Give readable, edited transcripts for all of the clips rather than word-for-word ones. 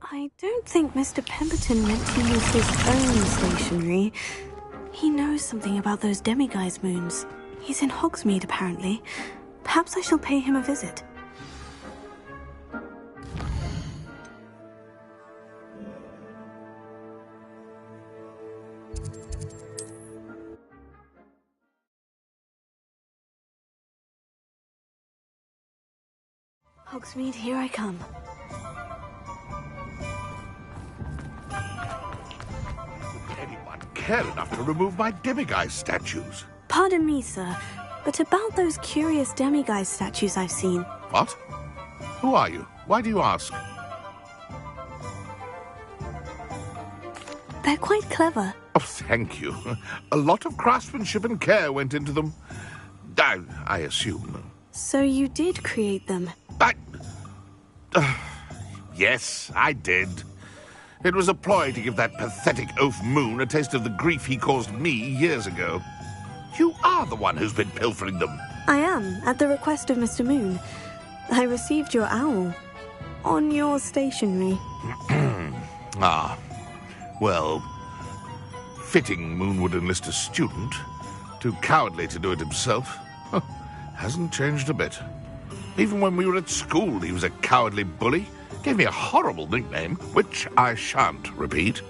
I don't think Mr. Pemberton meant to use his own stationery. He knows something about those demiguise moons. He's in Hogsmeade, apparently. Perhaps I shall pay him a visit. Hogsmeade, here I come. Would anyone care enough to remove my demiguise statues? Pardon me, sir, but about those curious demiguise statues I've seen. What? Who are you? Why do you ask? They're quite clever. Oh, thank you. A lot of craftsmanship and care went into them. I assume. So you did create them? Yes, I did. It was a ploy to give that pathetic oaf Moon a taste of the grief he caused me years ago. You are the one who's been pilfering them. I am, at the request of Mr. Moon. I received your owl. On your stationery. Ah. Well, fitting Moon would enlist a student. Too cowardly to do it himself. Hasn't changed a bit. Even when we were at school, he was a cowardly bully. Gave me a horrible nickname, which I shan't repeat.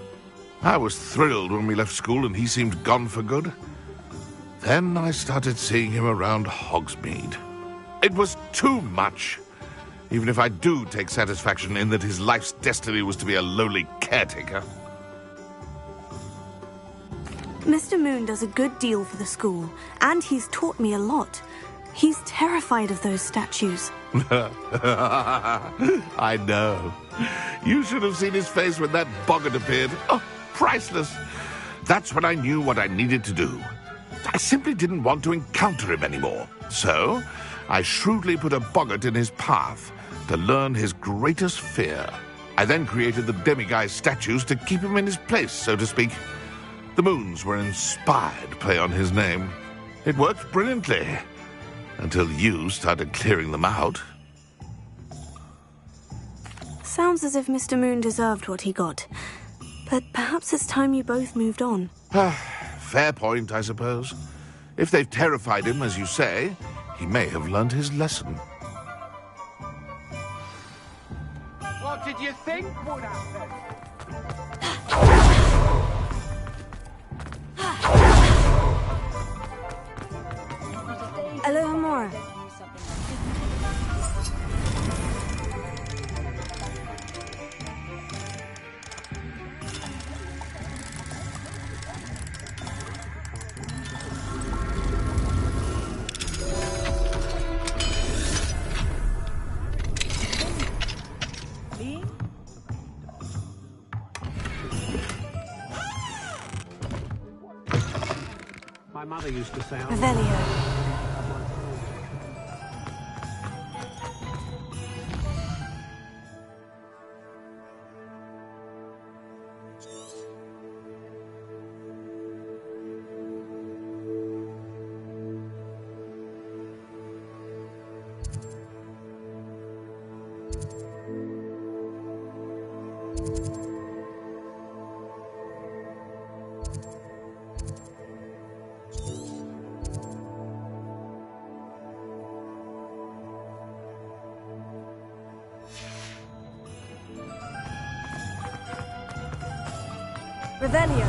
I was thrilled when we left school and he seemed gone for good. Then I started seeing him around Hogsmeade. It was too much. Even if I do take satisfaction in that his life's destiny was to be a lowly caretaker. Mr. Moon does a good deal for the school, and he's taught me a lot. He's terrified of those statues. I know. You should have seen his face when that boggart appeared. Oh, priceless. That's when I knew what I needed to do. I simply didn't want to encounter him anymore. So, I shrewdly put a boggart in his path to learn his greatest fear. I then created the demiguise statues to keep him in his place, so to speak. The moons were an inspired play on his name. It worked brilliantly. Until you started clearing them out. Sounds as if Mr. Moon deserved what he got. But perhaps it's time you both moved on. Fair point, I suppose. If they've terrified him, as you say, he may have learned his lesson. What did you think would happen? Alohomora. My mother used to say... Revelio. Revelio.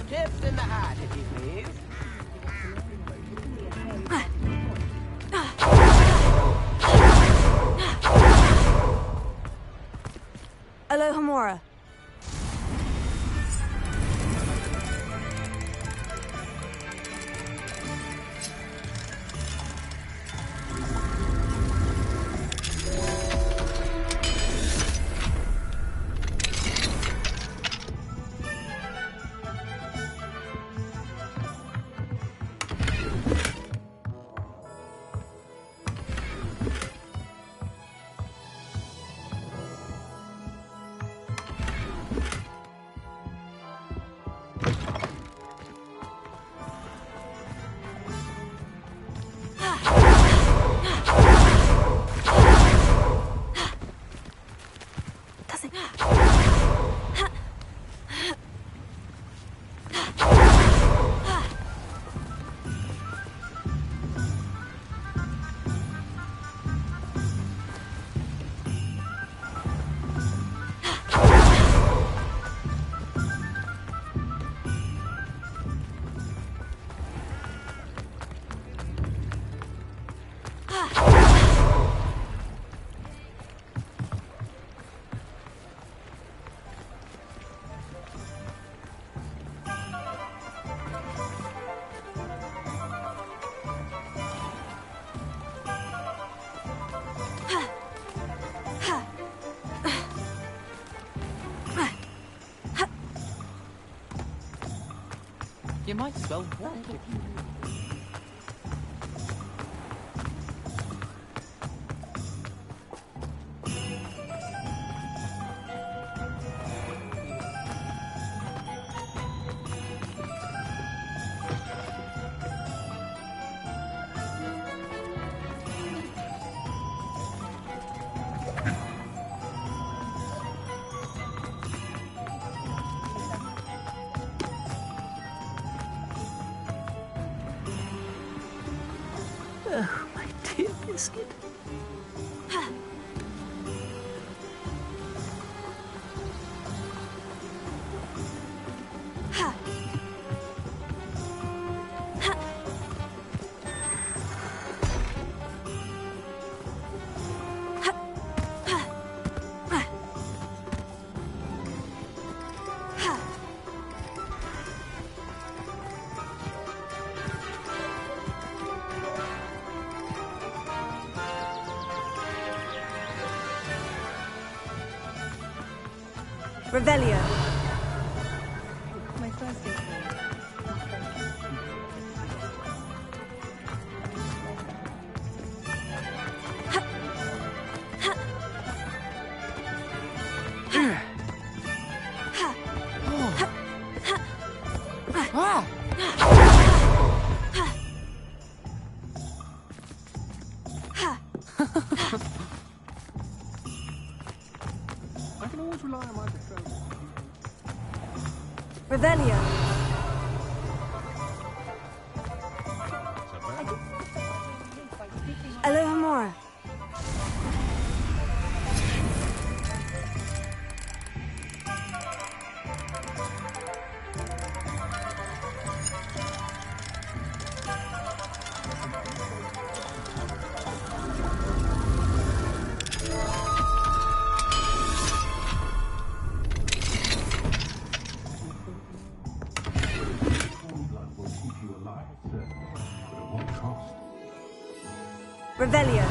Tips in the hat, if you please. Alohomora. You might as well walk. Oh, my dear biscuit. Revelio. My first I can always rely on my patrol. Revelio. Alohomora. Revelio.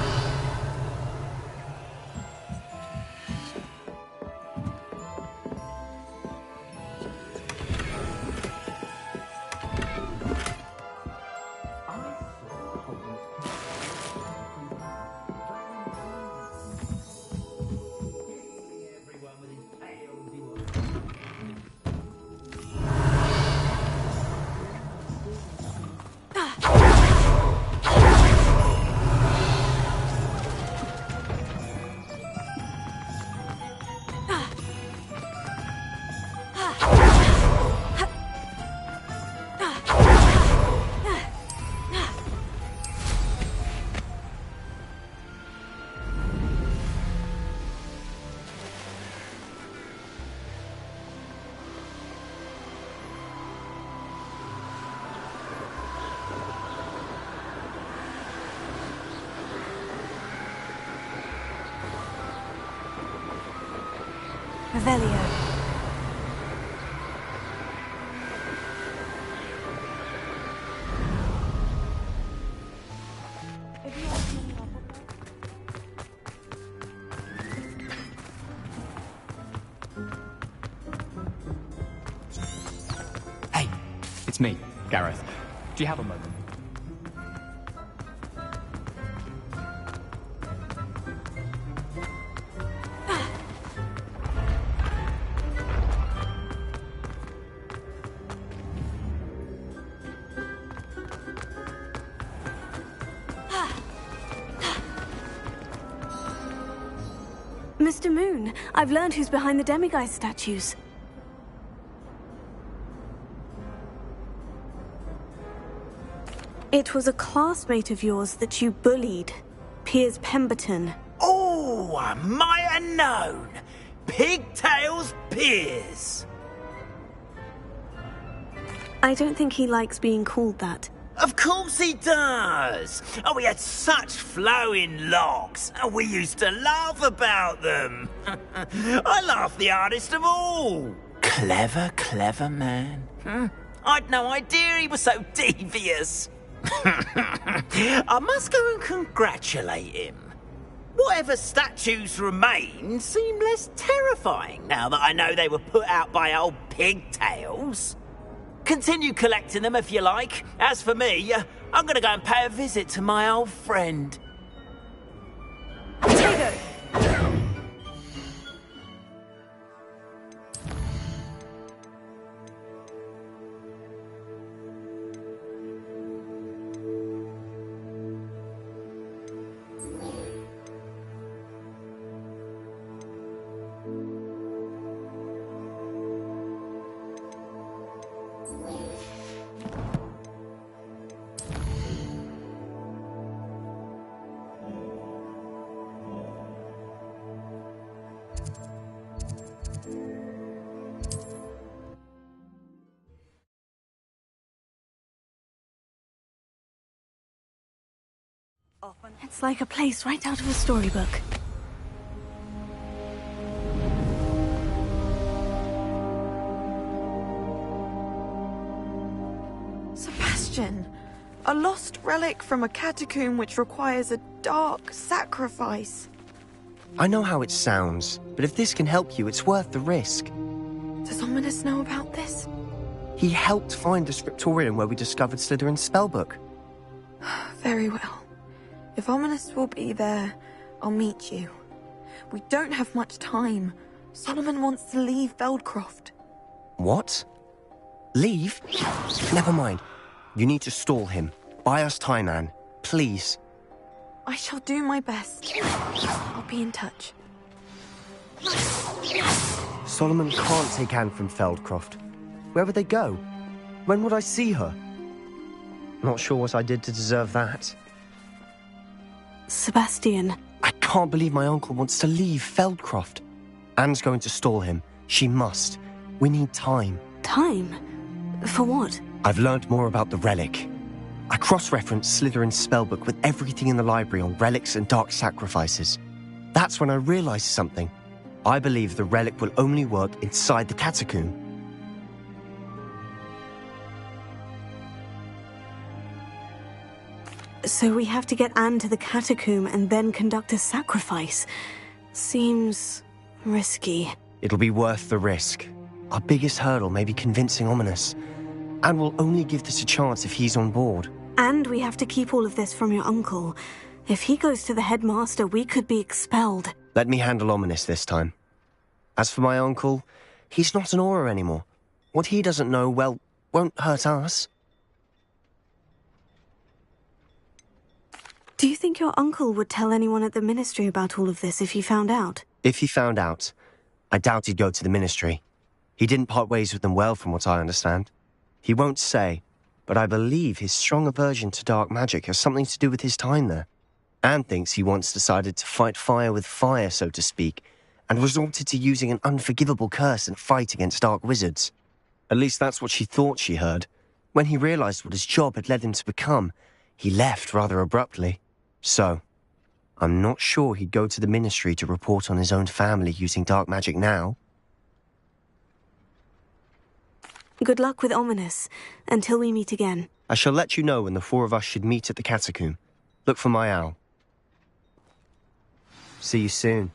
Revelio. Hey, it's me, Gareth. Do you have a moment? Mr. Moon, I've learned who's behind the demiguise statues. It was a classmate of yours that you bullied, Piers Pemberton. Oh, I might have known. Pigtails Piers. I don't think he likes being called that. Of course he does. Oh, we had such flowing locks. And we used to laugh about them. I laughed the hardest of all. Clever, clever man. I'd no idea he was so devious. I must go and congratulate him. Whatever statues remain seem less terrifying now that I know they were put out by old pigtails. Continue collecting them if you like. As for me, I'm gonna go and pay a visit to my old friend. Potato! It's like a place right out of a storybook. Sebastian! A lost relic from a catacomb which requires a dark sacrifice. I know how it sounds, but if this can help you, it's worth the risk. Does Ominous know about this? He helped find the scriptorium where we discovered Slytherin's spellbook. Very well. If Ominous will be there, I'll meet you. We don't have much time. Solomon wants to leave Feldcroft. What? Leave? Never mind. You need to stall him. Buy us time, Anne. Please. I shall do my best. I'll be in touch. Solomon can't take Anne from Feldcroft. Where would they go? When would I see her? Not sure what I did to deserve that. Sebastian. I can't believe my uncle wants to leave Feldcroft. Anne's going to stall him. She must. We need time. Time? For what? I've learned more about the relic. I cross-referenced Slytherin's spellbook with everything in the library on relics and dark sacrifices. That's when I realized something. I believe the relic will only work inside the catacomb. So we have to get Anne to the catacomb and then conduct a sacrifice. Seems risky. It'll be worth the risk. Our biggest hurdle may be convincing Ominous. And we'll only give this a chance if he's on board. And we have to keep all of this from your uncle. If he goes to the headmaster, we could be expelled. Let me handle Ominous this time. As for my uncle, he's not an Auror anymore. What he doesn't know, well, won't hurt us. Do you think your uncle would tell anyone at the ministry about all of this if he found out? If he found out, I doubt he'd go to the ministry. He didn't part ways with them well, from what I understand. He won't say, but I believe his strong aversion to dark magic has something to do with his time there. Anne thinks he once decided to fight fire with fire, so to speak, and resorted to using an unforgivable curse in a fight against dark wizards. At least that's what she thought she heard. When he realized what his job had led him to become, he left rather abruptly. So, I'm not sure he'd go to the ministry to report on his own family using dark magic now. Good luck with Ominous, until we meet again. I shall let you know when the four of us should meet at the catacomb. Look for my owl. See you soon.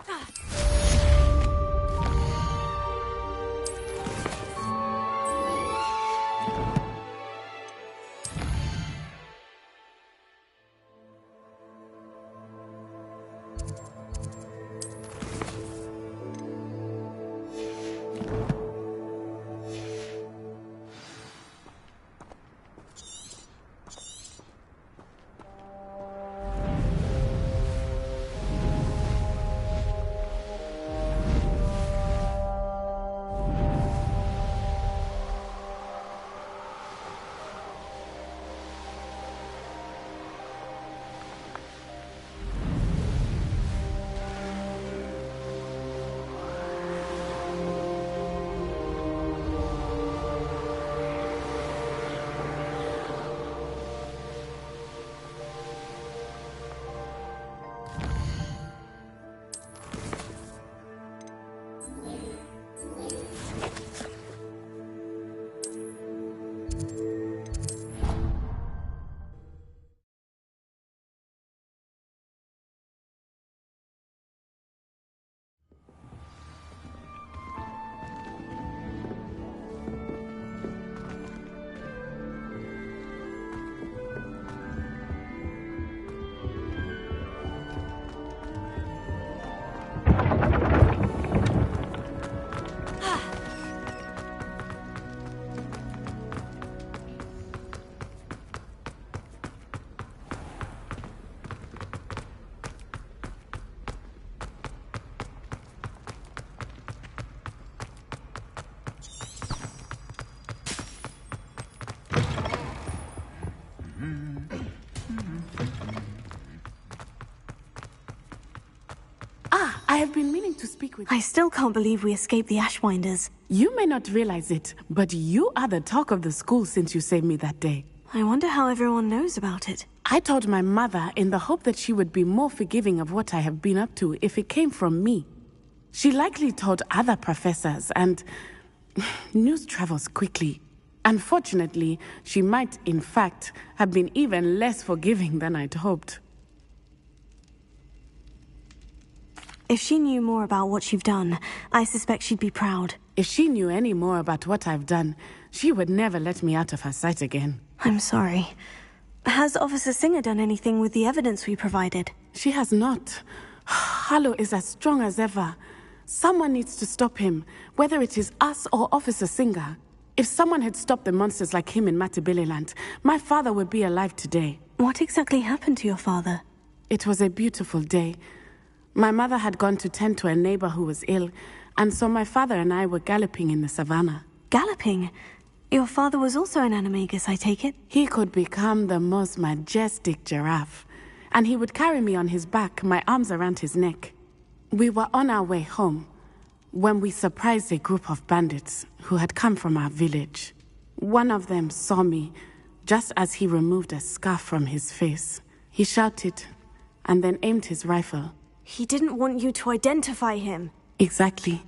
have been meaning to speak with you. I still can't believe we escaped the Ashwinders. You may not realize it, but you are the talk of the school since you saved me that day. I wonder how everyone knows about it. I told my mother in the hope that she would be more forgiving of what I have been up to if it came from me. She likely told other professors, and news travels quickly. Unfortunately, she might, in fact, have been even less forgiving than I'd hoped. If she knew more about what you've done, I suspect she'd be proud. If she knew any more about what I've done, she would never let me out of her sight again. I'm sorry. Has Officer Singer done anything with the evidence we provided? She has not. Harlow is as strong as ever. Someone needs to stop him, whether it is us or Officer Singer. If someone had stopped the monsters like him in Matabeleland, my father would be alive today. What exactly happened to your father? It was a beautiful day. My mother had gone to tend to a neighbor who was ill, and so my father and I were galloping in the savannah. Galloping? Your father was also an animagus, I take it? He could become the most majestic giraffe, and he would carry me on his back, my arms around his neck. We were on our way home when we surprised a group of bandits who had come from our village. One of them saw me just as he removed a scarf from his face. He shouted and then aimed his rifle. He didn't want you to identify him. Exactly.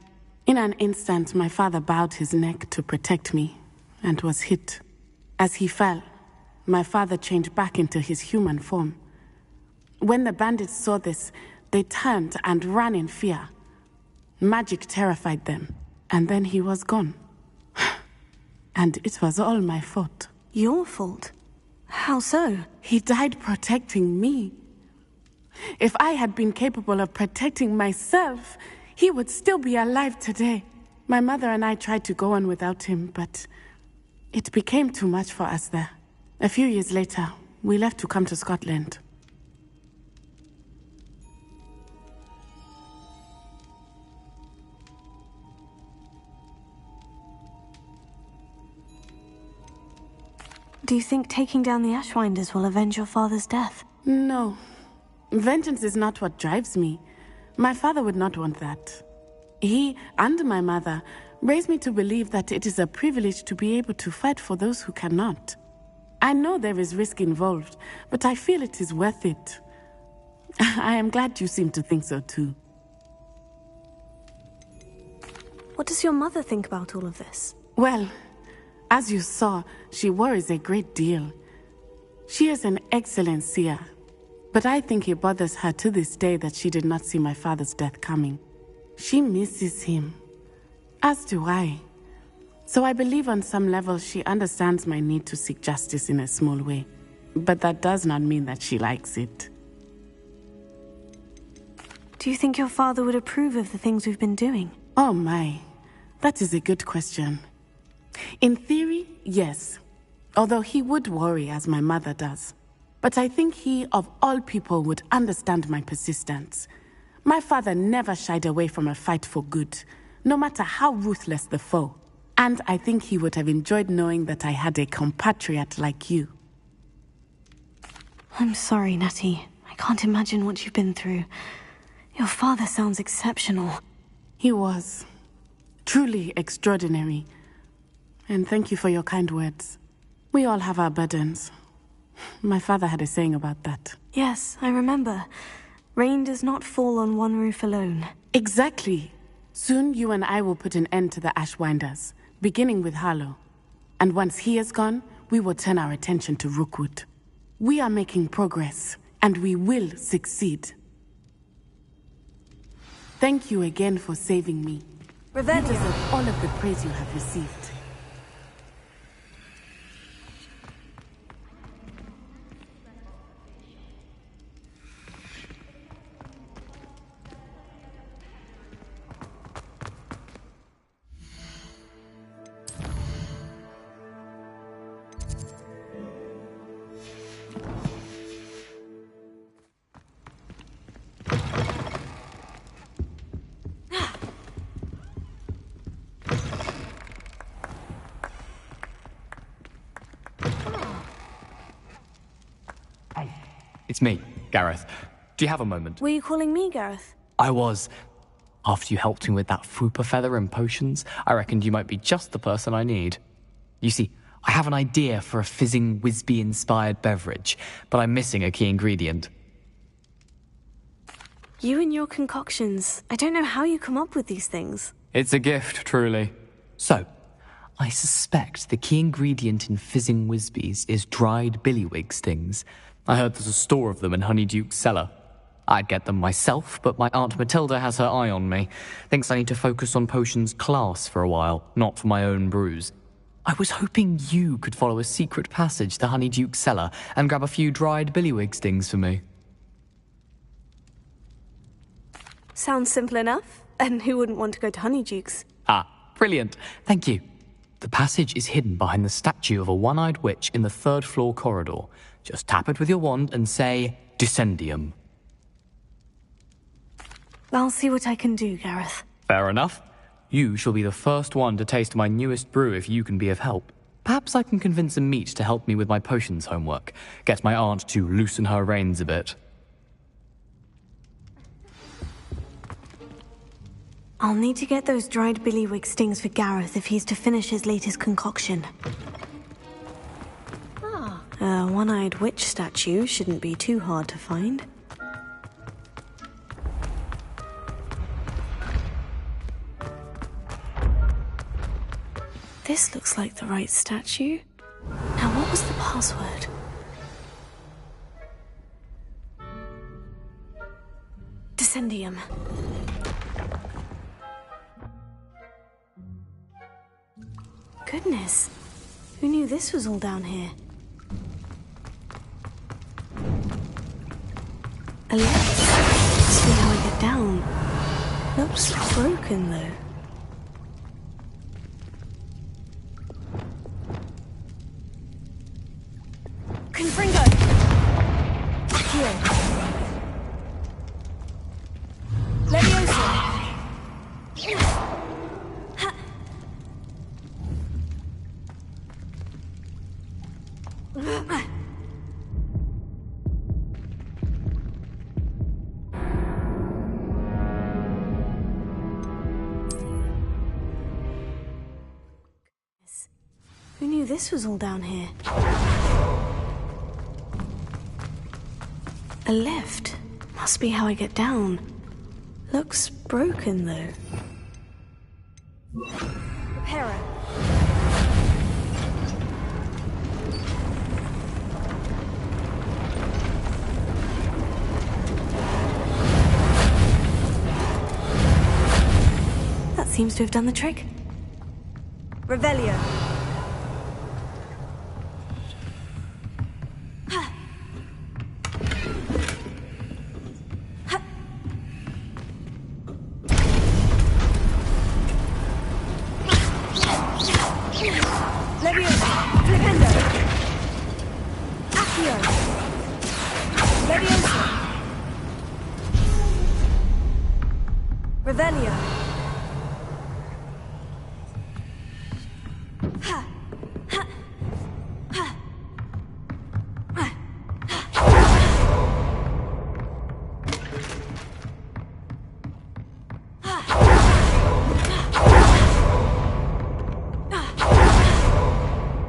In an instant, my father bowed his neck to protect me and was hit. As he fell, my father changed back into his human form. When the bandits saw this, they turned and ran in fear. Magic terrified them, and then he was gone. And it was all my fault. Your fault? How so? He died protecting me. If I had been capable of protecting myself, he would still be alive today. My mother and I tried to go on without him, but it became too much for us there. A few years later, we left to come to Scotland. Do you think taking down the Ashwinders will avenge your father's death? No. Vengeance is not what drives me. My father would not want that. He and my mother raised me to believe that it is a privilege to be able to fight for those who cannot. I know there is risk involved, but I feel it is worth it. I am glad you seem to think so too. What does your mother think about all of this? Well, as you saw, she worries a great deal. She is an excellent seer, but I think it bothers her to this day that she did not see my father's death coming. She misses him, as do I. So I believe on some level she understands my need to seek justice in a small way. But that does not mean that she likes it. Do you think your father would approve of the things we've been doing? Oh my, that is a good question. In theory, yes. Although he would worry as my mother does. But I think he, of all people, would understand my persistence. My father never shied away from a fight for good, no matter how ruthless the foe. And I think he would have enjoyed knowing that I had a compatriot like you. I'm sorry, Natty. I can't imagine what you've been through. Your father sounds exceptional. He was. Truly extraordinary. And thank you for your kind words. We all have our burdens. My father had a saying about that. Yes, I remember. Rain does not fall on one roof alone. Exactly. Soon you and I will put an end to the Ashwinders, beginning with Harlow. And once he is gone, we will turn our attention to Rookwood. We are making progress, and we will succeed. Thank you again for saving me. Revenge. You deserve all of the praise you have received. It's me, Gareth. Do you have a moment? Were you calling me, Gareth? I was. After you helped me with that Fupa feather and potions, I reckoned you might be just the person I need. You see, I have an idea for a fizzing Whizbee-inspired beverage, but I'm missing a key ingredient. You and your concoctions. I don't know how you come up with these things. It's a gift, truly. So, I suspect the key ingredient in fizzing Whizbees is dried billywig stings. I heard there's a store of them in Honeyduke's cellar. I'd get them myself, but my Aunt Matilda has her eye on me. Thinks I need to focus on potions class for a while, not for my own brews. I was hoping you could follow a secret passage to Honeyduke's cellar and grab a few dried billywig stings for me. Sounds simple enough. And who wouldn't want to go to Honeyduke's? Ah, brilliant. Thank you. The passage is hidden behind the statue of a one-eyed witch in the third-floor corridor. Just tap it with your wand and say, Descendium. I'll see what I can do, Gareth. Fair enough. You shall be the first one to taste my newest brew if you can be of help. Perhaps I can convince a meat to help me with my potions homework. Get my aunt to loosen her reins a bit. I'll need to get those dried billywig stings for Gareth if he's to finish his latest concoction. A one-eyed witch statue shouldn't be too hard to find. This looks like the right statue. Now, what was the password? Descendium. Goodness, who knew this was all down here? A lift. Must be how I get down. Looks broken, though. Confringo! Here. Leviosa! Who knew this was all down here? A lift. Must be how I get down. Looks broken, though. Hera. That seems to have done the trick. Revelio.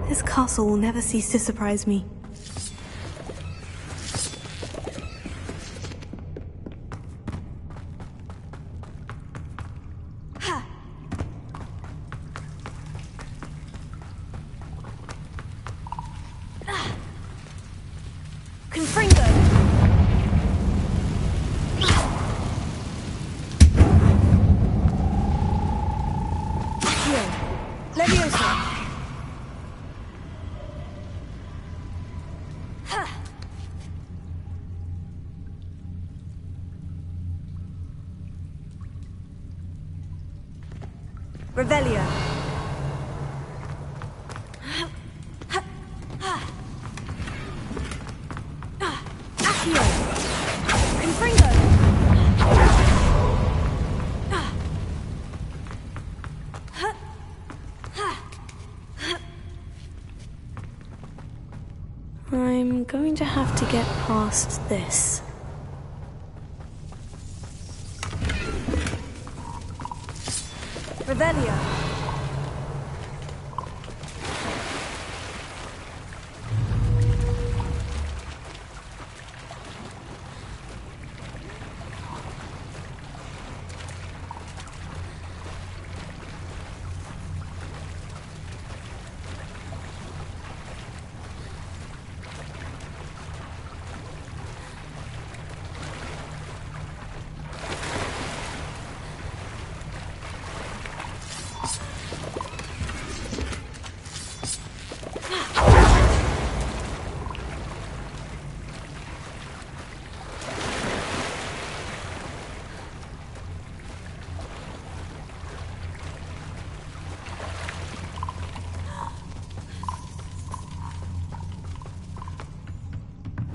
This castle will never cease to surprise me. Confringo! Here. Leviosa! Revelio. Accio. Confringo. I'm going to have to get past this. Revelio.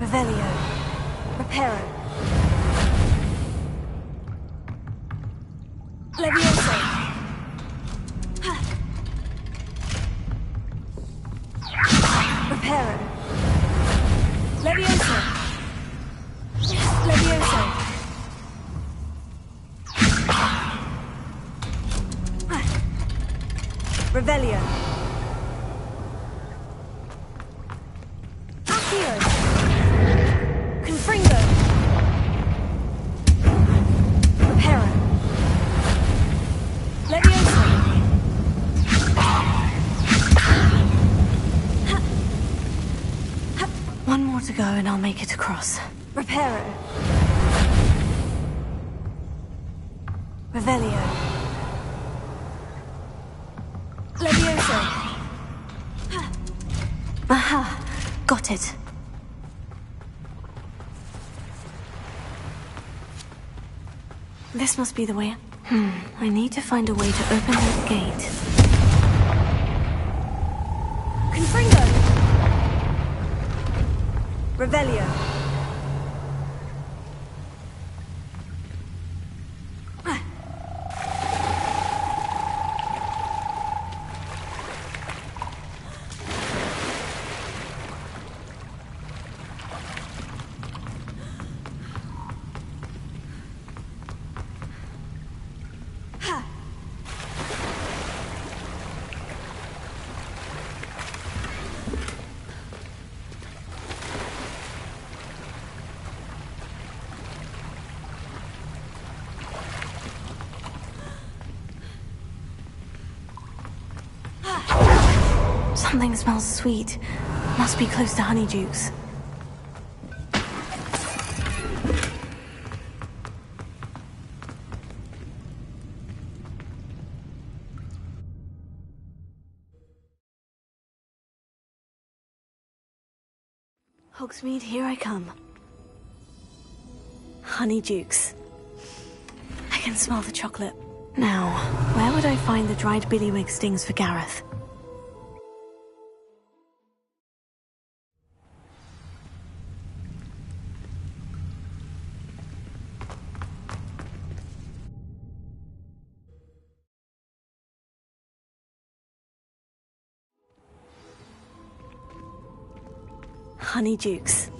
Revelio. Reparo. Levioso. Reparo. Levioso. Levioso. Revelio. Accio. Confringo. Reparo. Levioso. One more to go and I'll make it across. Reparo. Revelio. Levioso. Aha! Got it. This must be the way. I need to find a way to open that gate. Confringo! Revelio. Something smells sweet. Must be close to Honeydukes. Hogsmeade, here I come. Honeydukes. I can smell the chocolate. Now, where would I find the dried billywig stings for Gareth? Honeydukes.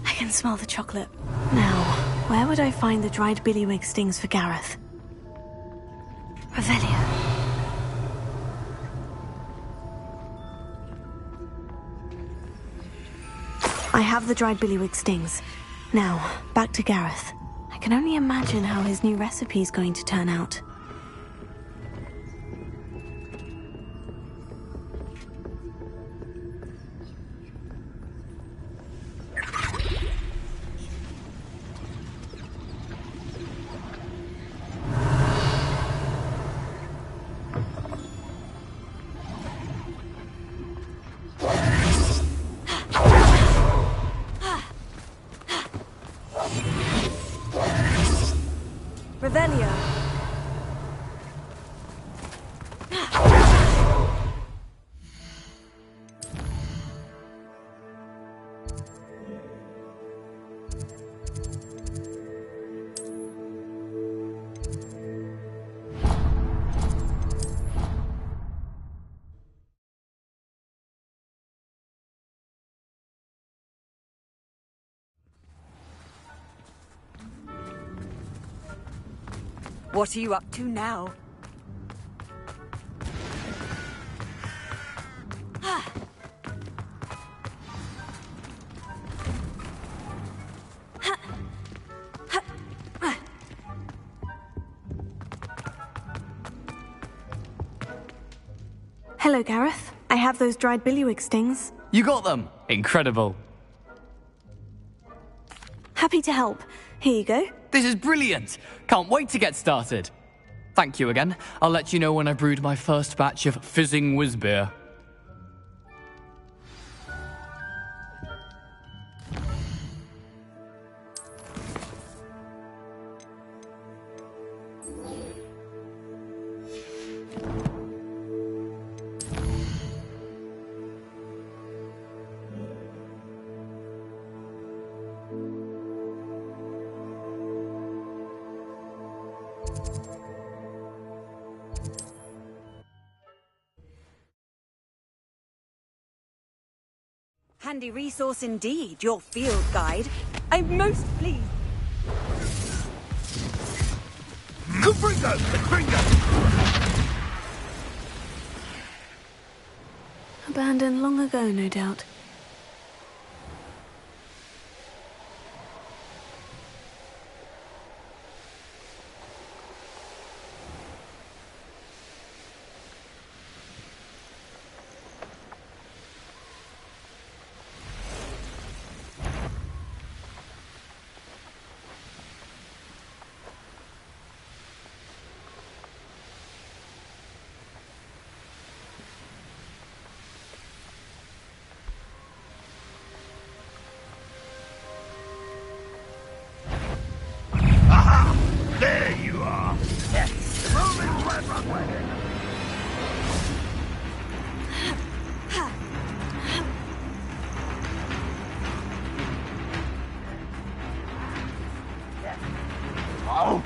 I can smell the chocolate. Now, where would I find the dried billywig stings for Gareth? Revelio. I have the dried billywig stings. Now, back to Gareth. I can only imagine how his new recipe is going to turn out. Revelio. What are you up to now? Hello, Gareth. I have those dried billywig stings. You got them! Incredible. Happy to help. Here you go. This is brilliant! Can't wait to get started. Thank you again. I'll let you know when I brewed my first batch of fizzing whizbeer. Handy resource indeed, your field guide. I'm most pleased. Abandoned long ago, no doubt. There you are. Yes. Moving right runway. Oh.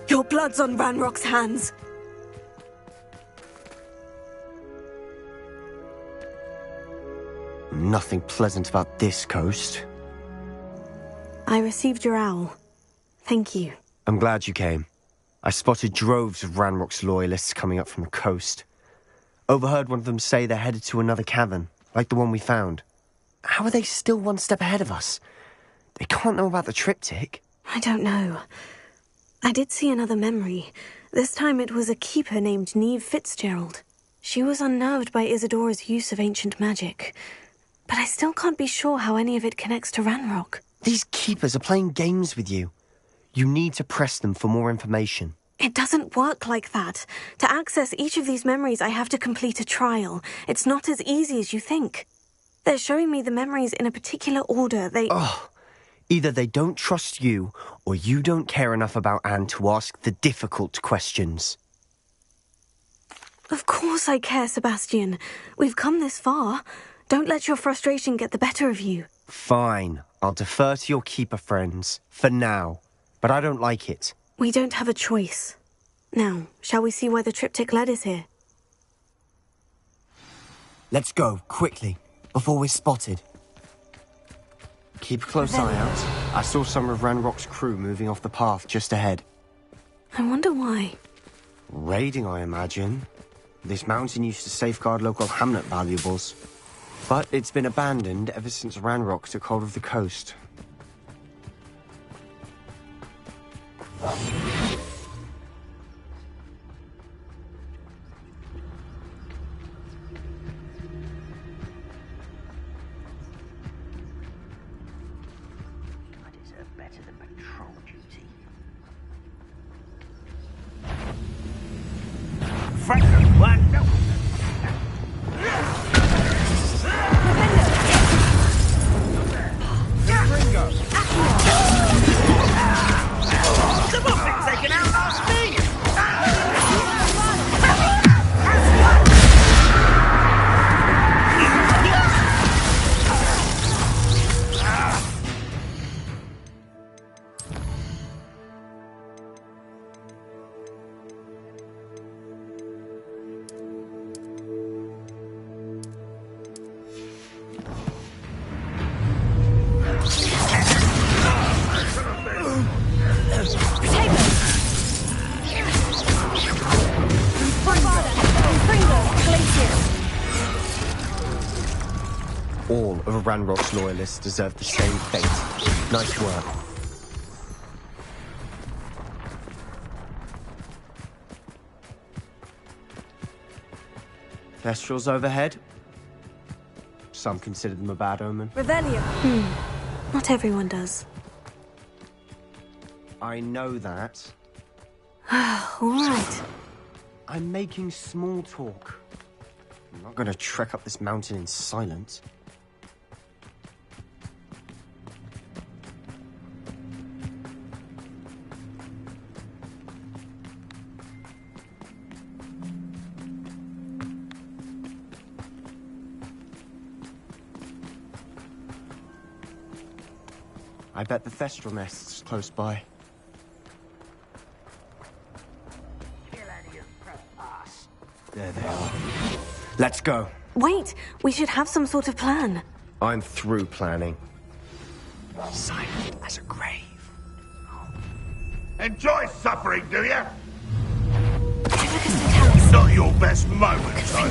Your blood's on Ranrock's hands. Nothing pleasant about this coast. I received your owl. Thank you. I'm glad you came. I spotted droves of Ranrock's loyalists coming up from the coast. Overheard one of them say they're headed to another cavern, like the one we found. How are they still one step ahead of us? They can't know about the triptych. I don't know. I did see another memory. This time it was a keeper named Neve Fitzgerald. She was unnerved by Isadora's use of ancient magic. But I still can't be sure how any of it connects to Ranrock. These keepers are playing games with you. You need to press them for more information. It doesn't work like that. To access each of these memories, I have to complete a trial. It's not as easy as you think. They're showing me the memories in a particular order. Either they don't trust you, or you don't care enough about Anne to ask the difficult questions. Of course I care, Sebastian. We've come this far. Don't let your frustration get the better of you. Fine. I'll defer to your keeper friends, for now. But I don't like it. We don't have a choice. Now, shall we see why the triptych led us here? Let's go, quickly, before we're spotted. Keep a close eye out. I saw some of Ranrock's crew moving off the path just ahead. I wonder why. Raiding, I imagine. This mountain used to safeguard local hamlet valuables. But it's been abandoned ever since Ranrock took hold of the coast. All of Ranrock's loyalists deserve the same fate. Nice work. Kestrels overhead. Some consider them a bad omen. Revelio. Not everyone does. I know that. All right. I'm making small talk. I'm not gonna trek up this mountain in silence. I bet the Thestral nest's close by. There they are. Let's go. Wait, we should have some sort of plan. I'm through planning. Silent as a grave. Enjoy suffering, do you? Not your best moment, I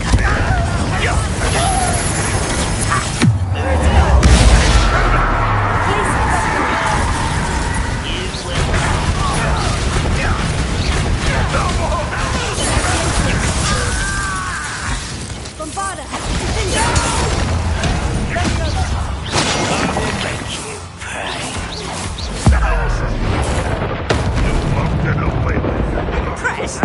Bombarda! Press!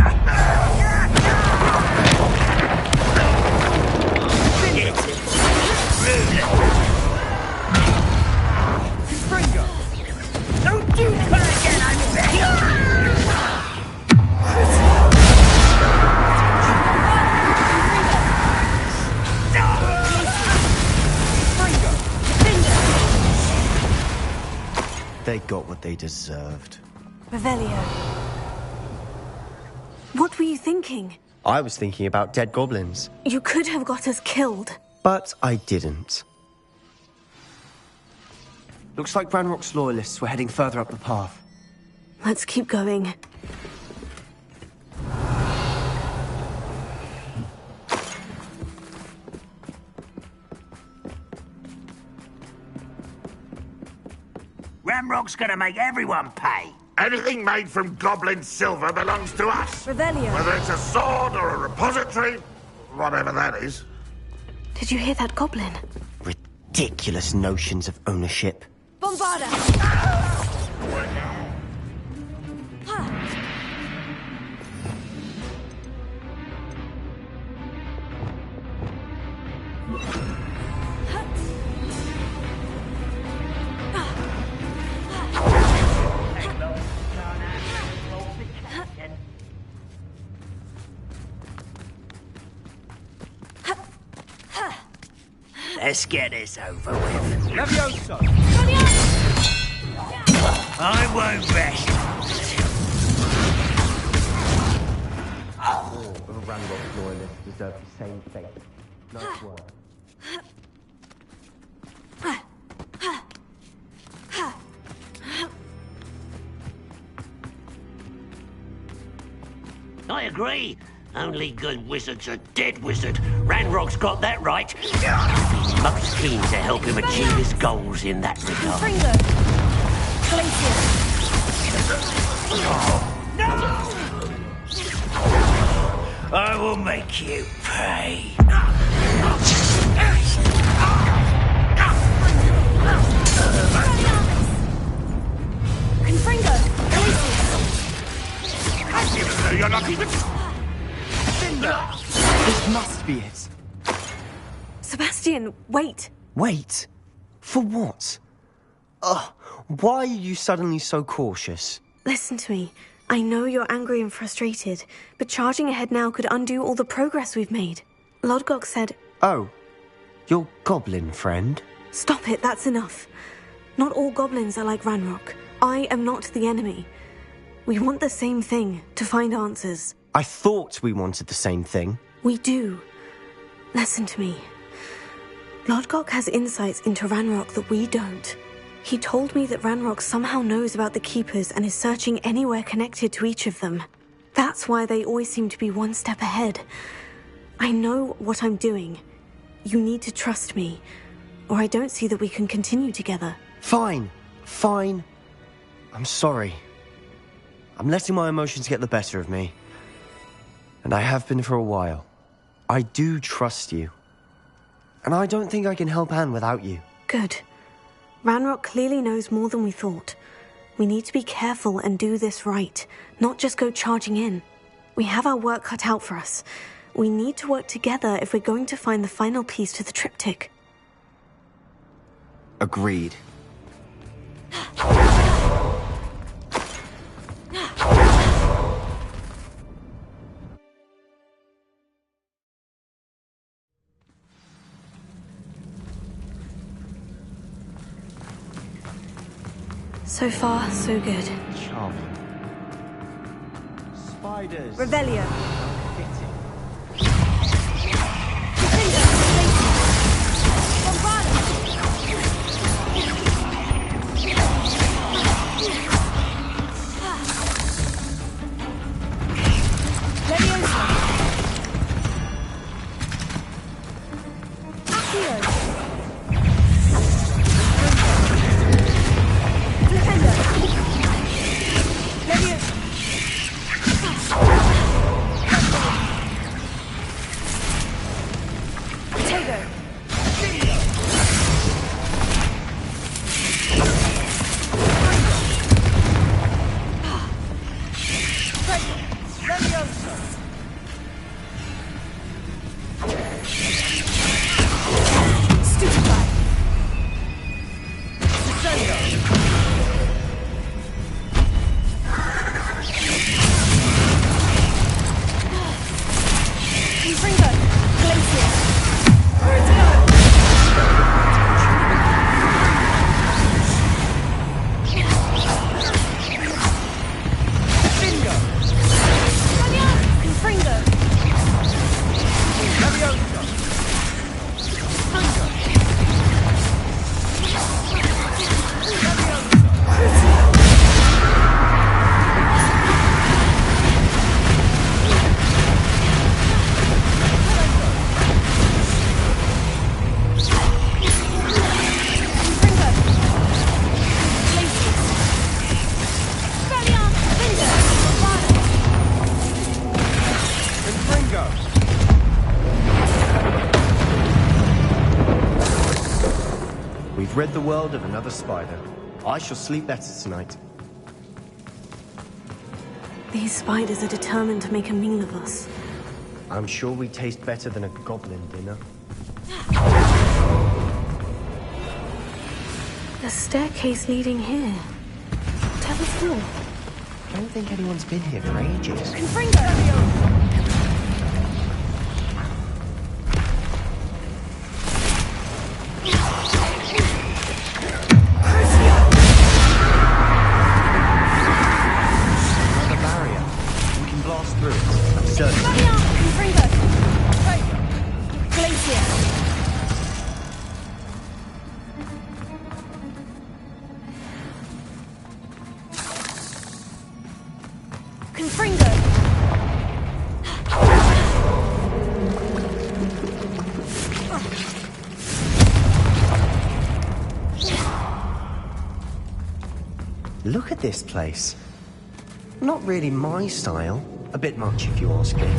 Don't do that again, I'm begging! They got what they deserved. Revelio. What were you thinking? I was thinking about dead goblins. You could have got us killed. But I didn't. Looks like Ranrock's loyalists were heading further up the path. Let's keep going. Ranrock's gonna make everyone pay. Anything made from goblin silver belongs to us. Revelio. Whether it's a sword or a repository, whatever that is. Did you hear that goblin? Ridiculous notions of ownership. Bombarda! Let's get this over with. Levioso! I won't rest. All of Ranrock's loyalists deserve the same fate. Nice work. I agree. Only good wizards are dead wizard. Ranrock's got that right. Most keen to help him achieve his goals in that regard. Fringo! I will make you pay. Confringo! You're not even... This must be it. Sebastian, wait. Wait. For what? Ugh. Why are you suddenly so cautious? Listen to me. I know you're angry and frustrated, but charging ahead now could undo all the progress we've made. Lodgok said... Oh. Your goblin friend? Stop it, that's enough. Not all goblins are like Ranrock. I am not the enemy. We want the same thing, to find answers. I thought we wanted the same thing. We do. Listen to me. Lodgok has insights into Ranrock that we don't. He told me that Ranrock somehow knows about the Keepers and is searching anywhere connected to each of them. That's why they always seem to be one step ahead. I know what I'm doing. You need to trust me. or I don't see that we can continue together. Fine. Fine. I'm sorry. I'm letting my emotions get the better of me. And I have been for a while. I do trust you. And I don't think I can help Anne without you. Good. Ranrock clearly knows more than we thought. We need to be careful and do this right, not just go charging in. We have our work cut out for us. We need to work together if we're going to find the final piece to the triptych. Agreed. So far, so good. Charming. Spiders. Revelio. We've rid the world of another spider. I shall sleep better tonight. These spiders are determined to make a meal of us. I'm sure we taste better than a goblin dinner. The staircase leading here. Tell us more. I don't think anyone's been here for ages. Another barrier. We can blast through it. I'm certain. Look at this place. Not really my style. A bit much, if you ask me.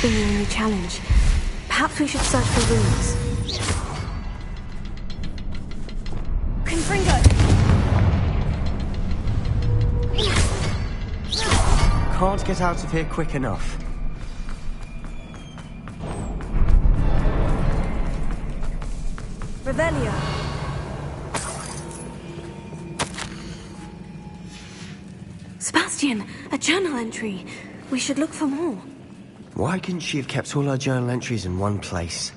have been the only challenge. Perhaps we should search for runes. Confringo! Can't get out of here quick enough. Revelio! Sebastian, a journal entry. We should look for more. Why couldn't she have kept all her journal entries in one place?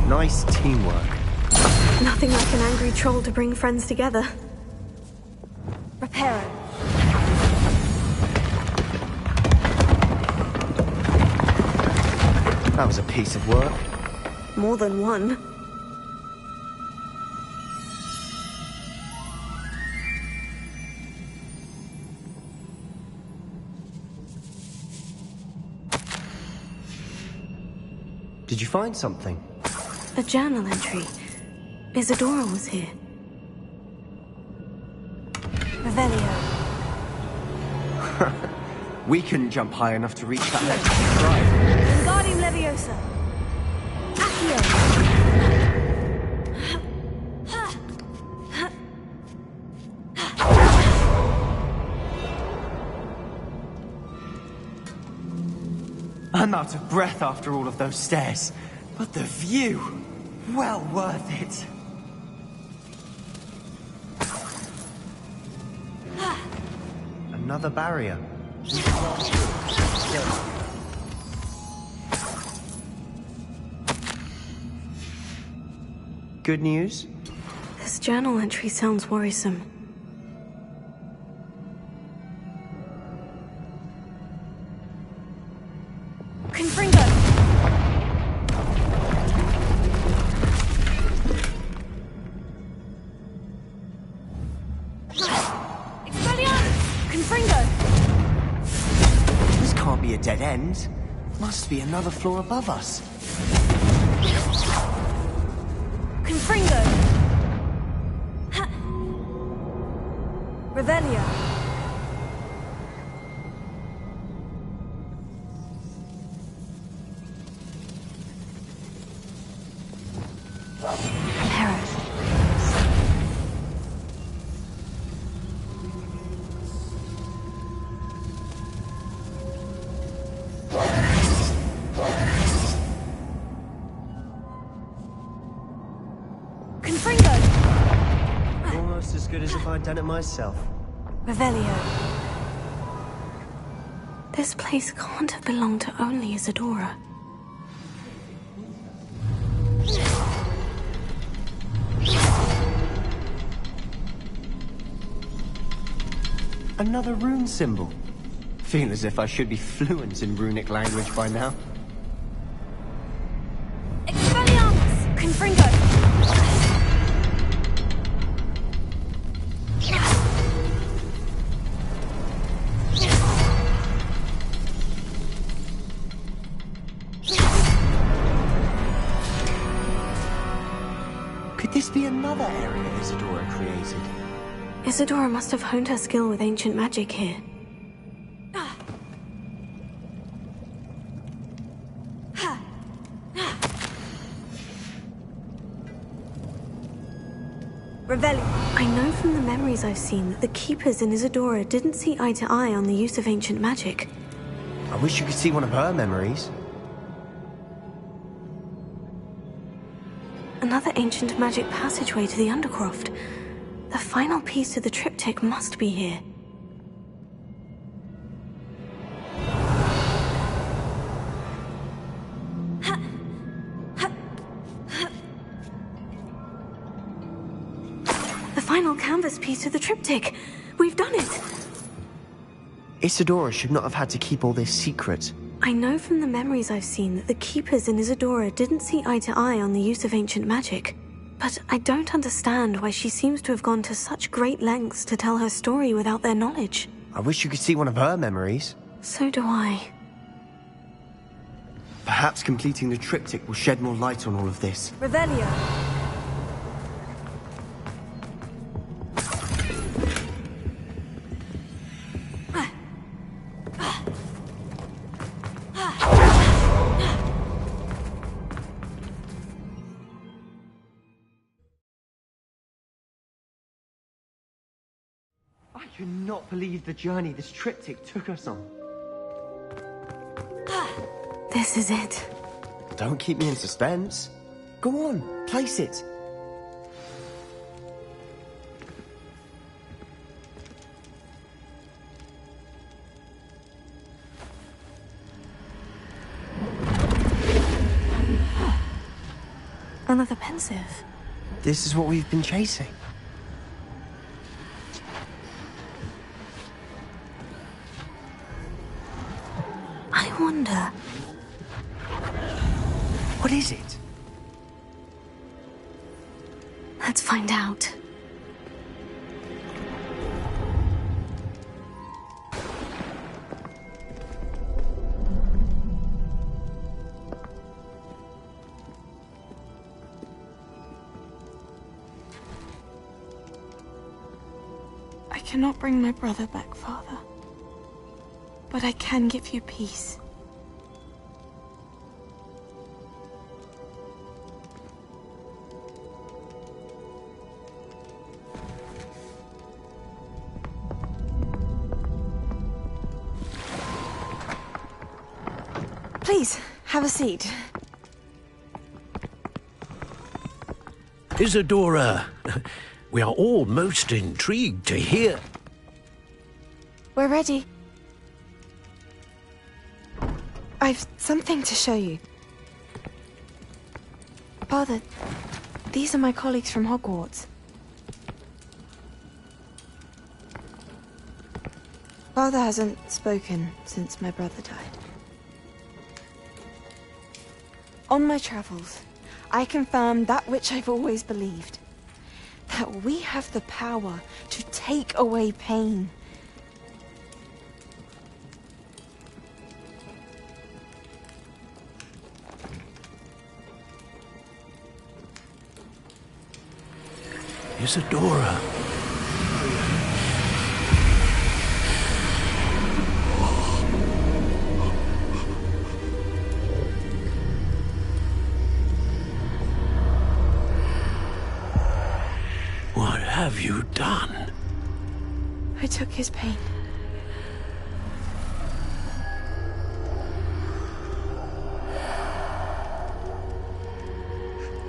Nice teamwork. Nothing like an angry troll to bring friends together. Reparo. That was a piece of work. More than one. Did you find something? A journal entry. Isadora was here. Revelio. We couldn't jump high enough to reach that ledge. Right. Wingardium Leviosa. Accio. I'm out of breath after all of those stairs. But the view, well worth it. Another barrier. Good news? This journal entry sounds worrisome. Confringo. This can't be a dead end. Must be another floor above us. Confringo. Revelio. Almost as good as if I'd done it myself. Revelio. This place can't have belonged to only Isadora. Another rune symbol. Feel as if I should be fluent in runic language by now. Expelliarmus! Confringo! Could this be another area Isadora created? Isadora must have honed her skill with ancient magic here. Revelio. I know from the memories I've seen that the Keepers in Isadora didn't see eye to eye on the use of ancient magic. I wish you could see one of her memories. Another ancient magic passageway to the Undercroft. The final piece to the triptych must be here. The final canvas piece to the triptych. We've done it! Isadora should not have had to keep all this secret. I know from the memories I've seen that the Keepers in Isadora didn't see eye to eye on the use of ancient magic. But I don't understand why she seems to have gone to such great lengths to tell her story without their knowledge. I wish you could see one of her memories. So do I. Perhaps completing the triptych will shed more light on all of this. Revelio. I cannot believe the journey this triptych took us on. This is it. Don't keep me in suspense. Go on, place it. Another pensive. This is what we've been chasing. I wonder... What is it? Let's find out. I cannot bring my brother back, Father. But I can give you peace. Please, have a seat. Isadora, we are all most intrigued to hear. We're ready. I've something to show you. Father, these are my colleagues from Hogwarts. Father hasn't spoken since my brother died. On my travels, I confirmed that which I've always believed. That we have the power to take away pain. Isadora. What have you done? I took his pain.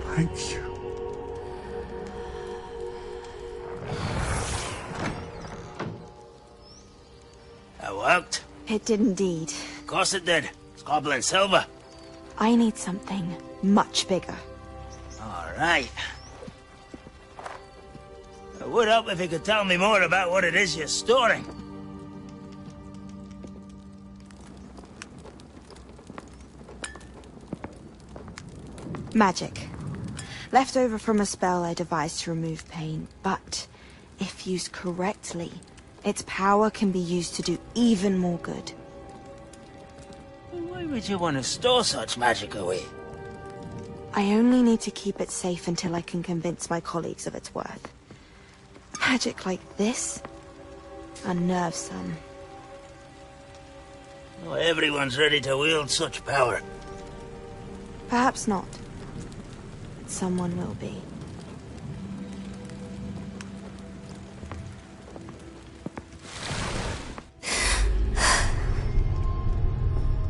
Thank you. That worked. It did indeed. Of course it did. It's copper and silver. I need something much bigger. All right. It would help if you could tell me more about what it is you're storing. Magic. Left over from a spell I devised to remove pain, but if used correctly, its power can be used to do even more good. Why would you want to store such magic away? I only need to keep it safe until I can convince my colleagues of its worth. Magic like this unnerves some. Not everyone's ready to wield such power. Perhaps not. But someone will be.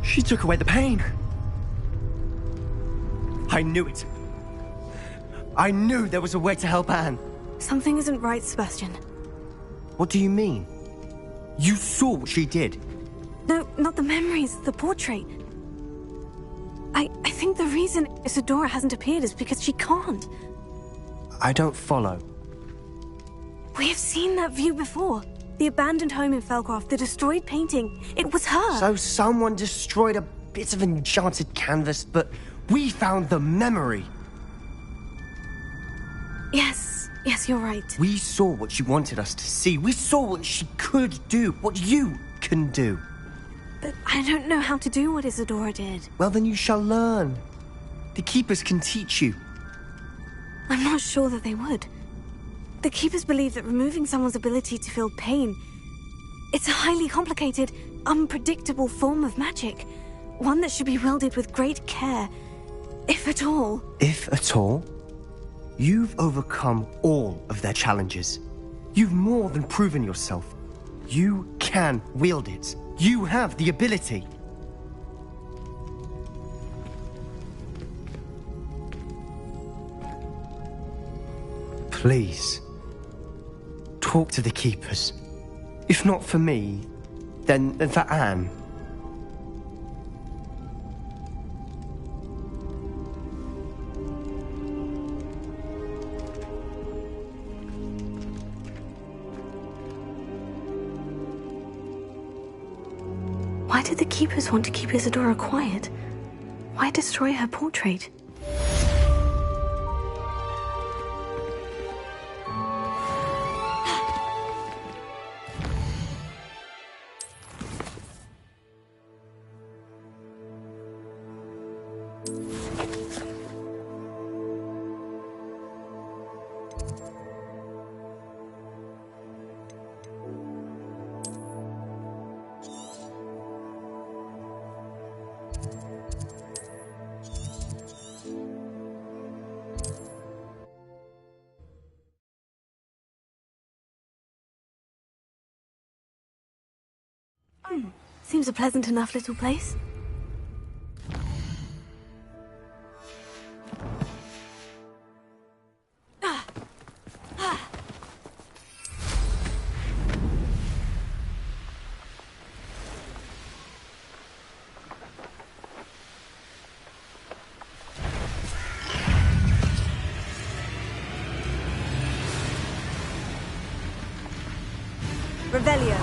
She took away the pain. I knew it. I knew there was a way to help Anne. Something isn't right, Sebastian. What do you mean? You saw what she did. No, not the memories, the portrait. I think the reason Isadora hasn't appeared is because she can't. I don't follow. We have seen that view before. The abandoned home in Felcroft, the destroyed painting. It was her. So someone destroyed a bit of enchanted canvas, but we found the memory. Yes, you're right. We saw what she wanted us to see. We saw what she could do, what you can do. But I don't know how to do what Isadora did. Well, then you shall learn. The Keepers can teach you. I'm not sure that they would. The Keepers believe that removing someone's ability to feel pain, it's a highly complicated, unpredictable form of magic. One that should be wielded with great care, if at all. If at all? You've overcome all of their challenges. You've more than proven yourself. You can wield it. You have the ability. Please, talk to the Keepers. If not for me, then for Anne. Why did the Keepers want to keep Isadora quiet? Why destroy her portrait? Seems a pleasant enough little place. Revelio.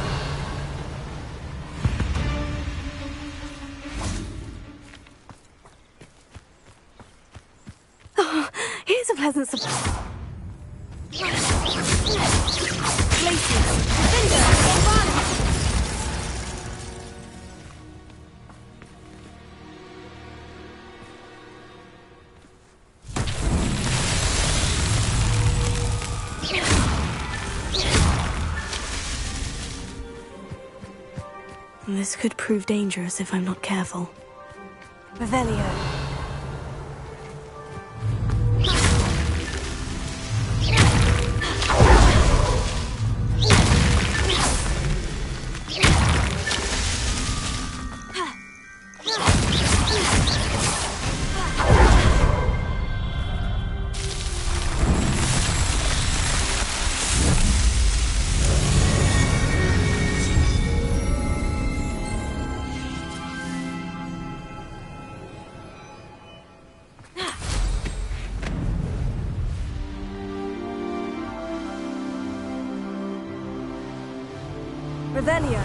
Oh, here's a pleasant surprise. This could prove dangerous if I'm not careful. Revelio. Revelio.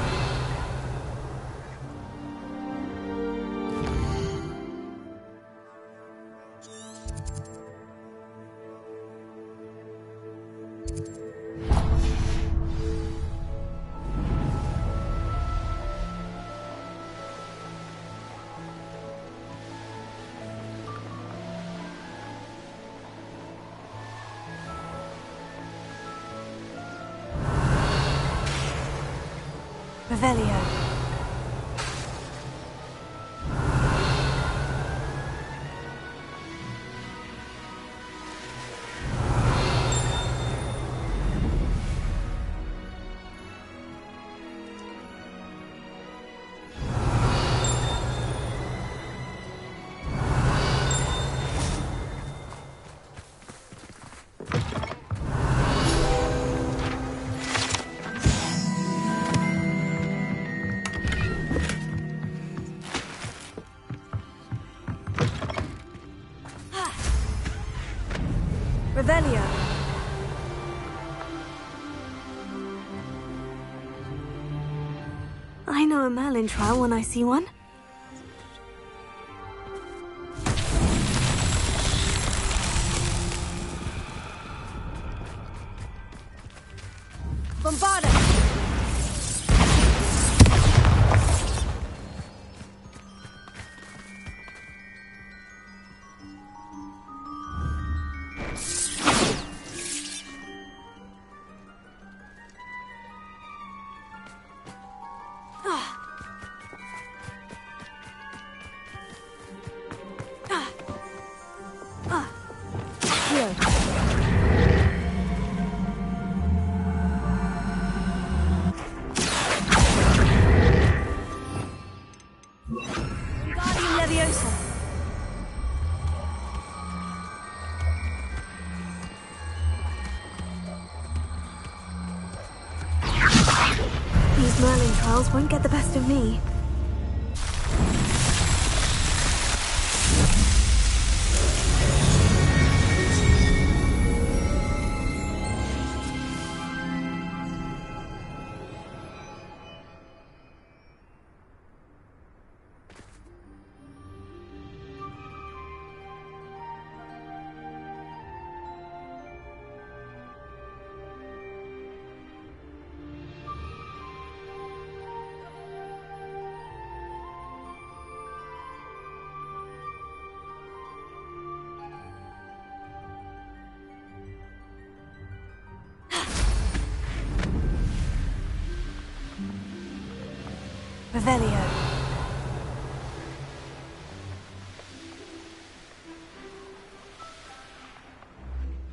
Revelio. Revelio. I know a Merlin trial when I see one. Bombarda! These Merlin trials won't get the best of me. Revelio.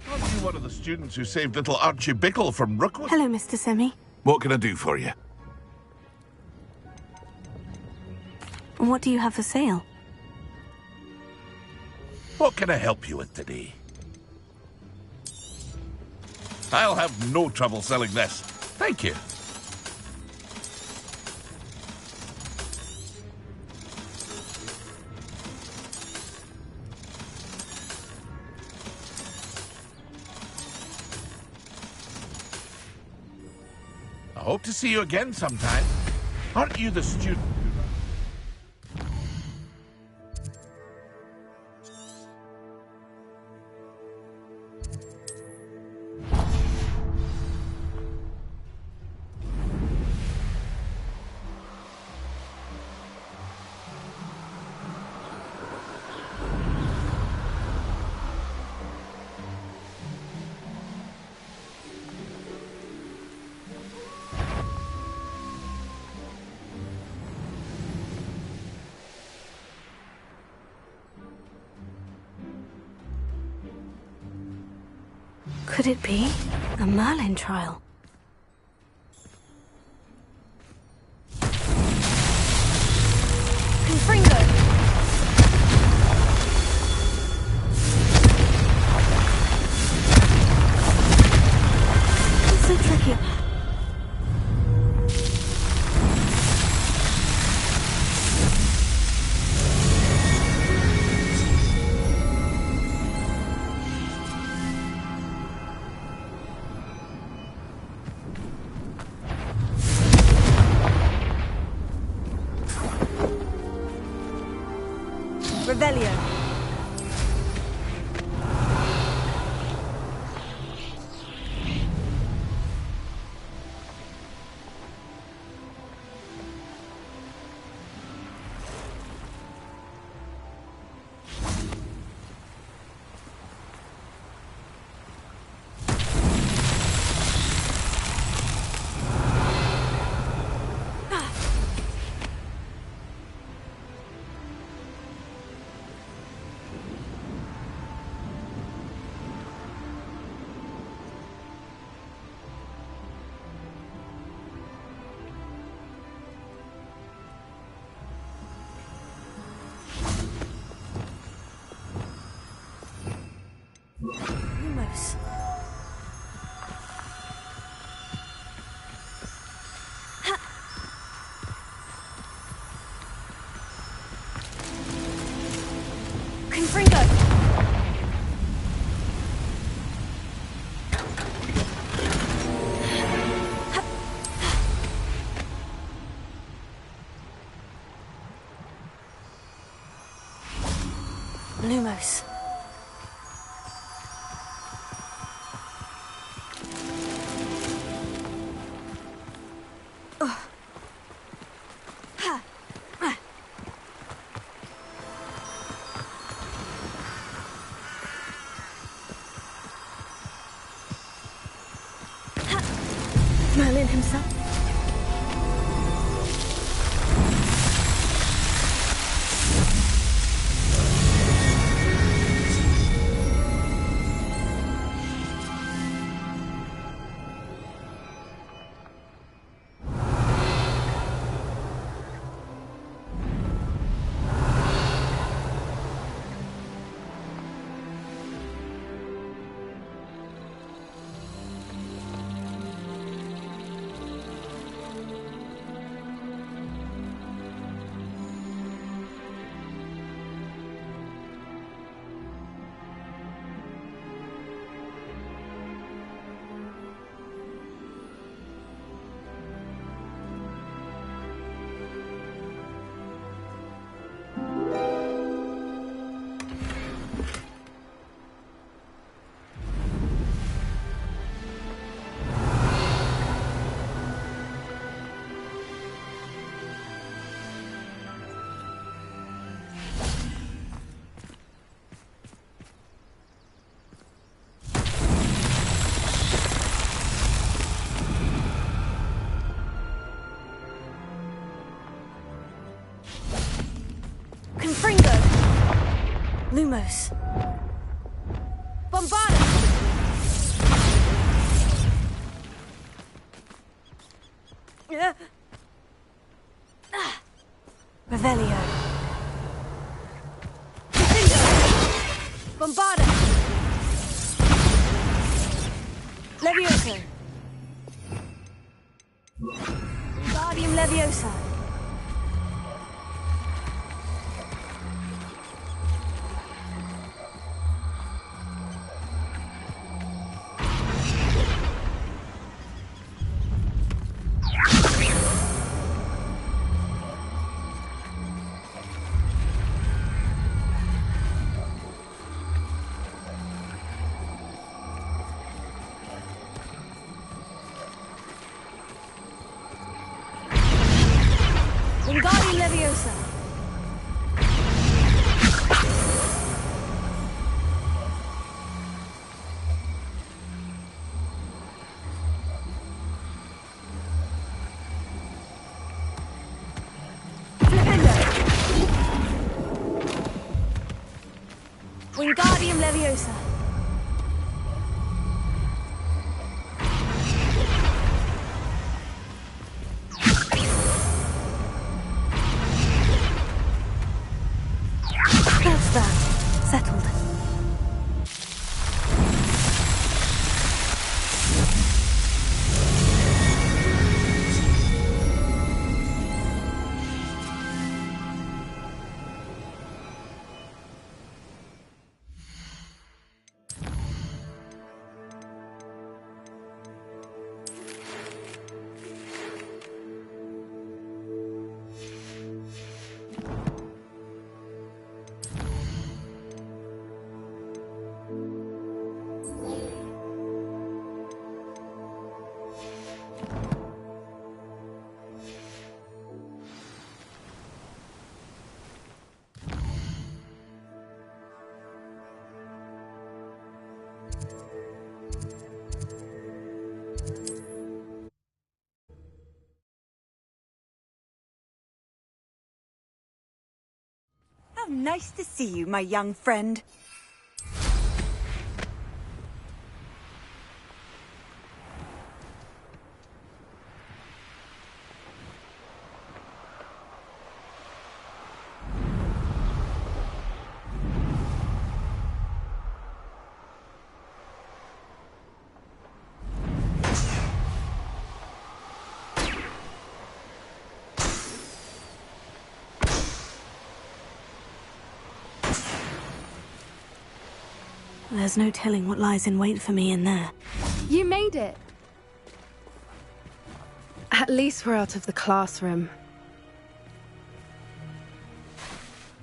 Aren't you one of the students who saved little Archie Bickle from Rookwood? Hello, Mr. Semi. What can I do for you? What do you have for sale? What can I help you with today? I'll have no trouble selling this. Thank you. I hope to see you again sometime. Aren't you the student? Could it be a Merlin trial? Confringo! It's so tricky. Revelio. Lumos. Merlin himself. Lumos. Bombarda! Revelio. Bombarda! Levioso. Guardium Leviosa. Wingardium Leviosa. Flipendo. Wingardium Leviosa. That's that. Settled. How nice to see you, my young friend. There's no telling what lies in wait for me in there. You made it. At least we're out of the classroom.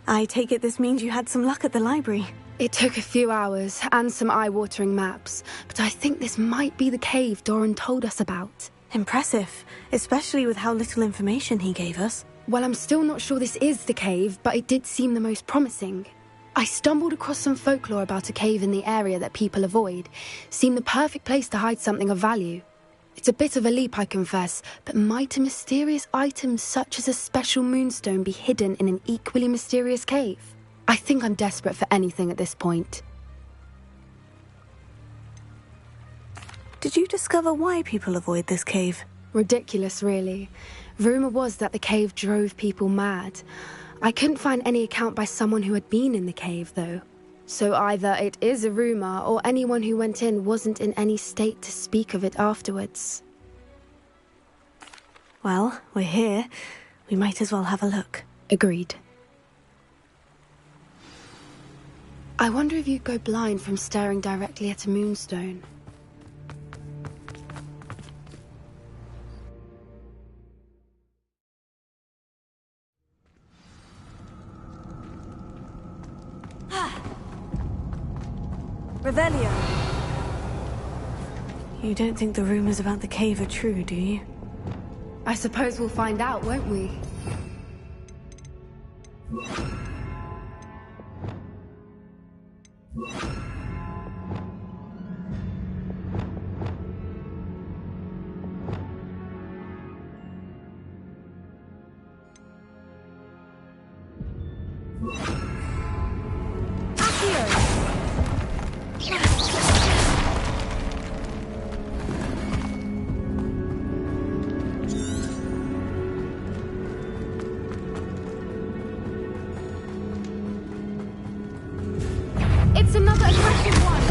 I take it this means you had some luck at the library. It took a few hours and some eye-watering maps, but I think this might be the cave Doran told us about. Impressive, especially with how little information he gave us. Well, I'm still not sure this is the cave, but it did seem the most promising. I stumbled across some folklore about a cave in the area that people avoid. Seemed the perfect place to hide something of value. It's a bit of a leap, I confess, but might a mysterious item such as a special moonstone be hidden in an equally mysterious cave? I think I'm desperate for anything at this point. Did you discover why people avoid this cave? Ridiculous, really. Rumour was that the cave drove people mad. I couldn't find any account by someone who had been in the cave, though. So either it is a rumour, or anyone who went in wasn't in any state to speak of it afterwards. Well, we're here. We might as well have a look. Agreed. I wonder if you'd go blind from staring directly at a moonstone. Revelio. You don't think the rumors about the cave are true, do you? I suppose we'll find out, won't we? It's another aggressive one!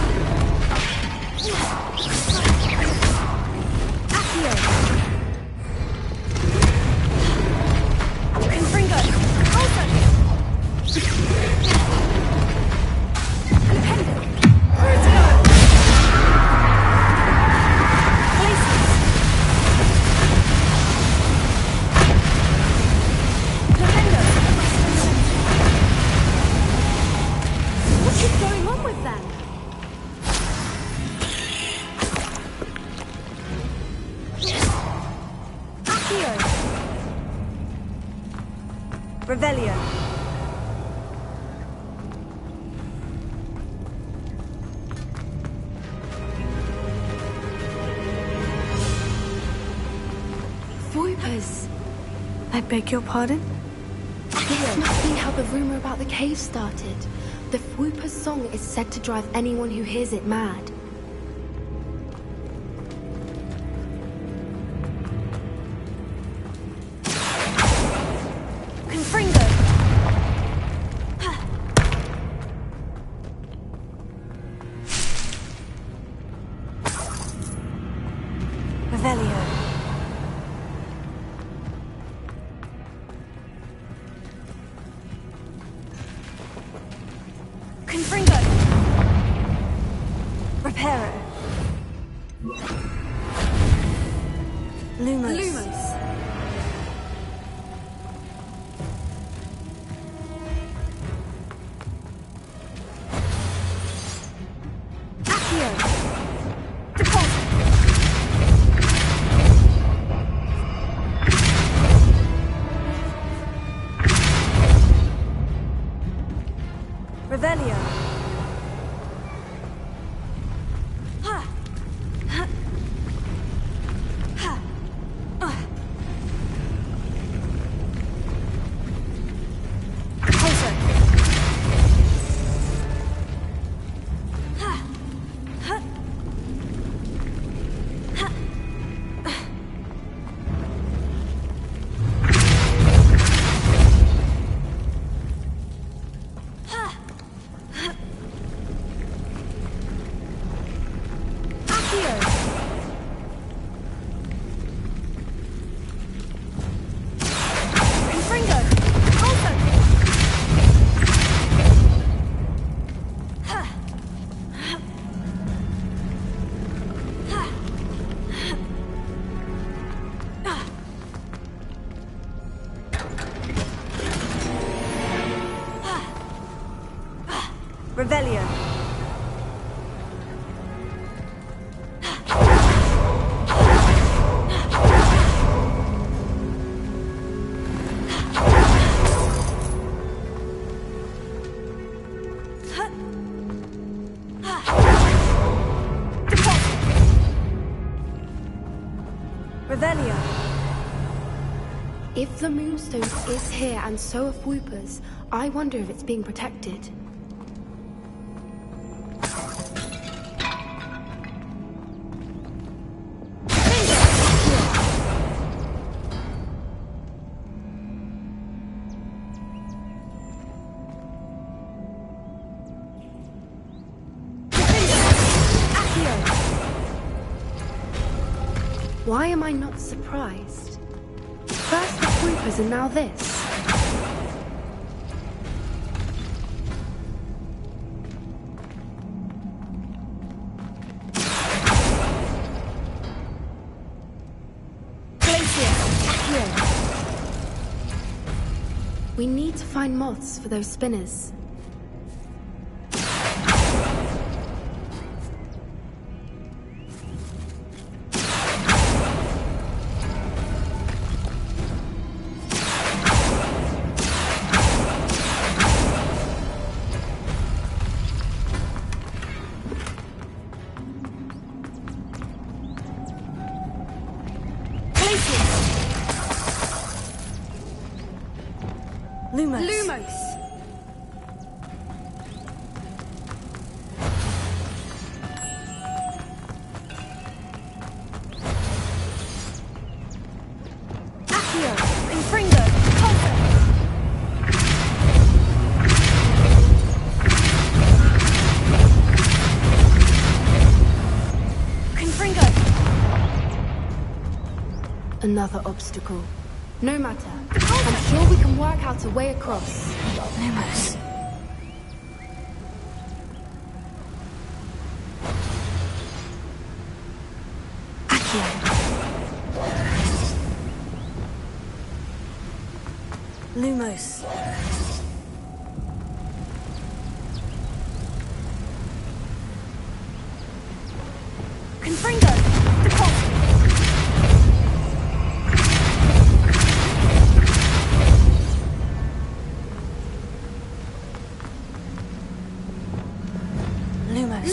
Accio! Confringo! Olsen! Independent! Cruzio! Places! Defendo! What is going on with them? Accio! Revelio. Voipers! I beg your pardon? This must be how the rumor about the cave started. The Whooper's song is said to drive anyone who hears it mad. Confringo! Revelio. Confringo! Reparo. Lumos. Lumos. Accio. Deposit. Revelio. Ha. Ha. Ha. Closer. Ha. Ha. Ha. Ha. Revelio. Revelio. If the Moonstone is here and so are Whoopers, I wonder if it's being protected. Why am I not surprised? First the Whoopers and now this. We need to find moths for those spinners. Lumos. Accio. Confringo. Pulsar. Confringo. Another obstacle. No matter. I'm sure we can work out a way across. Lumos. Accio. Lumos. Confringo. Deposit. Lumos.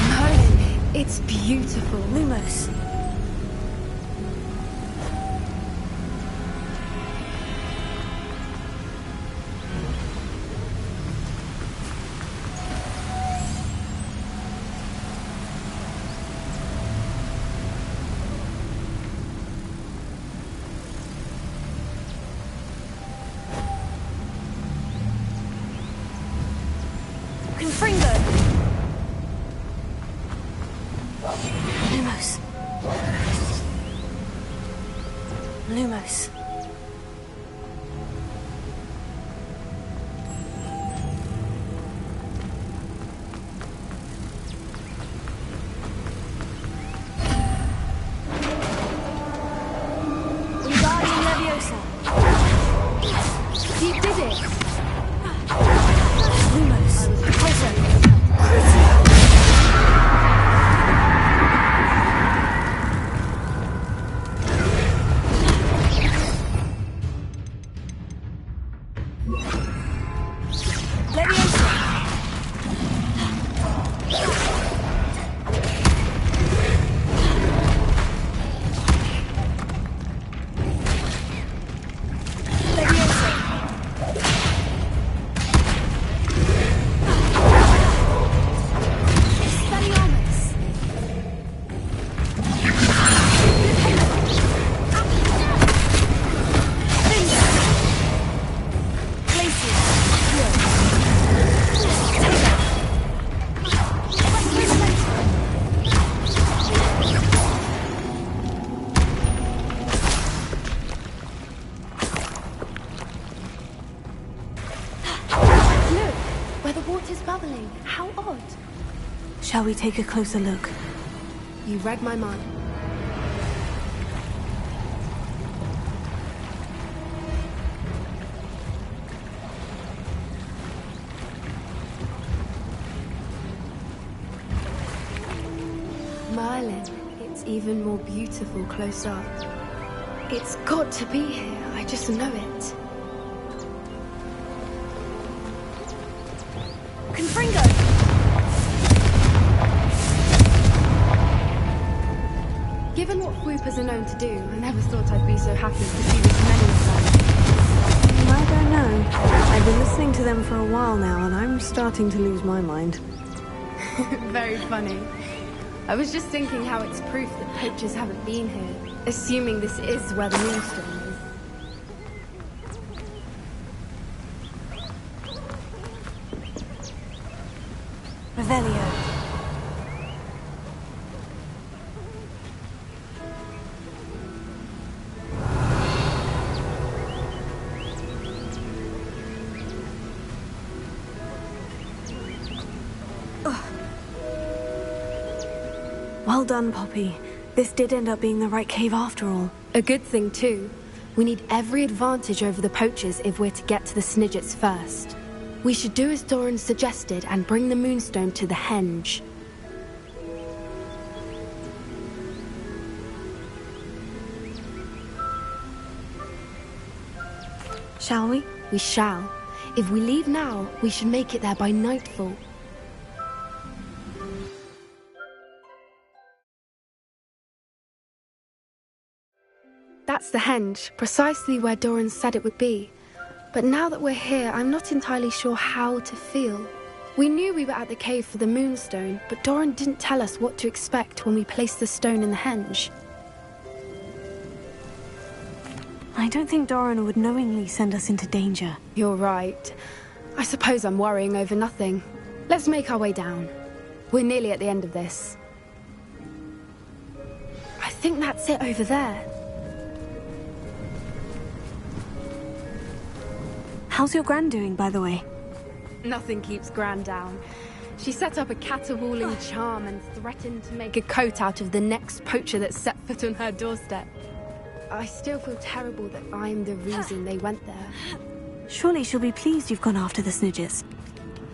Merlin, it's beautiful. Lumos. Confringo. Lumos. Lumos. Wingardium Leviosa. You did it! Lumos. Pulsar. Shall we take a closer look? You read my mind. Merlin, it's even more beautiful close up. It's got to be here, I just know it. Confringo! Given what Whoopers are known to do, I never thought I'd be so happy to see this many of them. I don't know. I've been listening to them for a while now, and I'm starting to lose my mind. Very funny. I was just thinking how it's proof that poachers haven't been here, assuming this is where the moonstone is. Revelio. Well done, Poppy. This did end up being the right cave after all. A good thing, too. We need every advantage over the poachers if we're to get to the Snidgets first. We should do as Doran suggested and bring the moonstone to the henge. Shall we? We shall. If we leave now, we should make it there by nightfall. That's the henge, precisely where Doran said it would be. But now that we're here, I'm not entirely sure how to feel. We knew we were at the cave for the moonstone, but Doran didn't tell us what to expect when we placed the stone in the henge. I don't think Doran would knowingly send us into danger. You're right. I suppose I'm worrying over nothing. Let's make our way down. We're nearly at the end of this. I think that's it over there. How's your Gran doing, by the way? Nothing keeps Gran down. She set up a caterwauling charm and threatened to make a coat out of the next poacher that set foot on her doorstep. I still feel terrible that I'm the reason they went there. Surely she'll be pleased you've gone after the Snidgets.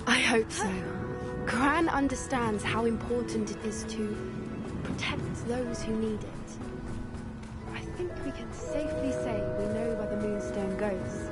I hope so. Gran understands how important it is to protect those who need it. I think we can safely say we know where the moonstone goes.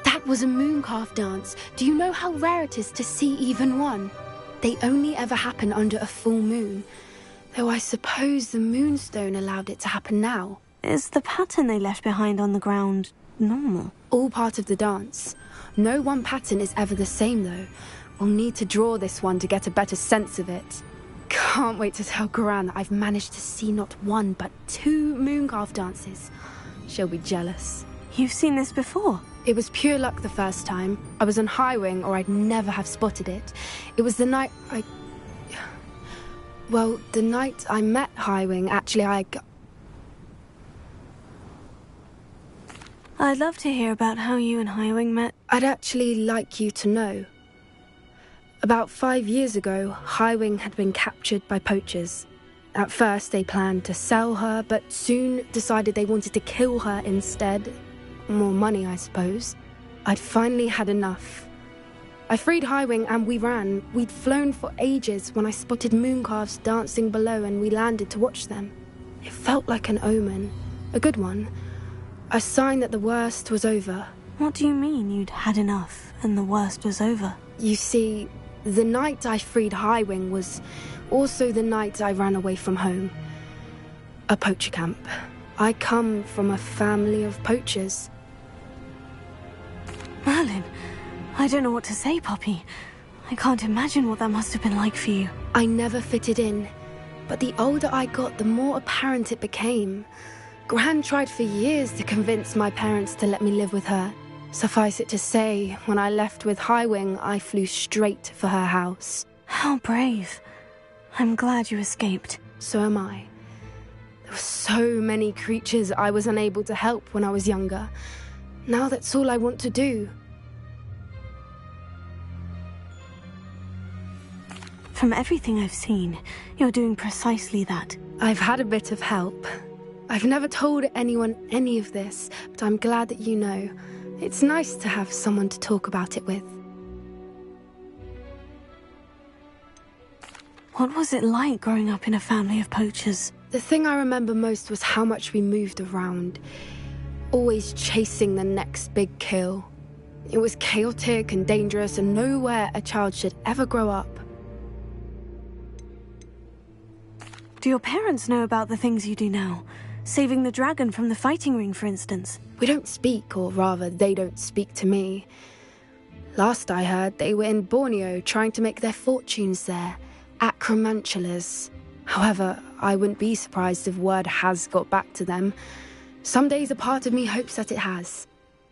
That was a mooncalf dance. Do you know how rare it is to see even one? They only ever happen under a full moon. Though I suppose the moonstone allowed it to happen now. Is the pattern they left behind on the ground normal? All part of the dance. No one pattern is ever the same, though. We'll need to draw this one to get a better sense of it. Can't wait to tell Gran that I've managed to see not one, but 2 mooncalf dances. She'll be jealous. You've seen this before? It was pure luck the first time. I was on Highwing, or I'd never have spotted it. It was the night Well, the night I met Highwing, actually, I'd love to hear about how you and Highwing met. I'd actually like you to know. About 5 years ago, Highwing had been captured by poachers. At first, they planned to sell her, but soon decided they wanted to kill her instead. More money, I suppose. I'd finally had enough. I freed Highwing and we ran. We'd flown for ages when I spotted mooncalves dancing below and we landed to watch them. It felt like an omen. A good one. A sign that the worst was over. What do you mean you'd had enough and the worst was over? You see, the night I freed Highwing was also the night I ran away from home. A poacher camp. I come from a family of poachers. Merlin, I don't know what to say, Poppy. I can't imagine what that must have been like for you. I never fitted in, but the older I got, the more apparent it became. Gran tried for years to convince my parents to let me live with her. Suffice it to say, when I left with Highwing, I flew straight for her house. How brave. I'm glad you escaped. So am I. There were so many creatures I was unable to help when I was younger. Now that's all I want to do. From everything I've seen, you're doing precisely that. I've had a bit of help. I've never told anyone any of this, but I'm glad that you know. It's nice to have someone to talk about it with. What was it like growing up in a family of poachers? The thing I remember most was how much we moved around, always chasing the next big kill. It was chaotic and dangerous, and nowhere a child should ever grow up. Do your parents know about the things you do now? Saving the dragon from the fighting ring, for instance? We don't speak, or rather, they don't speak to me. Last I heard, they were in Borneo trying to make their fortunes there. Acromantulas. However, I wouldn't be surprised if word has got back to them. Some days a part of me hopes that it has.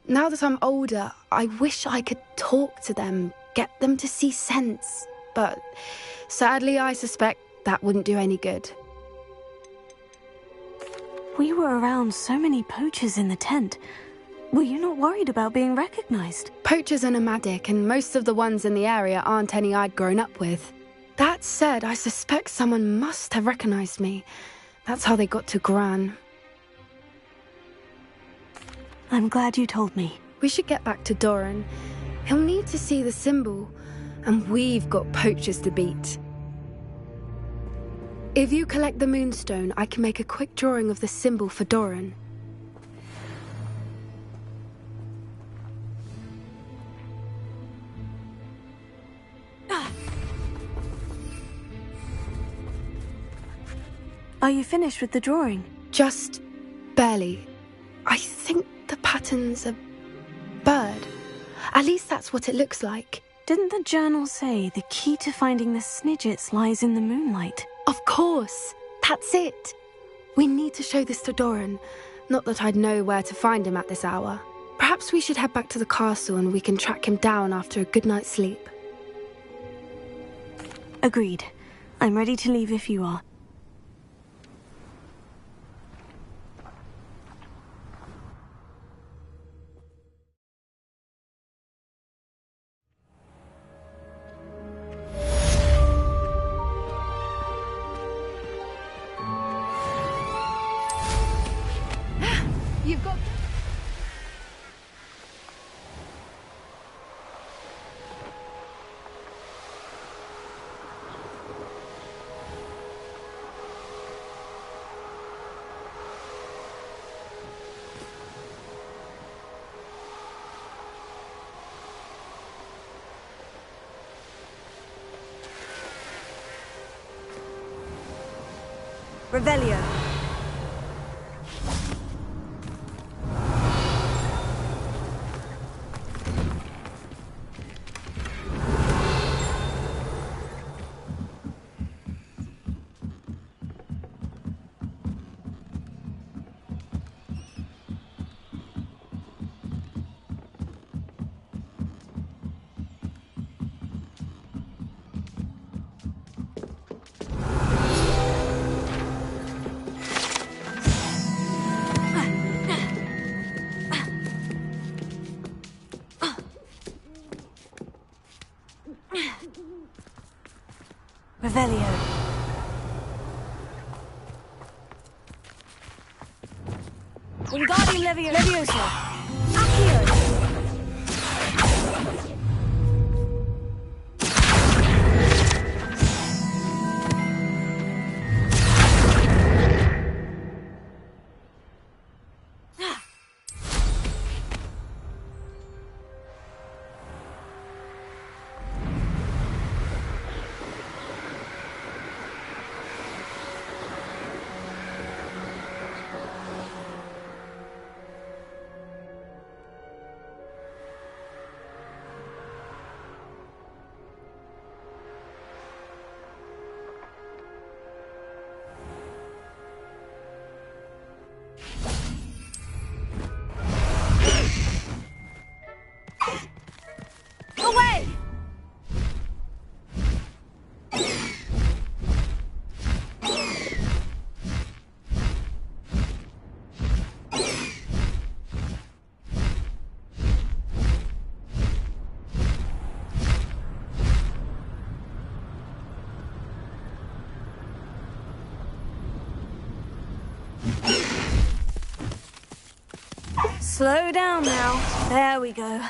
Now that I'm older, I wish I could talk to them, get them to see sense. But sadly, I suspect that wouldn't do any good. We were around so many poachers in the tent. Were you not worried about being recognized? Poachers are nomadic, and most of the ones in the area aren't any I'd grown up with. That said, I suspect someone must have recognized me. That's how they got to Gran. I'm glad you told me. We should get back to Doran. He'll need to see the symbol, and we've got poachers to beat. If you collect the moonstone, I can make a quick drawing of the symbol for Doran. Are you finished with the drawing? Just barely. I think the pattern's a bird. At least that's what it looks like. Didn't the journal say the key to finding the Snidgets lies in the moonlight? Of course. That's it. We need to show this to Doran. Not that I'd know where to find him at this hour. Perhaps we should head back to the castle and we can track him down after a good night's sleep. Agreed. I'm ready to leave if you are. You've got... Revelio. Revelio. Wingardium Leviosa. Accio. Slow down now. There we go.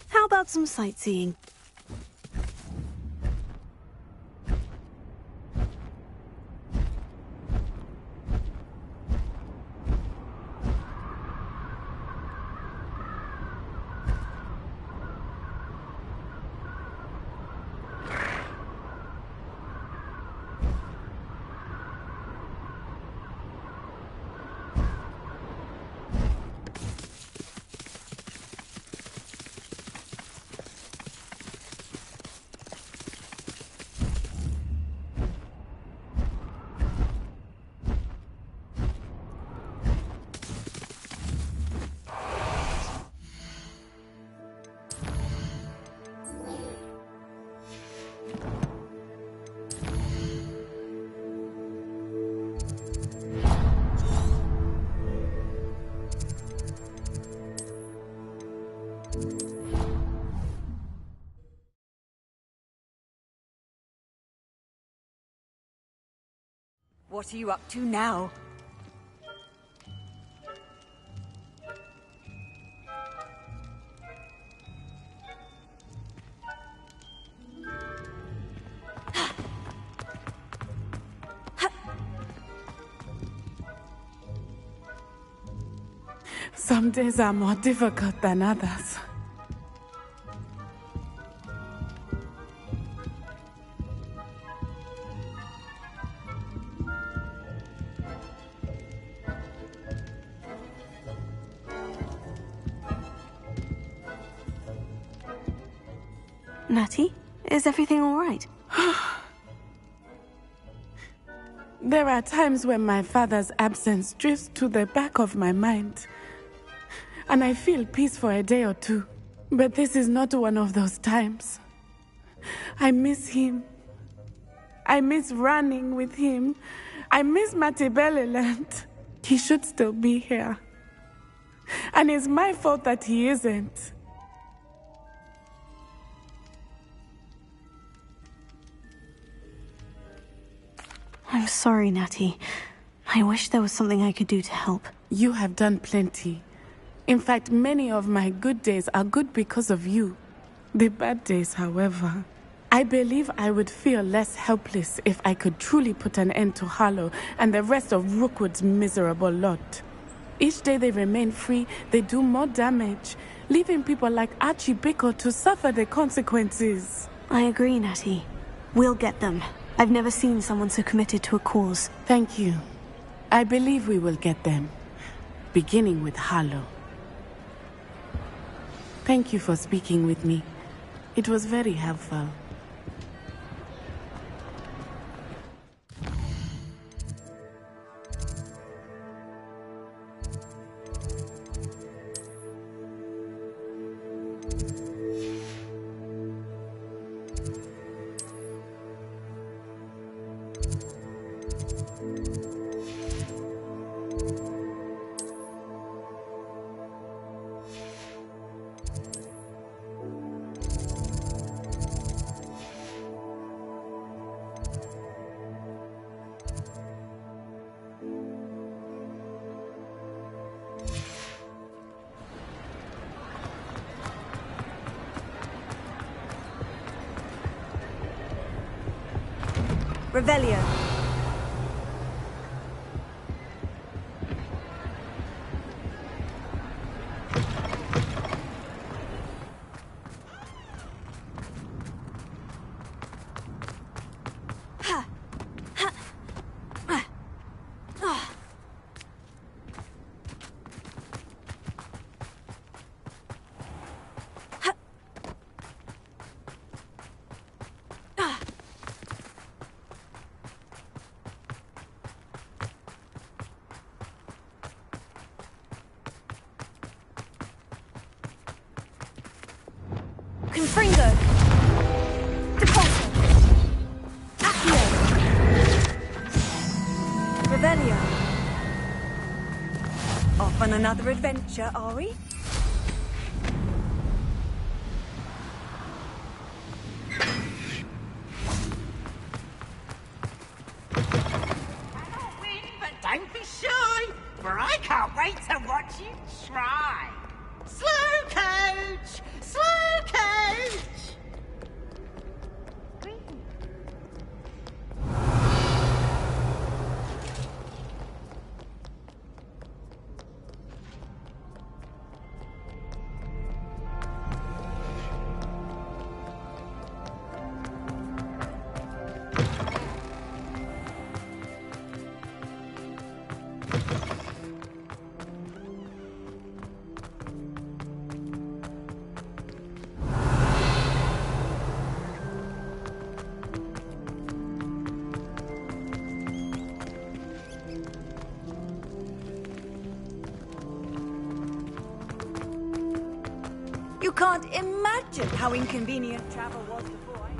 How about some sightseeing? What are you up to now? Some days are more difficult than others. Natty, is everything all right? There are times when my father's absence drifts to the back of my mind, and I feel peace for a day or two. But this is not one of those times. I miss him. I miss running with him. I miss Matibeleland. He should still be here. And it's my fault that he isn't. I'm sorry, Natty. I wish there was something I could do to help. You have done plenty. In fact, many of my good days are good because of you. The bad days, however, I believe I would feel less helpless if I could truly put an end to Harlow and the rest of Rookwood's miserable lot. Each day they remain free, they do more damage, leaving people like Archie Bickle to suffer the consequences. I agree, Natty. We'll get them. I've never seen someone so committed to a cause. Thank you. I believe we will get them, beginning with Harlow. Thank you for speaking with me. It was very helpful. Revelio. Confringo! Depulso! Accio! Revelio! Off on another adventure, are we? Cannot win, but don't be shy, for I can't wait to watch you try. Slow coach! Slow coach! You can't imagine how inconvenient travel was before I...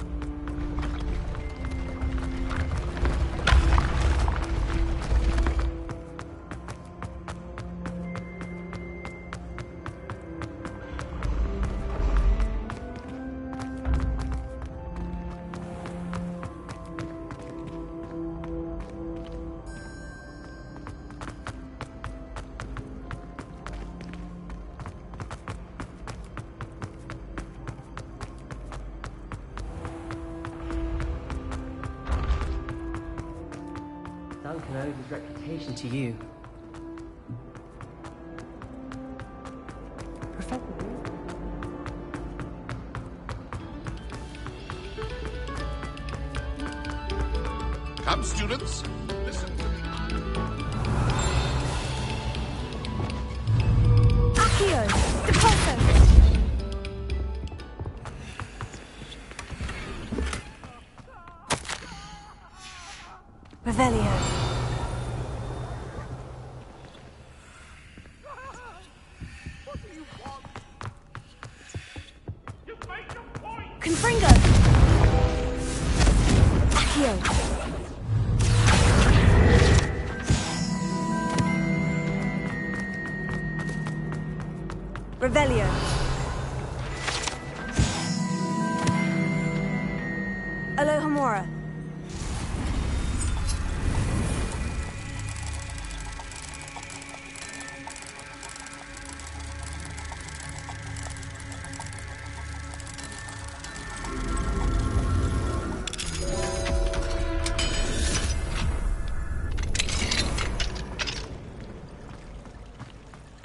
Duncan owes his reputation to you. Come, students, listen to me. Accio! Depulso! Revelio. Confringo! Accio! Revelio. Alohomora.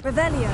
Revelio.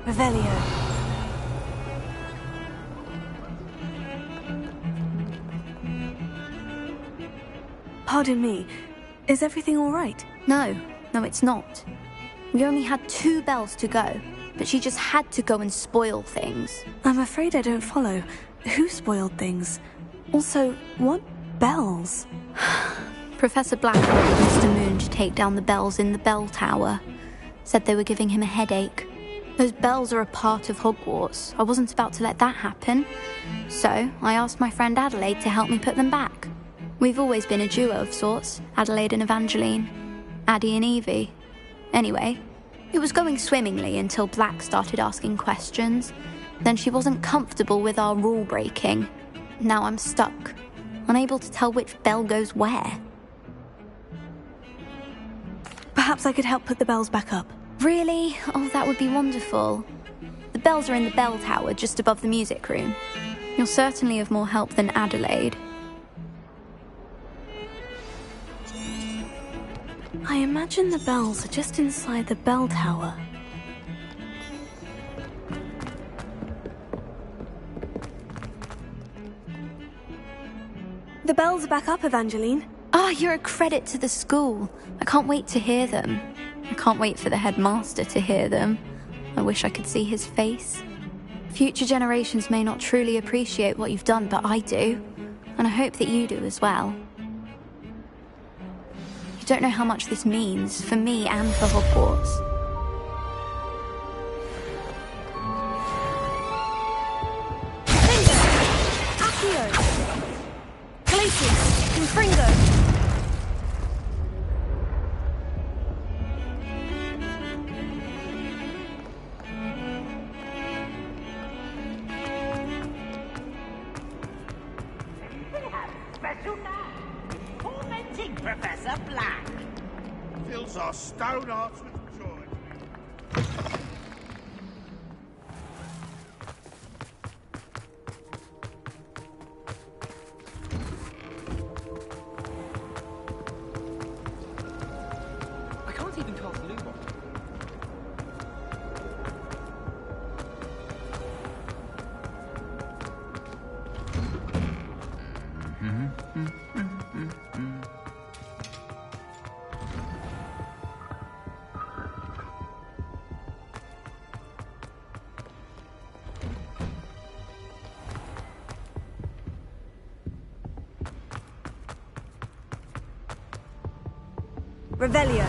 Revelio. Pardon me, is everything all right? No, it's not. We only had 2 bells to go, but she just had to go and spoil things. I'm afraid I don't follow. Who spoiled things? Also, what bells? Professor Black ordered Mr. Moon to take down the bells in the bell tower. Said they were giving him a headache. Those bells are a part of Hogwarts. I wasn't about to let that happen. So, I asked my friend Adelaide to help me put them back. We've always been a duo of sorts, Adelaide and Evangeline. Addie and Evie. Anyway, it was going swimmingly until Black started asking questions. Then she wasn't comfortable with our rule breaking. Now I'm stuck, unable to tell which bell goes where. Perhaps I could help put the bells back up. Really? Oh, that would be wonderful. The bells are in the bell tower just above the music room. You're certainly of more help than Adelaide. I imagine the bells are just inside the bell tower. The bells are back up, Evangeline. Ah, you're a credit to the school. I can't wait to hear them. I can't wait for the headmaster to hear them. I wish I could see his face. Future generations may not truly appreciate what you've done, but I do. And I hope that you do as well. You don't know how much this means, for me and for Hogwarts. Accio! Glacius! Confringo! Special man, tormenting Professor Black. Fills our stone hearts with joy. I can't even cast Lumos. Revelio.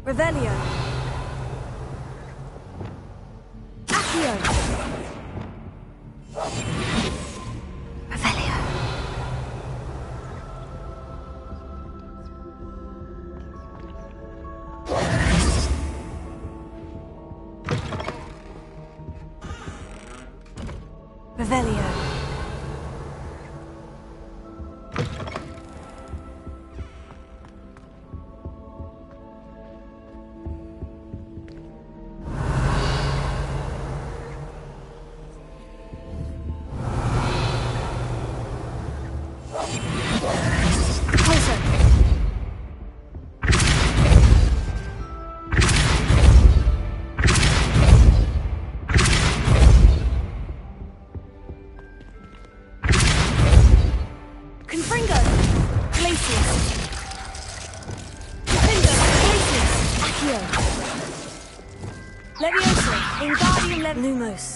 Revelio. Accio. Revelio. Revelio. Confringo! Glacius! Confringo! Glacius! Accio! Leviosa! Wingardium Lumos!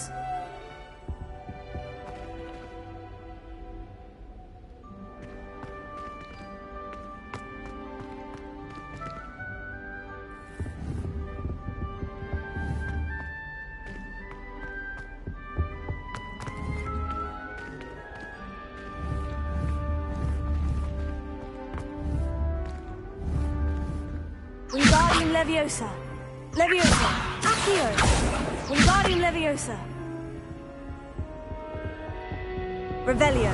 Wingardium Leviosa! Leviosa! Accio! Wingardium Leviosa! Revelio!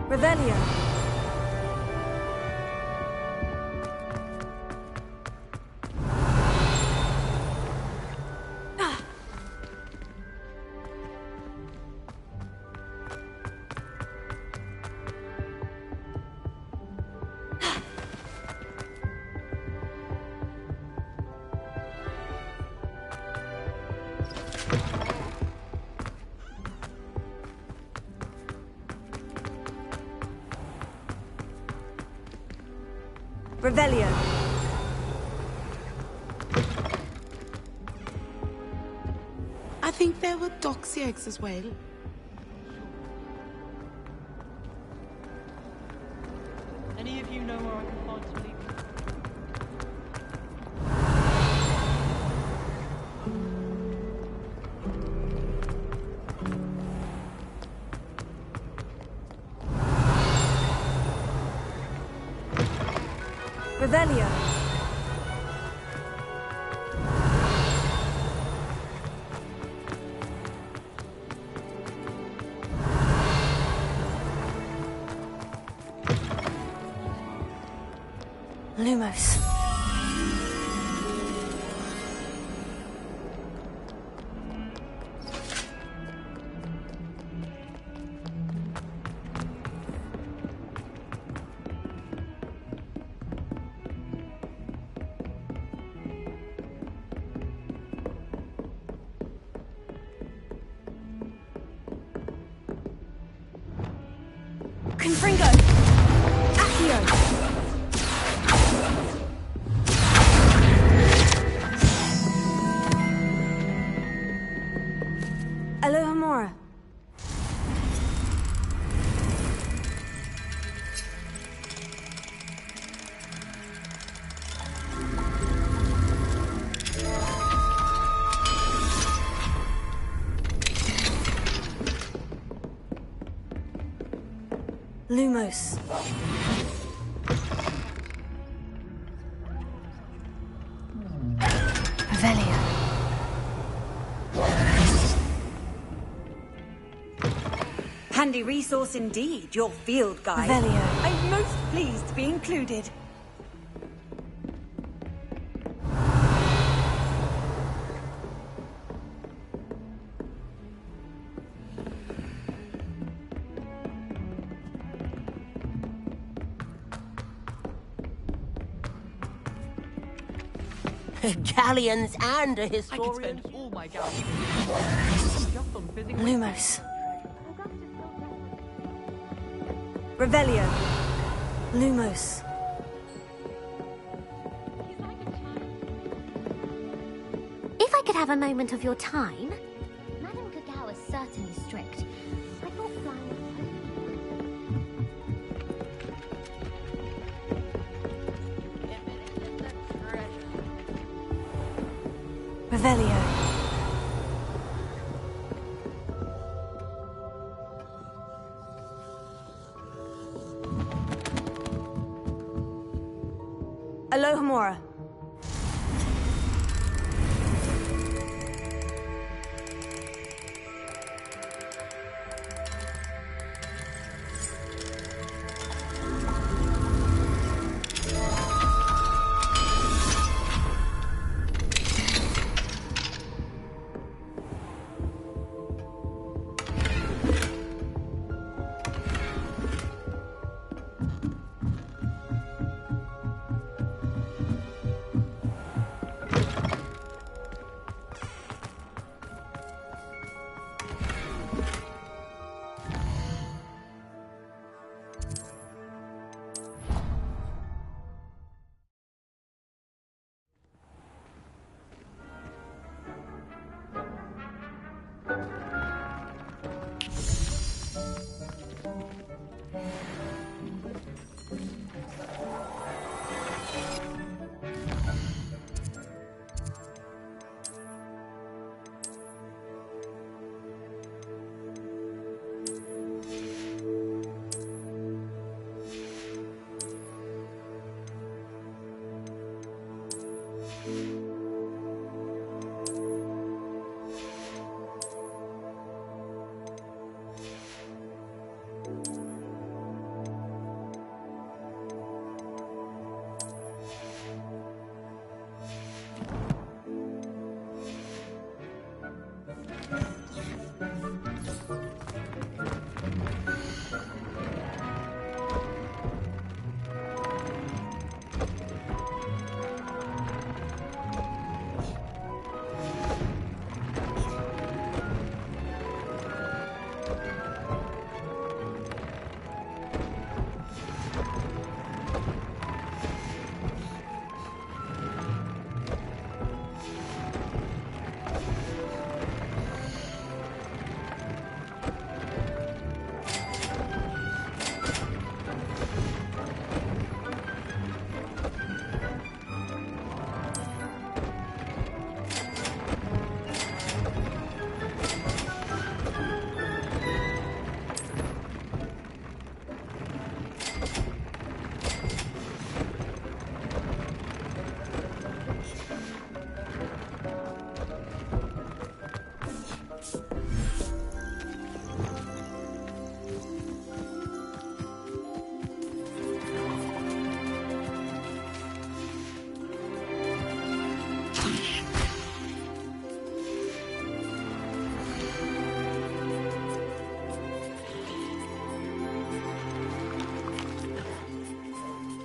Revelio. Revelio. I think there were doxy eggs as well. Any of you know where I can find some leaves? Revelio. Lumos. Confringo. Accio. Alohomora. Lumos. Revelio. Handy resource indeed, your field guide. Revelio. I'm most pleased to be included. Galleons and a I could historian. spend all my galleons just on fizzing Lumos. Revelio. Lumos. If I could have a moment of your time, Madame Cacao is certainly strict. I thought flying. Revelio. Alohomora.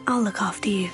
I'll look after you.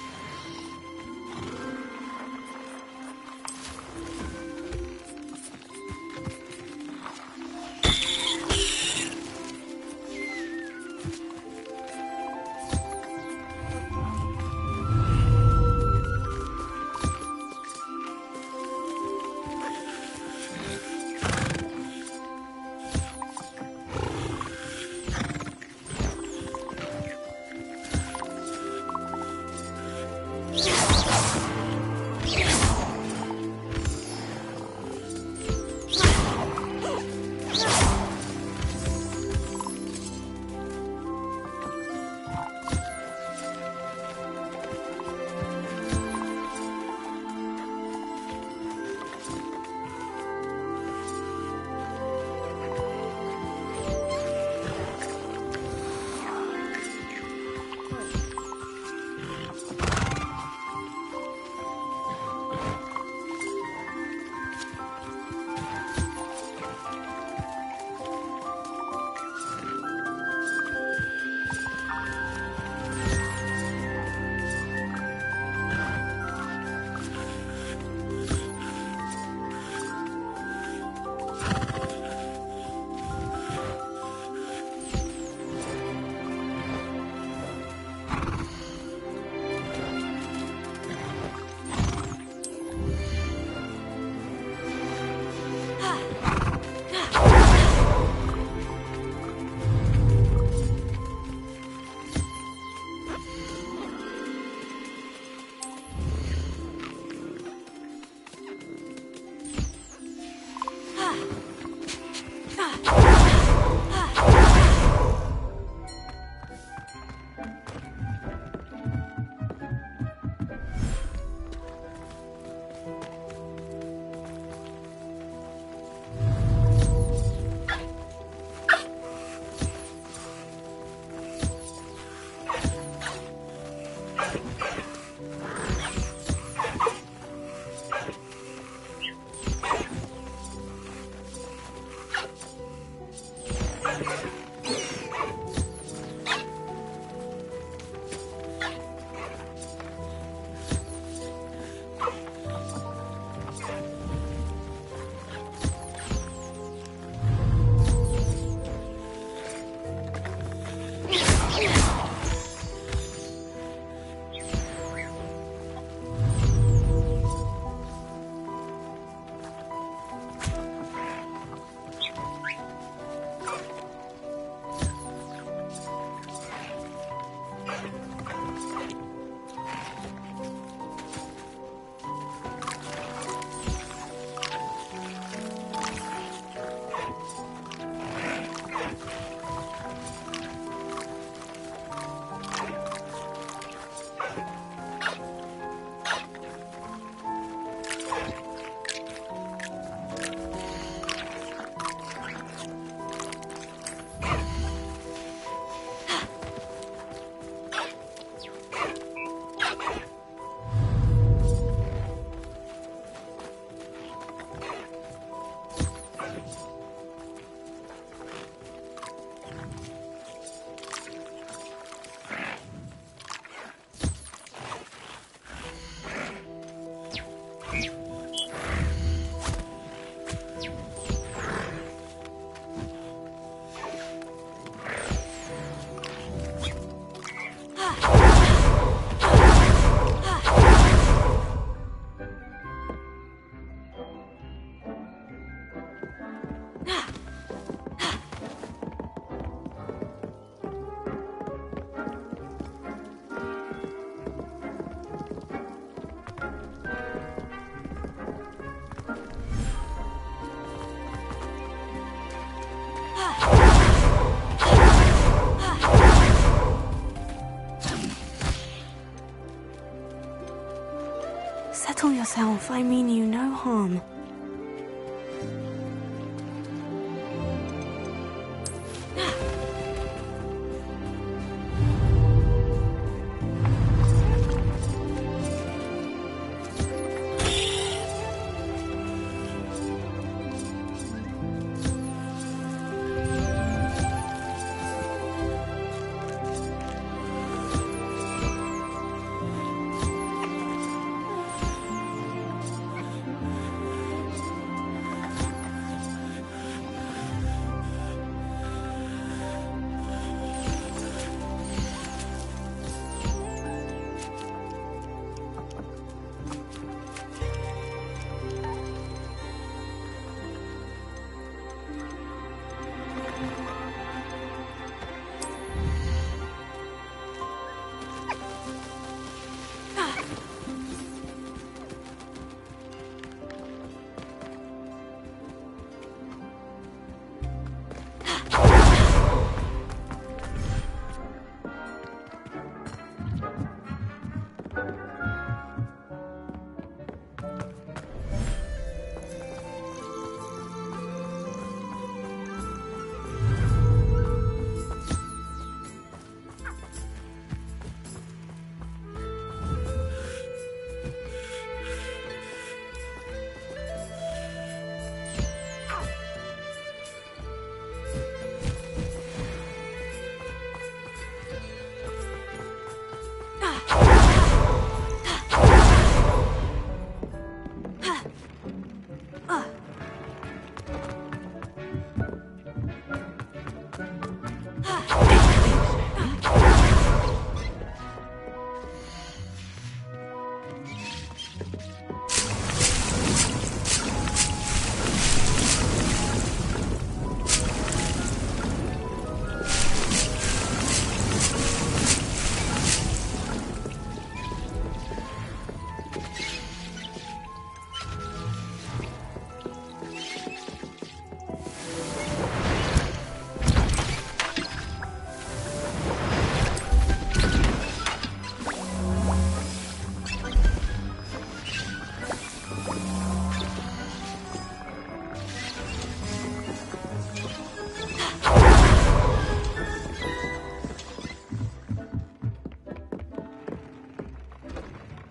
Settle yourself. I mean you no harm.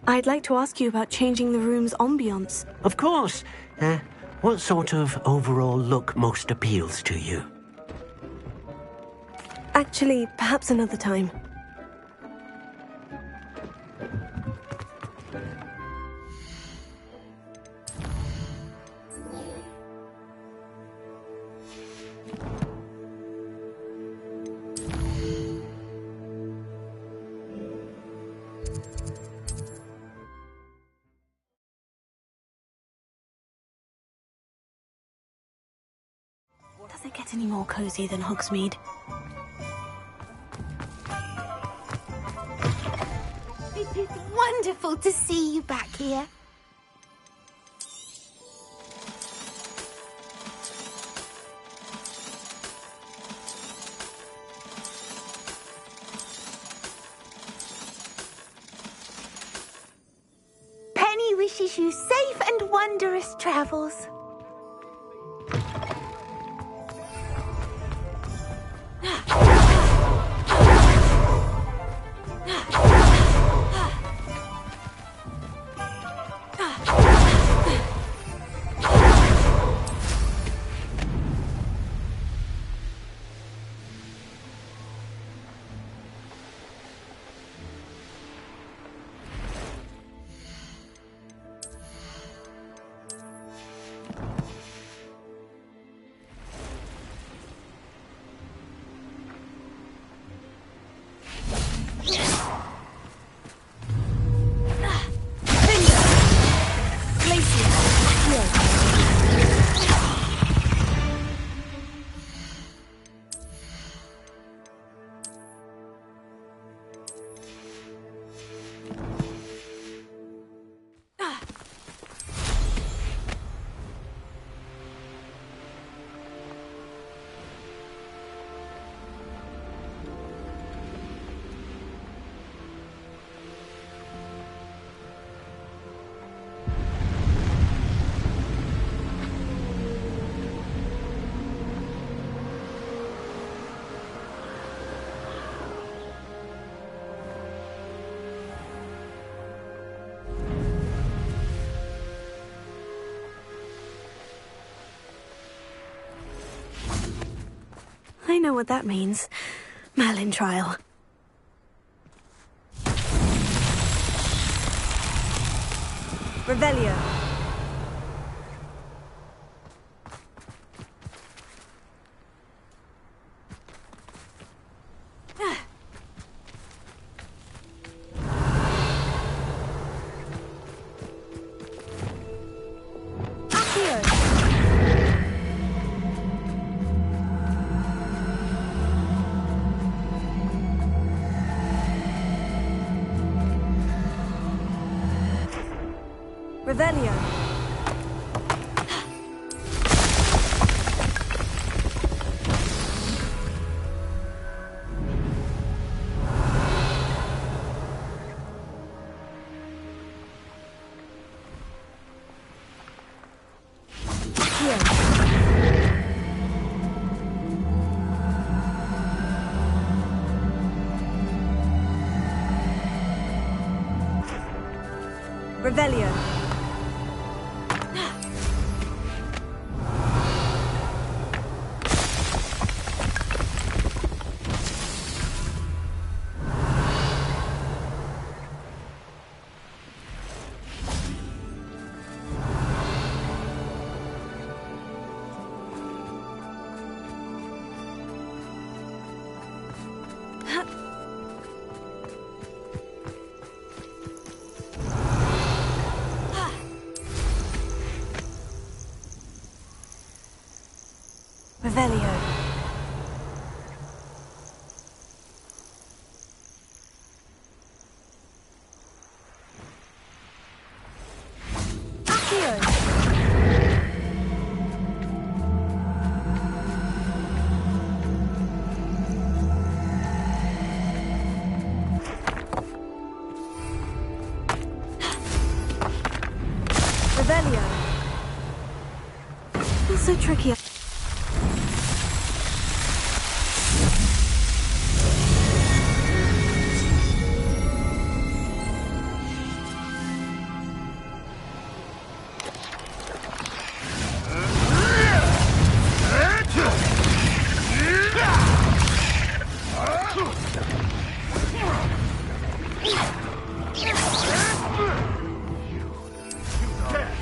I'd like to ask you about changing the room's ambiance. Of course. What sort of overall look most appeals to you? Actually, perhaps another time. Does it get any more cozy than Hogsmeade? It is wonderful to see you back here. Penny wishes you safe and wondrous travels. I know what that means. Merlin trial. Revelio. Revelio. Revelio. Revelio. Revelio. It's so tricky.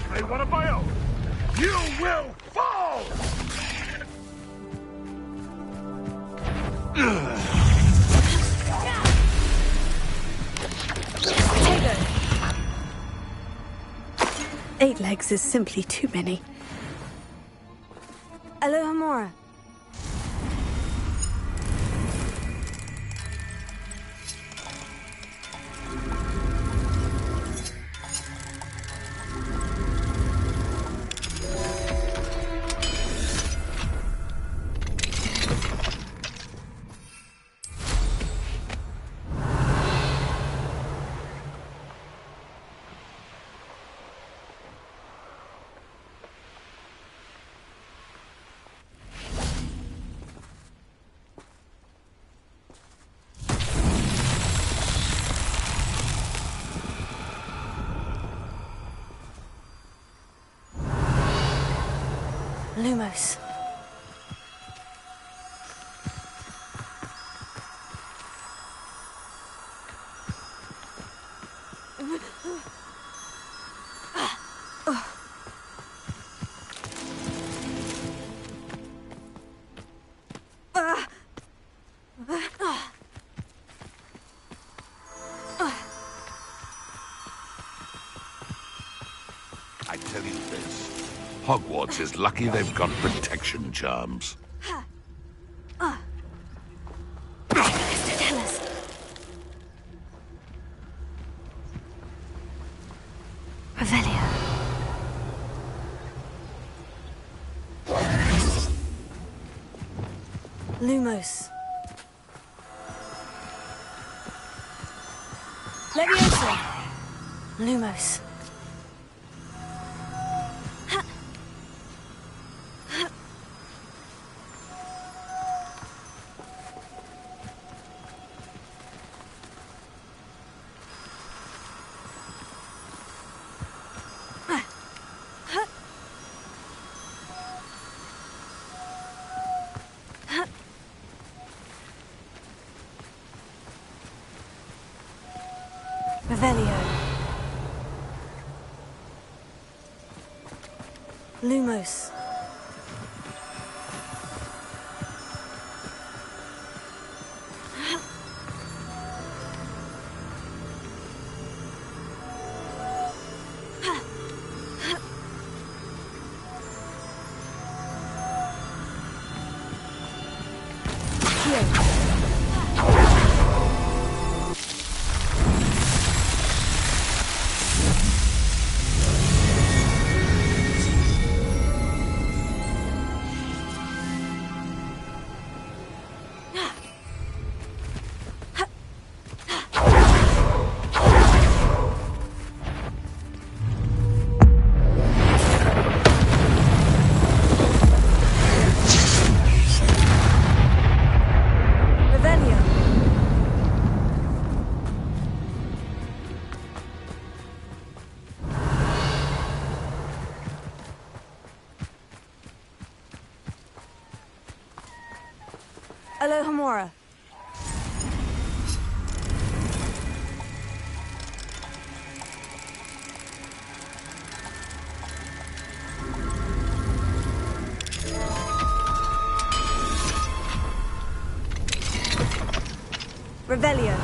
Play one of my own. You will fall! Eight legs is simply too many. Alohomora. Lumos. I tell you this, Hogwarts is lucky they've got protection charms. Revelio. Lumos. Leviosa. Lumos. Revelio. Lumos. Alohomora. Revelio.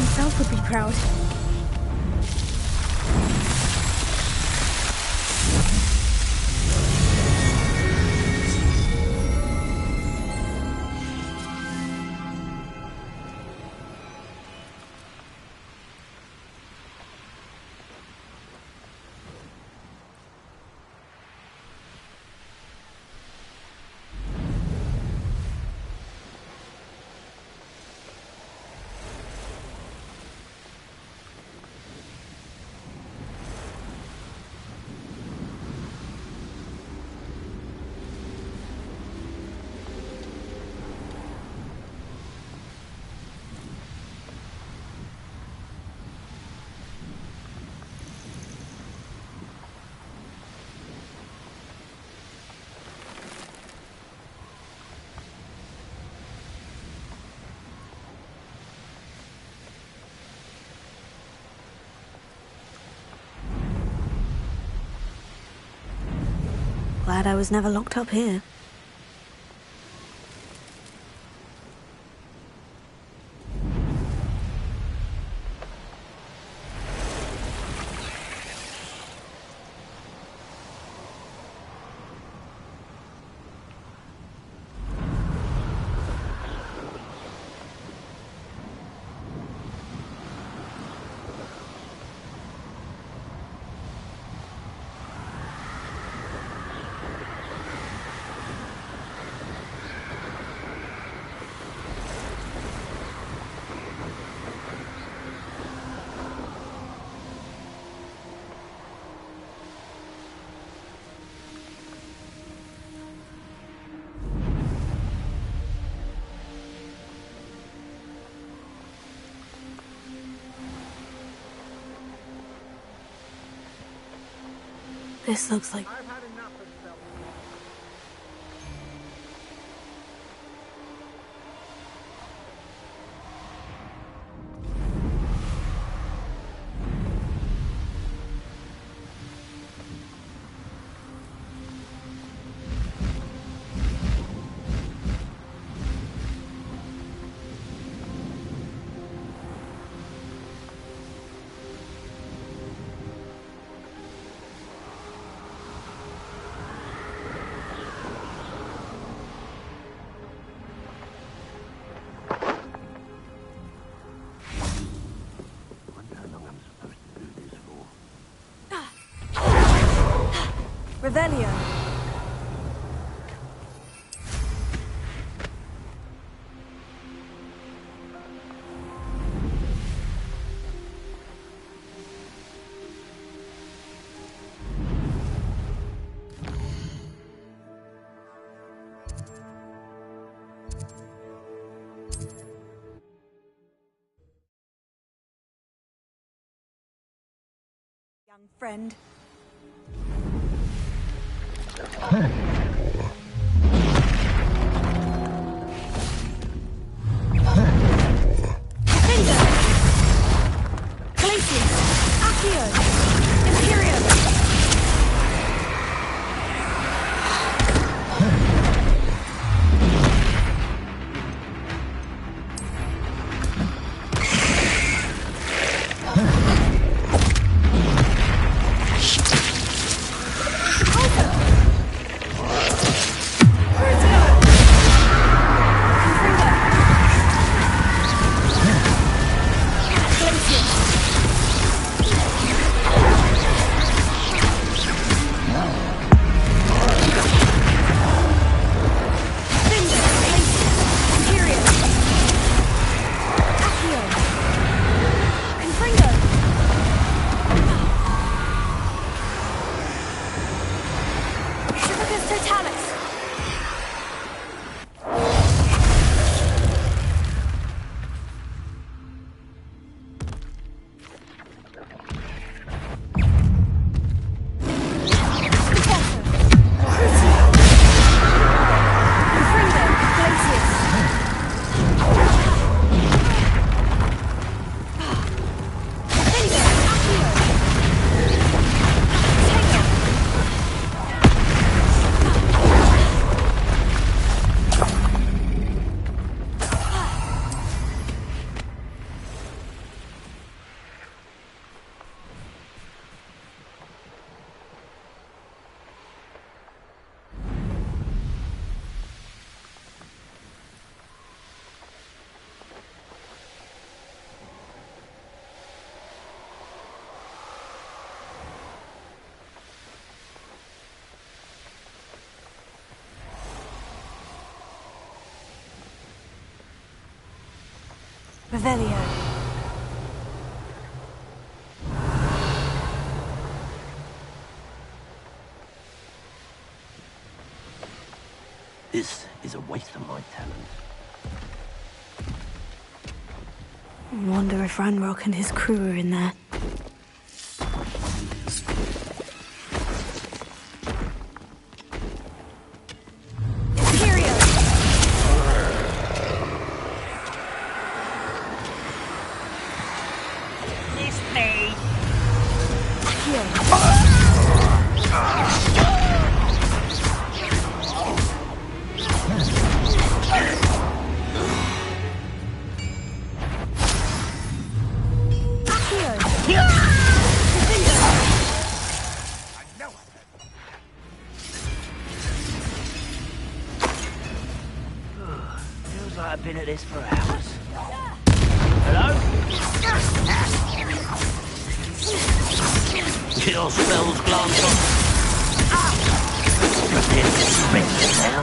himself would be proud. Glad I was never locked up here. This looks like... Revelio. Young friend. Revelio. This is a waste of my talent. Wonder if Ranrock and his crew are in there. I've been at this for hours. Hello? Your spells glance on. Prepare to spend it now.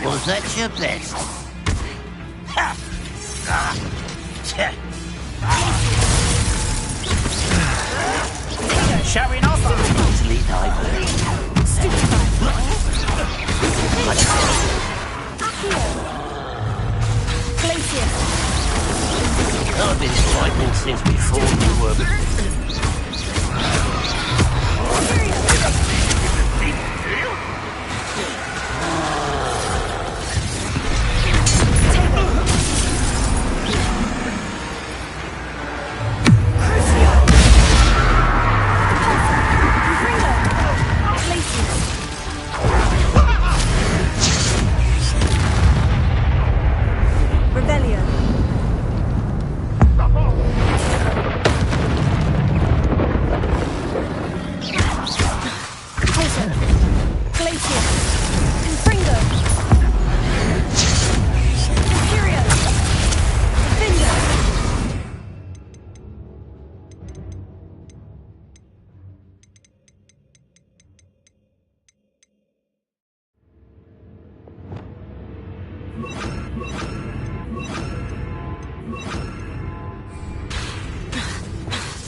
Was that your best? Showing off. Easily diverted. I've been fighting since before you were.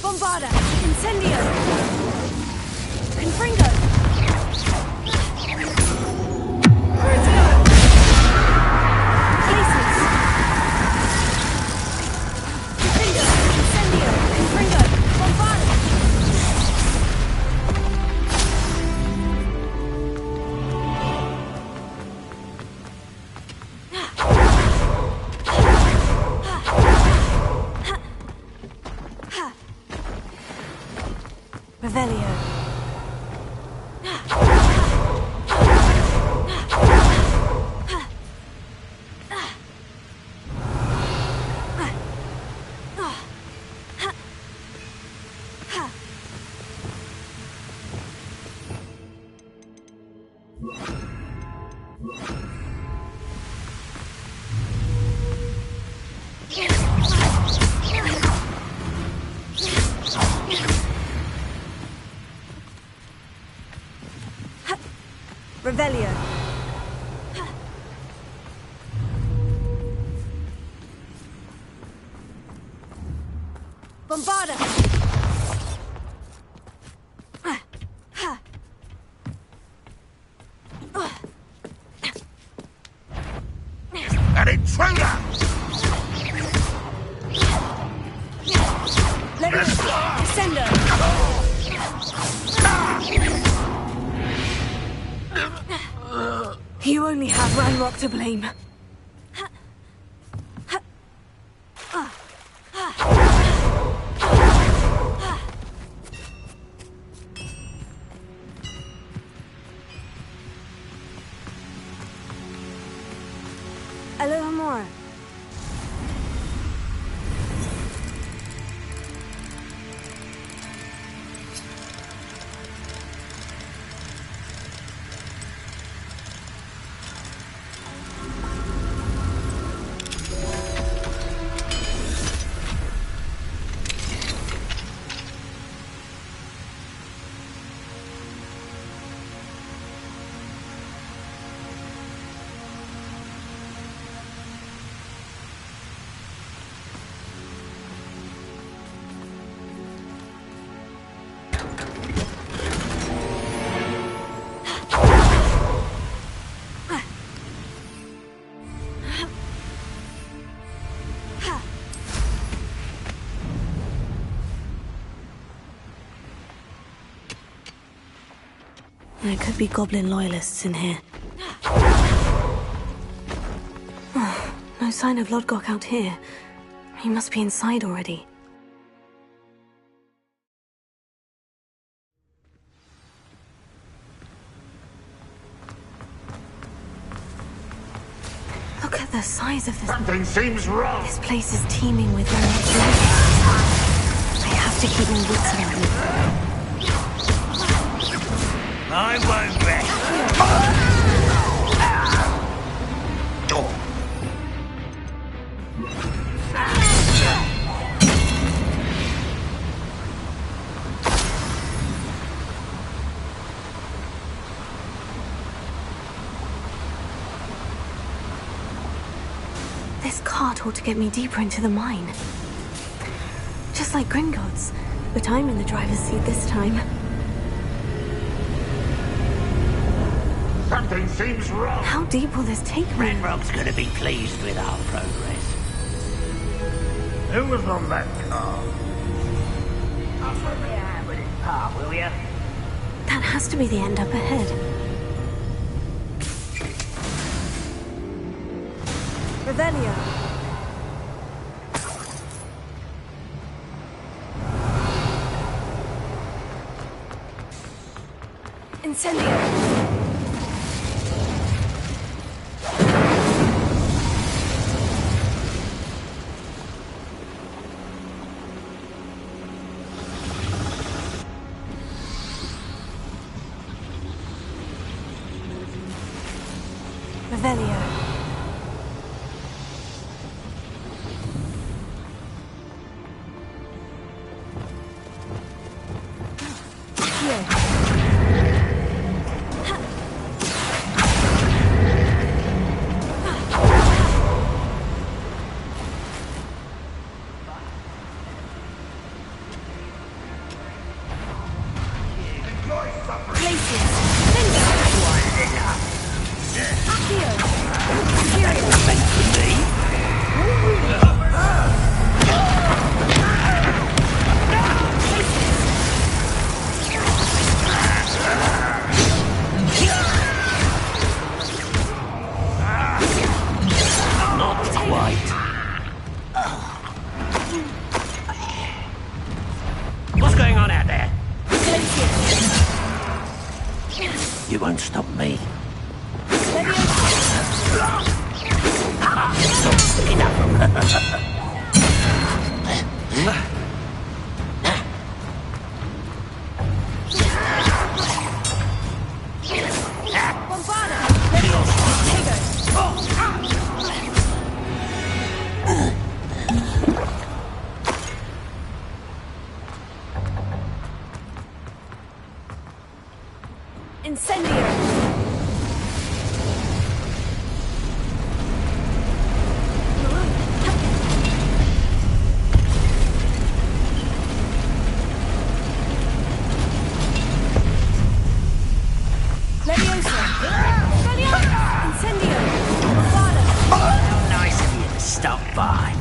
Bombarda! Incendio! Confringo! Crucio! Places! Confringo! Incendio! Confringo! Bombarda! Revelio. Revelio. Bombarda! An intruder! Descendo! You only have Ranrock to blame. Aloha Mora. There could be goblin loyalists in here. No sign of Lodgok out here. He must be inside already. Look at the size of this. Something seems wrong. This place is teeming with loyalists. I have to keep my wits about me. I won't rest. This cart ought to get me deeper into the mine. Just like Gringotts, but I'm in the driver's seat this time. Something seems wrong. How deep will this take me? Ranrock's gonna be pleased with our progress. Who was on that car? Up from the hand with his part, will ya? That has to be the end up ahead. Revelio. Incendio. Revelio. What's going on out there? You won't stop me. Enough. Stop by.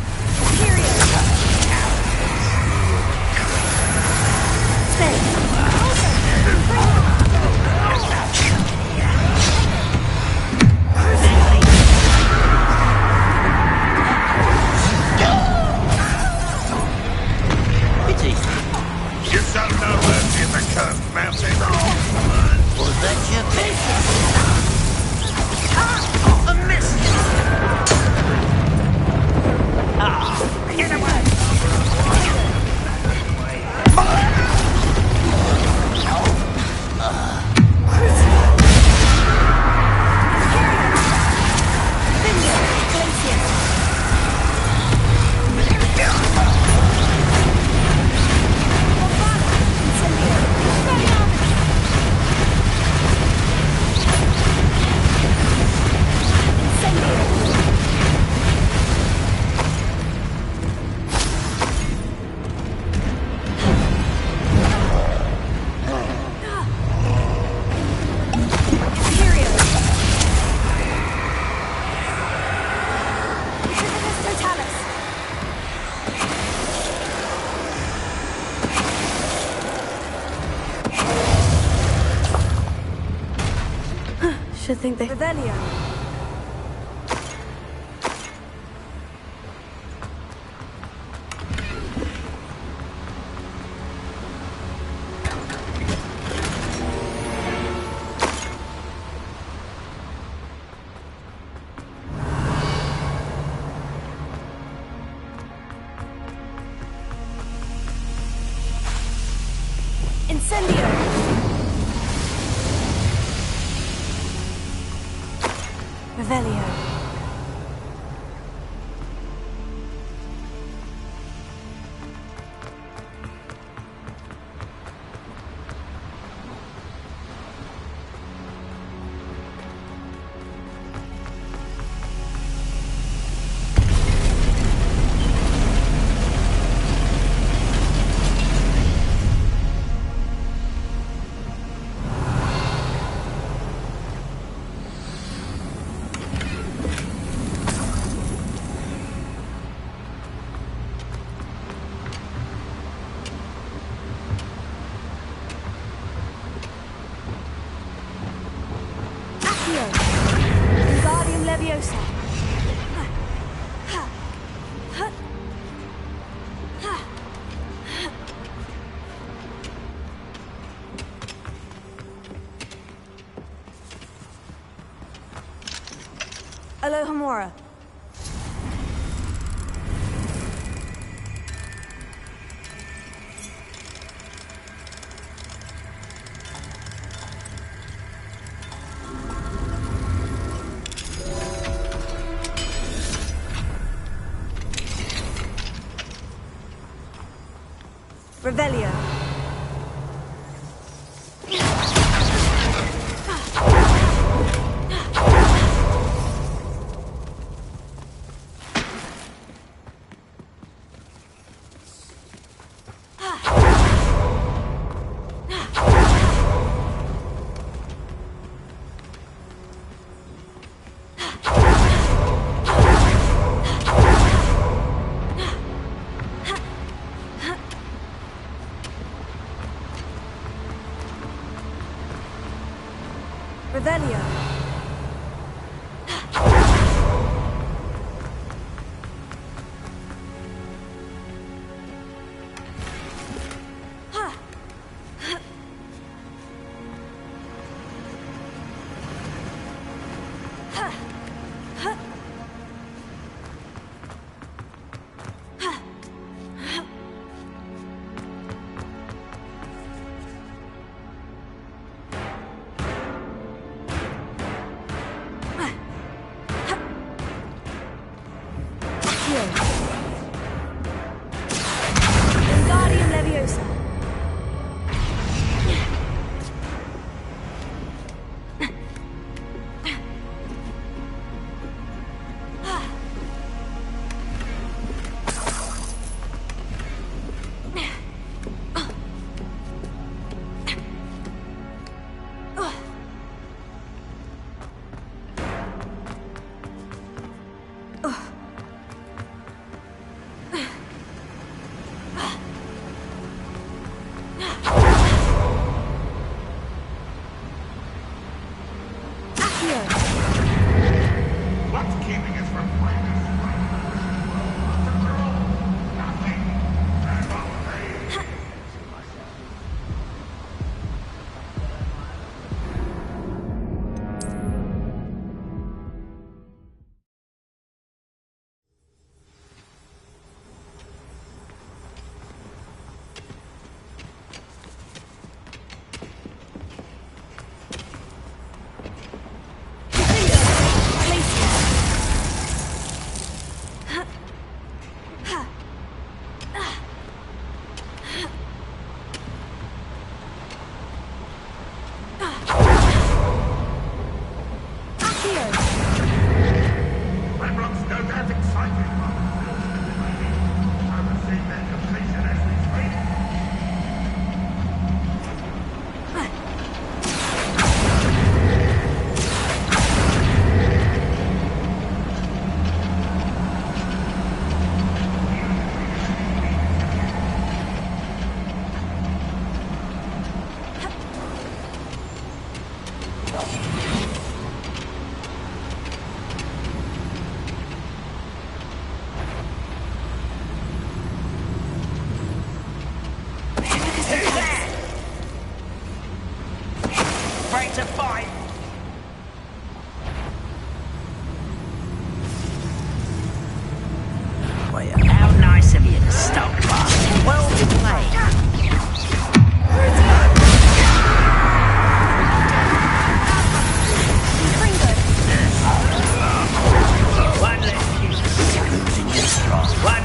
You shall know mercy in the cursed mountain. Was that your business? A miss! Ah! should think they... Revelio. Incendio! Revelio. Wingardium Leviosa. Alohomora. Revelio. Revelio. Wingardium Leviosa.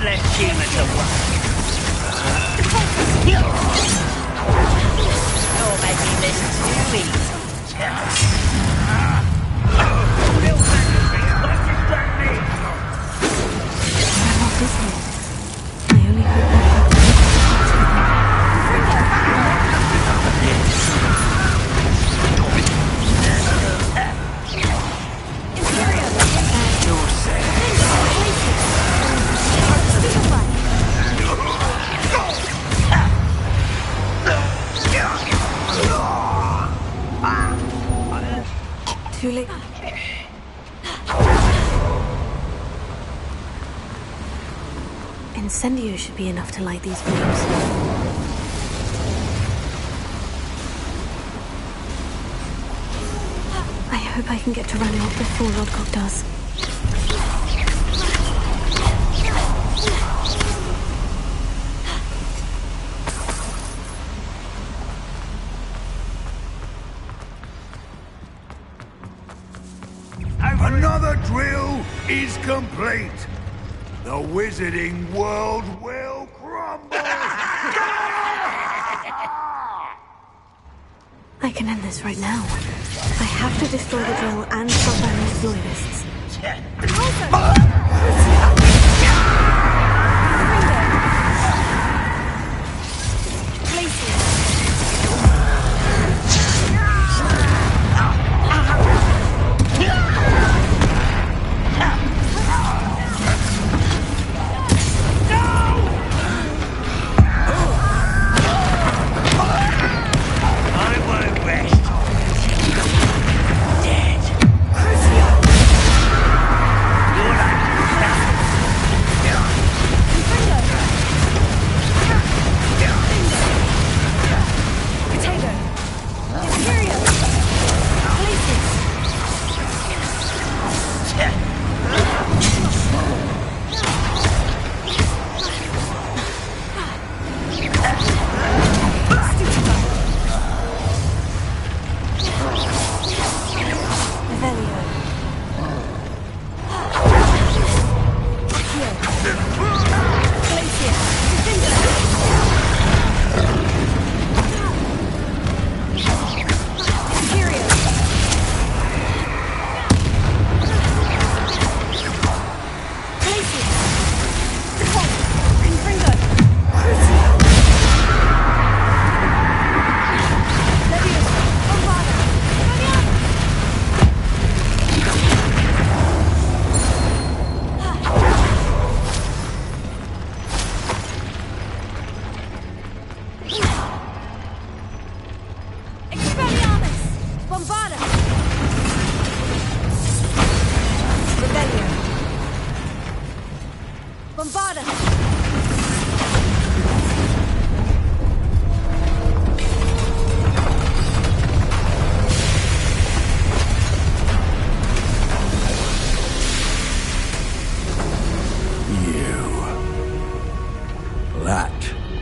one less human to worry. Or maybe this too easy. Too late. Incendio should be enough to light these flames. I hope I can get to Ranrock before Rodcock does. Another drill is complete. The wizarding world will crumble. I can end this right now. I have to destroy the drill and stop Ranrock's loyalists.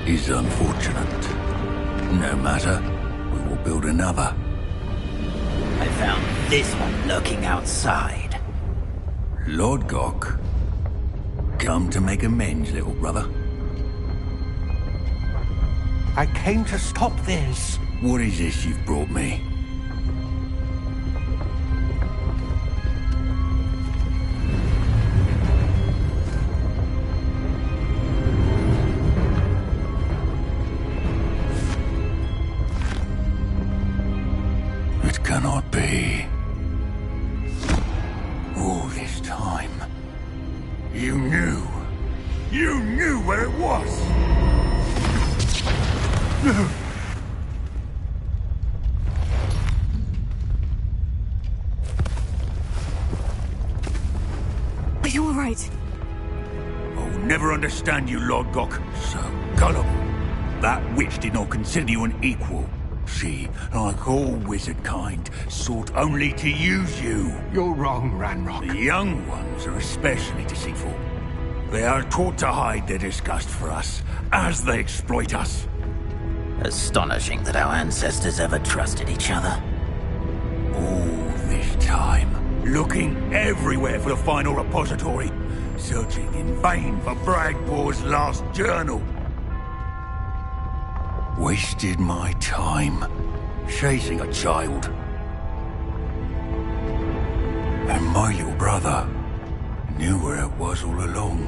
Is unfortunate. No matter, we will build another. I found this one lurking outside. Lord Gok, come to make amends, little brother. I came to stop this. What is this you've brought me? Cannot be. All this time, you knew where it was. Are you all right? I'll never understand you, Lord Gok. So gullible. That witch did not consider you an equal. She, like all wizard kind, sought only to use you. You're wrong, Ranrock. The young ones are especially deceitful. They are taught to hide their disgust for us, as they exploit us. Astonishing that our ancestors ever trusted each other. All this time, looking everywhere for the final repository. searching in vain for Bragbor's last journal. Wasted my time chasing a child. And my little brother knew where it was all along.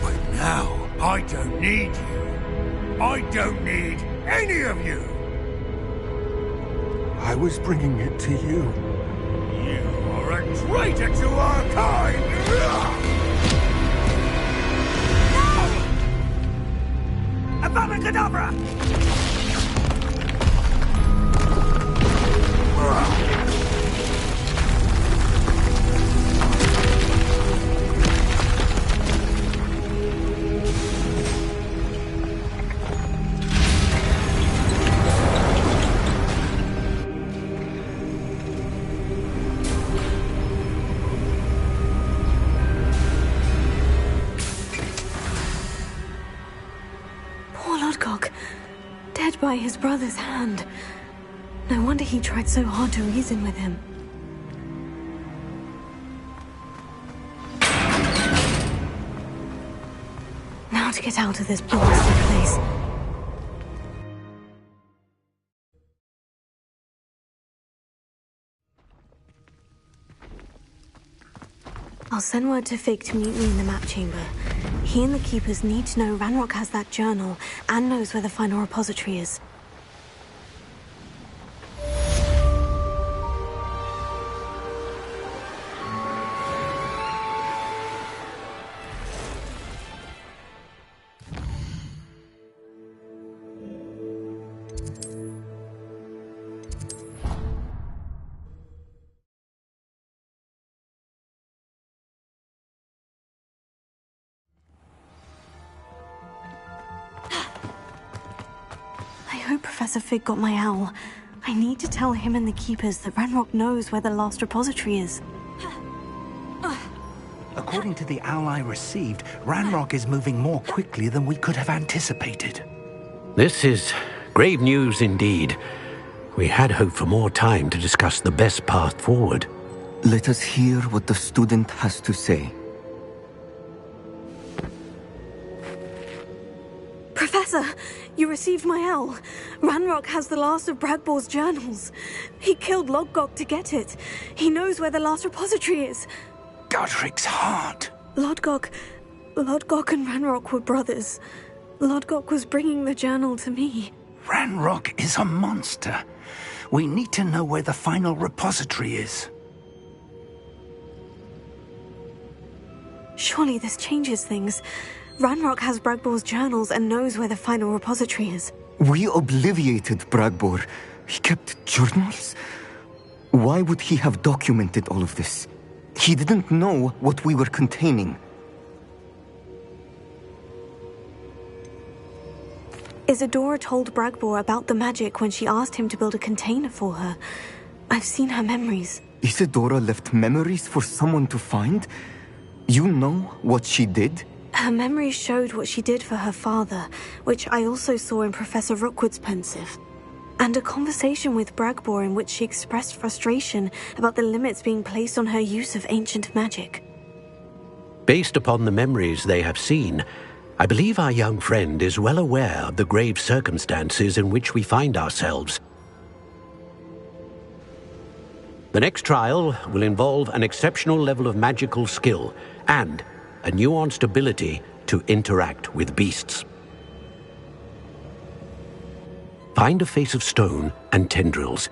But now, I don't need you. I don't need any of you. I was bringing it to you. You are a traitor to our kind! Abracadabra! Poor Lodgok, dead by his brother's hand. No wonder he tried so hard to reason with him. Now to get out of this blasted place. I'll send word to Fig to meet me in the map chamber. He and the Keepers need to know Ranrock has that journal and knows where the final repository is. I hope Professor Fig got my owl. I need to tell him and the Keepers that Ranrock knows where the last repository is. According to the owl I received, Ranrock is moving more quickly than we could have anticipated. This is grave news indeed. We had hoped for more time to discuss the best path forward. Let us hear what the student has to say. Professor, you received my owl. Ranrock has the last of Bragbor's journals. He killed Lodgok to get it. He knows where the last repository is. Godric's heart. Lodgok and Ranrock were brothers. Lodgok was bringing the journal to me. Ranrock is a monster. We need to know where the final repository is. Surely this changes things. Ranrock has Bragbor's journals and knows where the final repository is. We obliviated Bragbor. He kept journals? Why would he have documented all of this? He didn't know what we were containing. Isadora told Bragbor about the magic when she asked him to build a container for her. I've seen her memories. Isadora left memories for someone to find? You know what she did? Her memories showed what she did for her father, which I also saw in Professor Rookwood's pensive. And a conversation with Bragbor in which she expressed frustration about the limits being placed on her use of ancient magic. Based upon the memories they have seen, I believe our young friend is well aware of the grave circumstances in which we find ourselves. The next trial will involve an exceptional level of magical skill and a nuanced ability to interact with beasts. Find a face of stone and tendrils.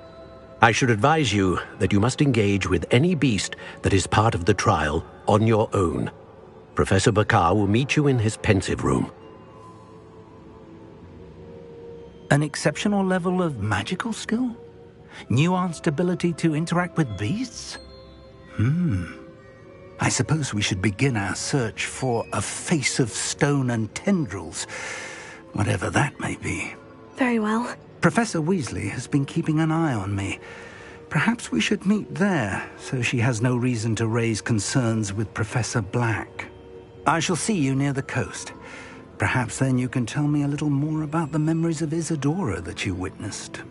I should advise you that you must engage with any beast that is part of the trial on your own. Professor Bakar will meet you in his pensive room. An exceptional level of magical skill? Nuanced ability to interact with beasts? I suppose we should begin our search for a face of stone and tendrils, whatever that may be. Very well. Professor Weasley has been keeping an eye on me. Perhaps we should meet there, so she has no reason to raise concerns with Professor Black. I shall see you near the coast. Perhaps then you can tell me a little more about the memories of Isadora that you witnessed.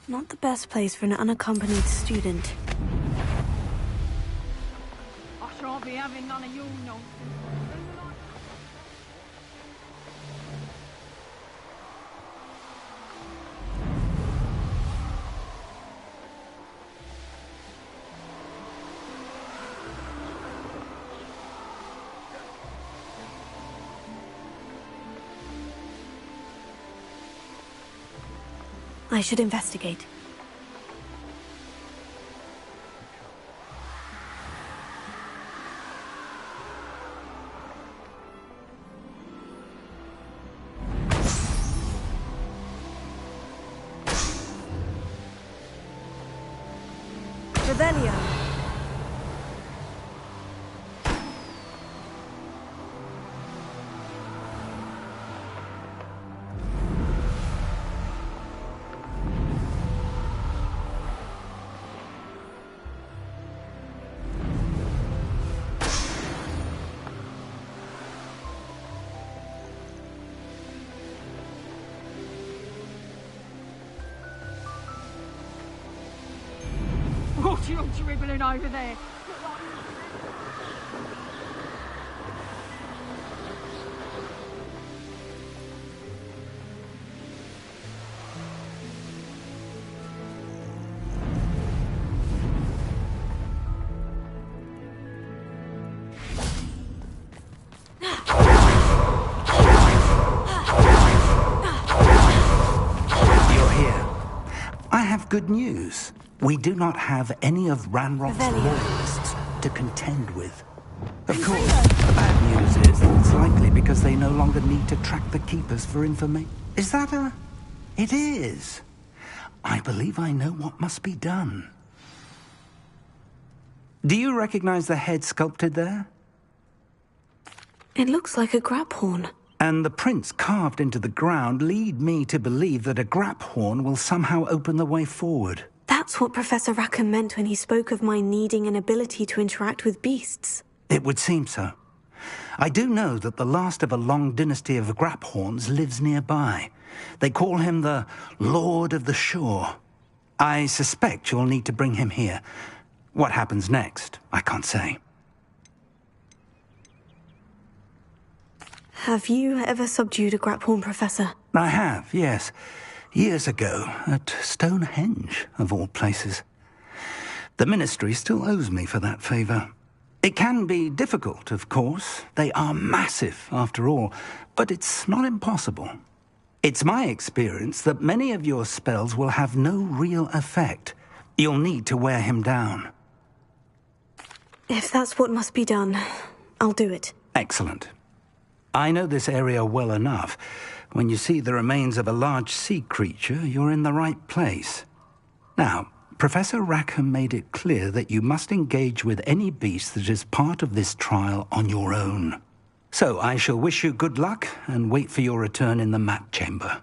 Not the best place for an unaccompanied student. I shan't be having none of your nonsense. I should investigate. Revelio. What are you dribbling over there? You're here. I have good news. We do not have any of Ranrock's loyalists to contend with. Of course, the bad news is that it's likely because they no longer need to track the Keepers for information. Is that a... It is. I believe I know what must be done. Do you recognize the head sculpted there? It looks like a grap horn. And the prints carved into the ground lead me to believe that a grap horn will somehow open the way forward. That's what Professor Rackham meant when he spoke of my needing an ability to interact with beasts. It would seem so. I do know that the last of a long dynasty of Graphorns lives nearby. They call him the Lord of the Shore. I suspect you'll need to bring him here. What happens next, I can't say. Have you ever subdued a Graphorn, Professor? I have, yes. Years ago, at Stonehenge, of all places. The Ministry still owes me for that favor. It can be difficult, of course. They are massive, after all, but it's not impossible. It's my experience that many of your spells will have no real effect. You'll need to wear him down. If that's what must be done, I'll do it. Excellent. I know this area well enough. When you see the remains of a large sea creature, you're in the right place. Now, Professor Rackham made it clear that you must engage with any beast that is part of this trial on your own. So I shall wish you good luck and wait for your return in the map chamber.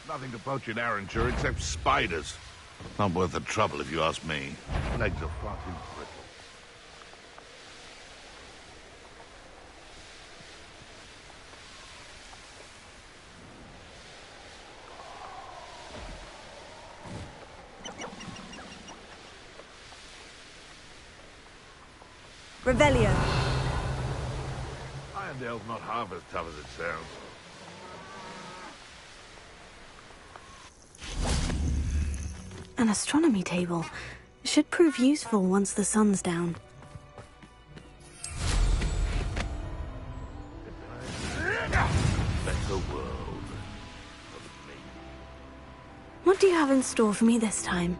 Nothing to poach in Arrowshire except spiders. Not worth the trouble if you ask me. Legs are far too brittle. Revelio. Irondale's not half as tough as it sounds. An astronomy table. Should prove useful once the sun's down. Better world. What do you have in store for me this time?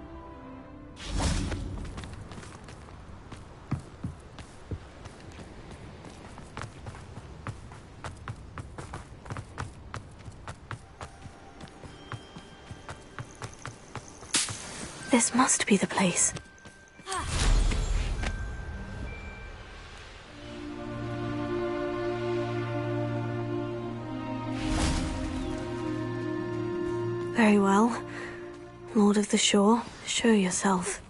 This must be the place. Very well. Lord of the Shore, show yourself.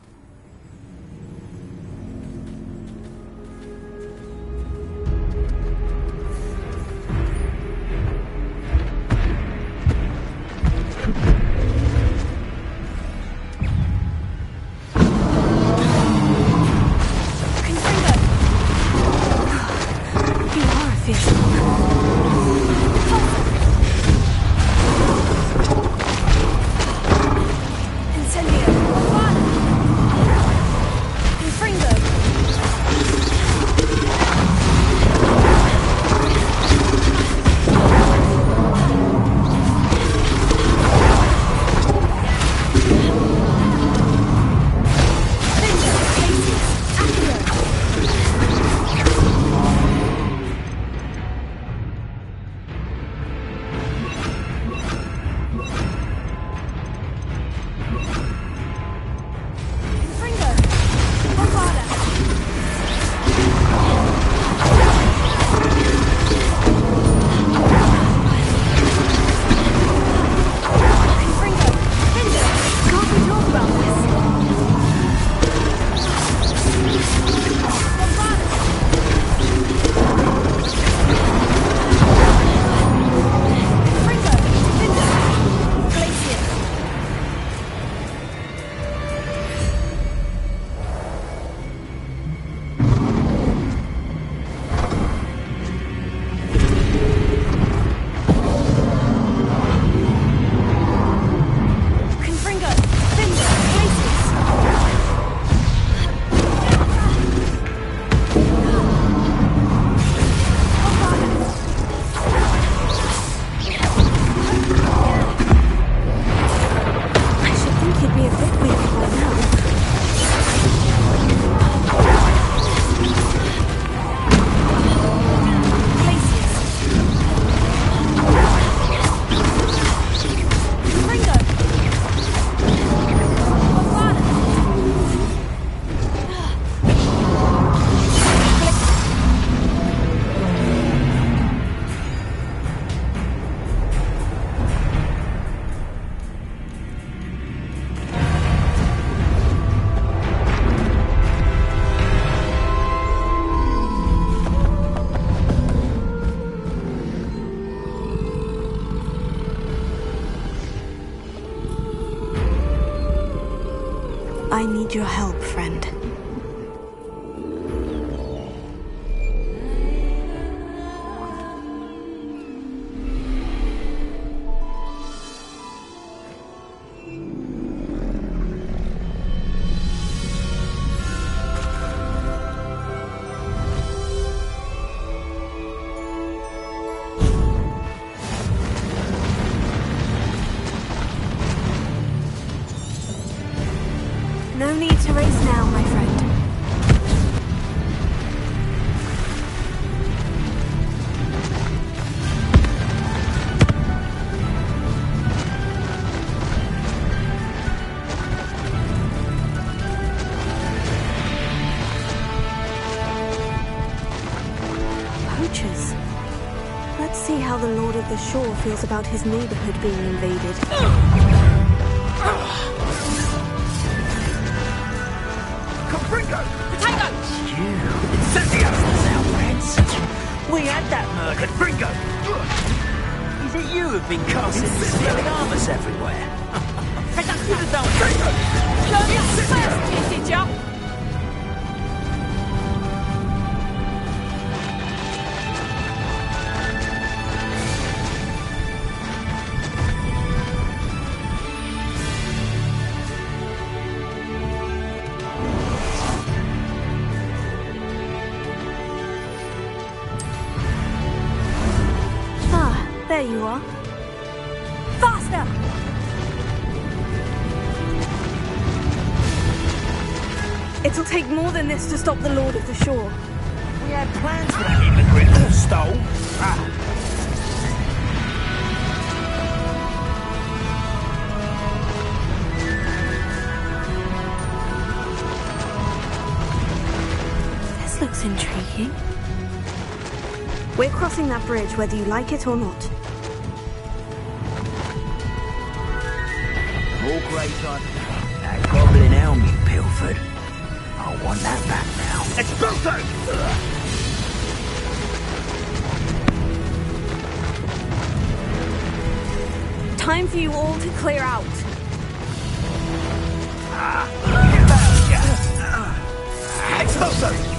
I need your help, friend. No need to race now, my friend. Poachers. Let's see how the Lord of the Shore feels about his neighborhood being invaded. We had that murdered Bringo! Is it you who've been casting silly armors everywhere? You'd have done Bringo! Learn your first, did ya? There you are. Faster! It'll take more than this to stop the Lord of the Shore. We had plans for that immigrant who stole. This looks intriguing. We're crossing that bridge whether you like it or not. More great time. That goblin helm you pilfered. I want that back now. Expulso! Time for you all to clear out. Expulso!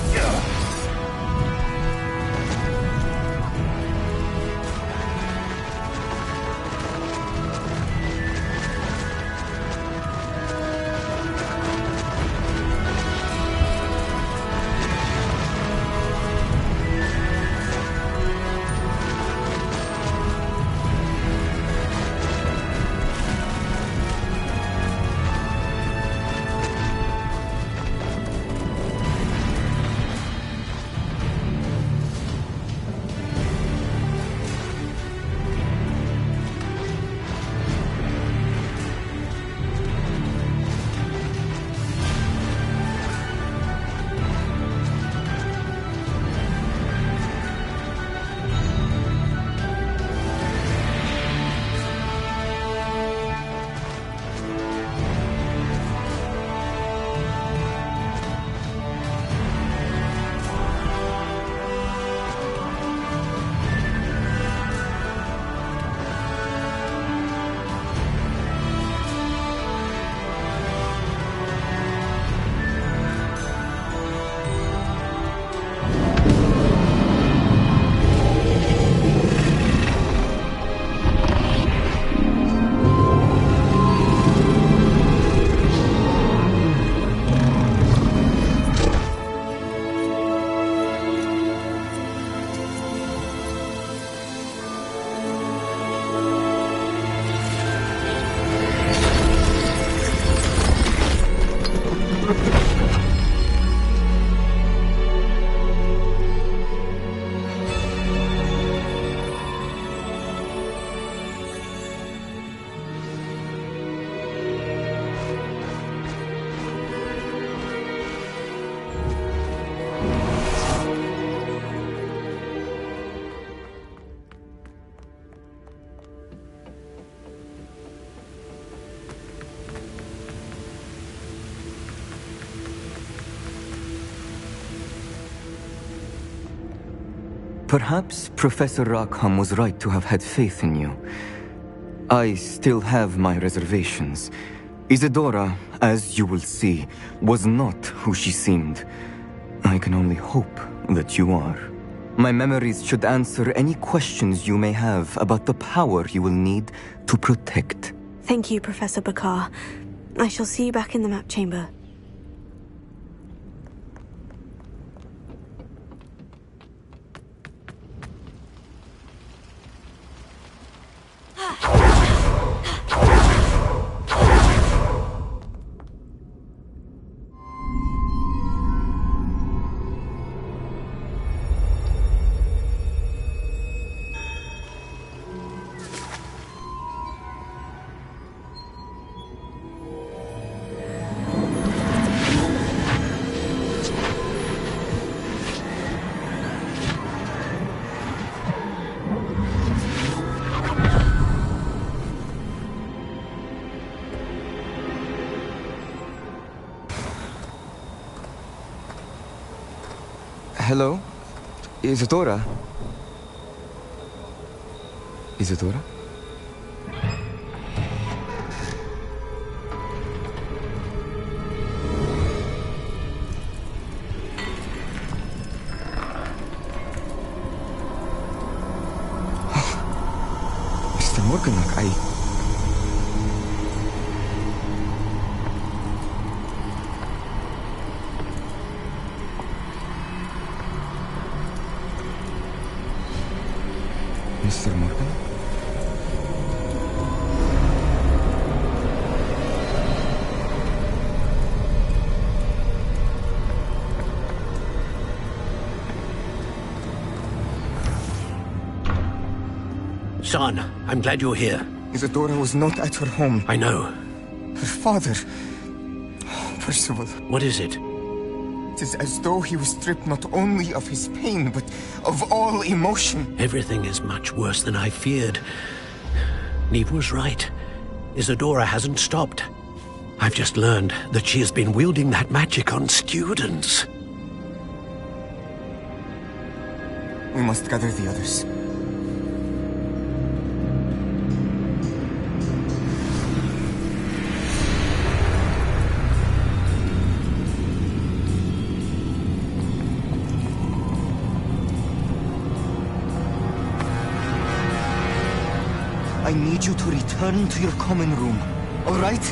Perhaps Professor Rackham was right to have had faith in you. I still have my reservations. Isadora, as you will see, was not who she seemed. I can only hope that you are. My memories should answer any questions you may have about the power you will need to protect. Thank you, Professor Bakar. I shall see you back in the map chamber. Hello? Isadora? Isadora? Mr. Morganach, Mr. Morgan? son. I'm glad you're here. Isadora was not at her home. I know. Her father... Oh, Percival. What is it? It is as though he was stripped not only of his pain, but of all emotion. Everything is much worse than I feared. Neve was right. Isadora hasn't stopped. I've just learned that she has been wielding that magic on students. We must gather the others. I need you to return to your common room, all right?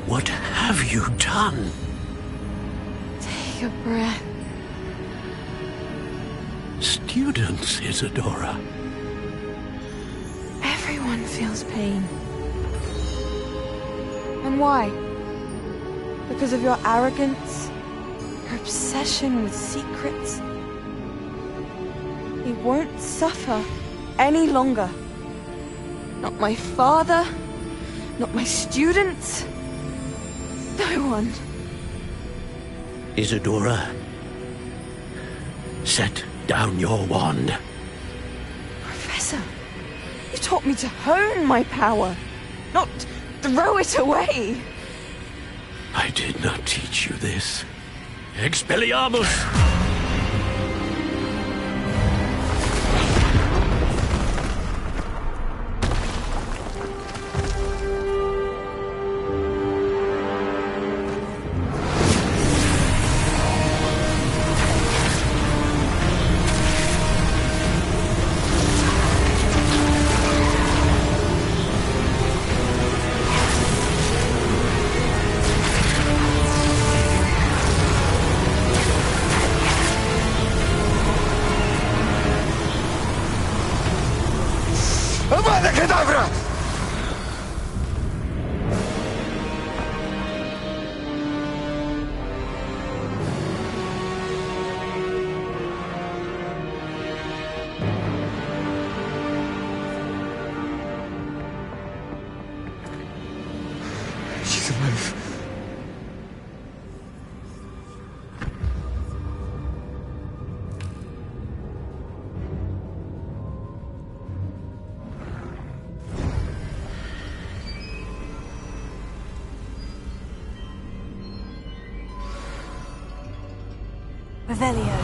What have you done? Take a breath. Students, Isadora. Everyone feels pain. And why? Because of your arrogance? Your obsession with secrets? He won't suffer any longer. Not my father, not my students, no one. Isadora, set down your wand. Professor, you taught me to hone my power, not throw it away. I did not teach you this. Expelliarmus! Avada Kedavra! She's alive. Revelio.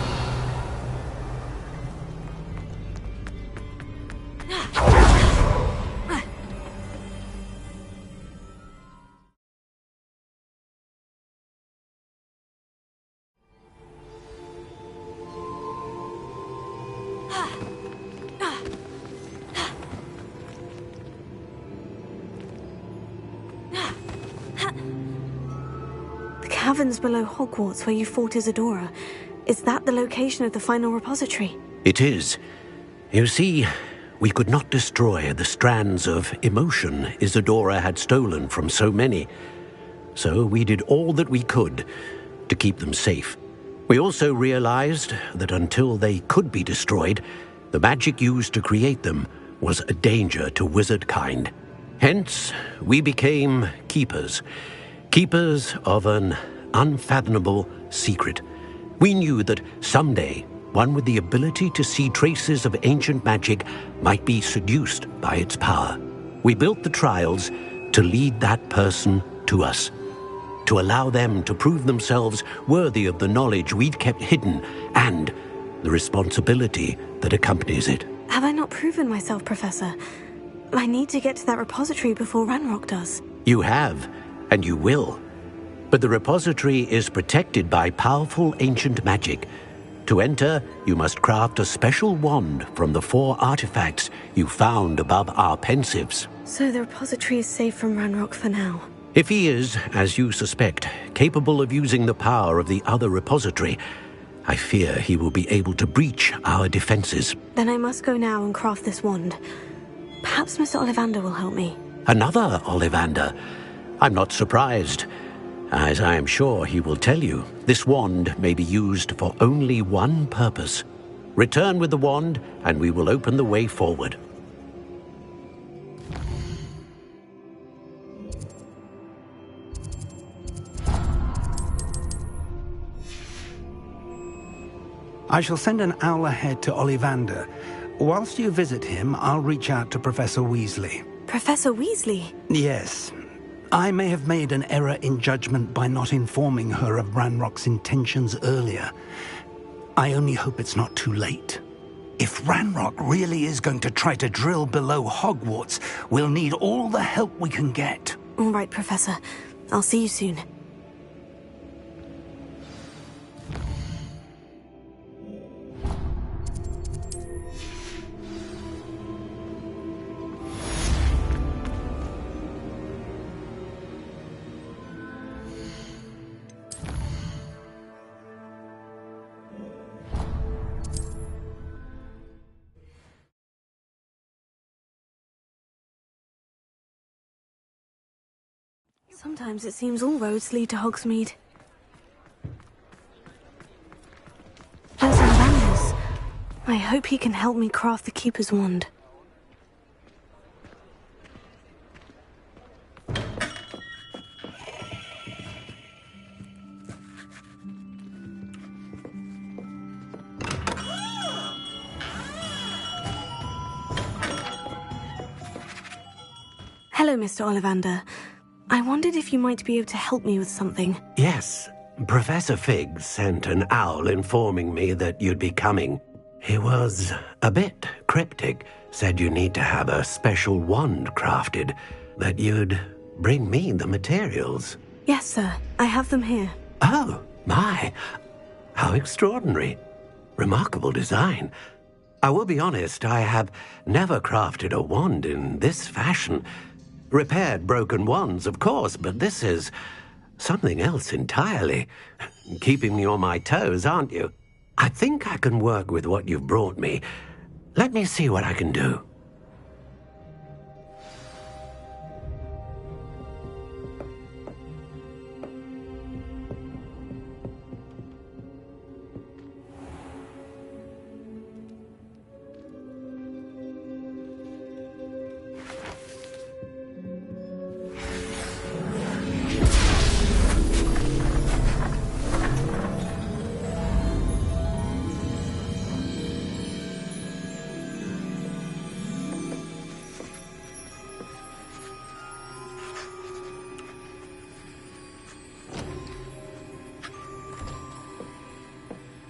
The caverns below Hogwarts where you fought Isadora. Is that the location of the final repository? It is. You see, we could not destroy the strands of emotion Isadora had stolen from so many. So we did all that we could to keep them safe. We also realized that until they could be destroyed, the magic used to create them was a danger to wizard kind. Hence, we became keepers. Keepers of an unfathomable secret. We knew that someday, one with the ability to see traces of ancient magic might be seduced by its power. We built the trials to lead that person to us, to allow them to prove themselves worthy of the knowledge we'd kept hidden and the responsibility that accompanies it. Have I not proven myself, Professor? I need to get to that repository before Ranrock does. You have, and you will. But the repository is protected by powerful ancient magic. To enter, you must craft a special wand from the 4 artifacts you found above our pensives. So the repository is safe from Ranrock for now. If he is, as you suspect, capable of using the power of the other repository, I fear he will be able to breach our defenses. Then I must go now and craft this wand. Perhaps Mr. Ollivander will help me. Another Ollivander? I'm not surprised. As I am sure he will tell you, this wand may be used for only one purpose. Return with the wand, and we will open the way forward. I shall send an owl ahead to Ollivander. Whilst you visit him, I'll reach out to Professor Weasley. Professor Weasley? Yes. I may have made an error in judgment by not informing her of Ranrock's intentions earlier. I only hope it's not too late. If Ranrock really is going to try to drill below Hogwarts, we'll need all the help we can get. All right, Professor. I'll see you soon. Sometimes it seems all roads lead to Hogsmeade. There's Ollivander's. I hope he can help me craft the Keeper's wand. Hello, Mr. Ollivander. I wondered if you might be able to help me with something. Yes, Professor Fig sent an owl informing me that you'd be coming. He was a bit cryptic, said you need to have a special wand crafted, that you'd bring me the materials. Yes, sir. I have them here. Oh, my. How extraordinary. Remarkable design. I will be honest, I have never crafted a wand in this fashion. Repaired broken wands, of course, but this is something else entirely. Keeping me on my toes, aren't you? I think I can work with what you've brought me. Let me see what I can do.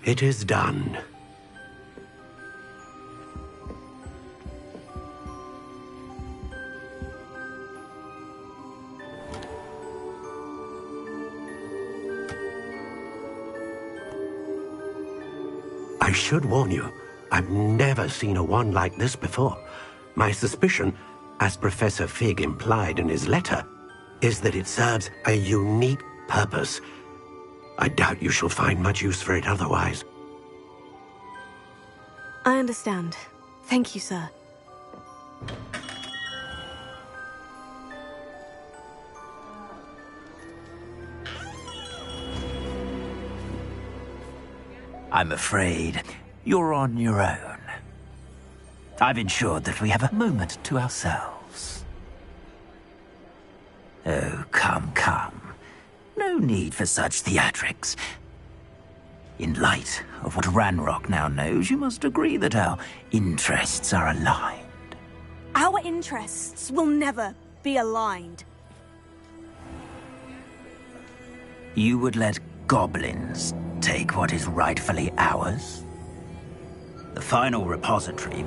It is done. I should warn you, I've never seen a wand like this before. My suspicion, as Professor Fig implied in his letter, is that it serves a unique purpose. I doubt you shall find much use for it otherwise. I understand. Thank you, sir. I'm afraid you're on your own. I've ensured that we have a moment to ourselves. Oh, come, come. No need for such theatrics. In light of what Ranrock now knows, you must agree that our interests are aligned. Our interests will never be aligned. You would let goblins take what is rightfully ours? The final repository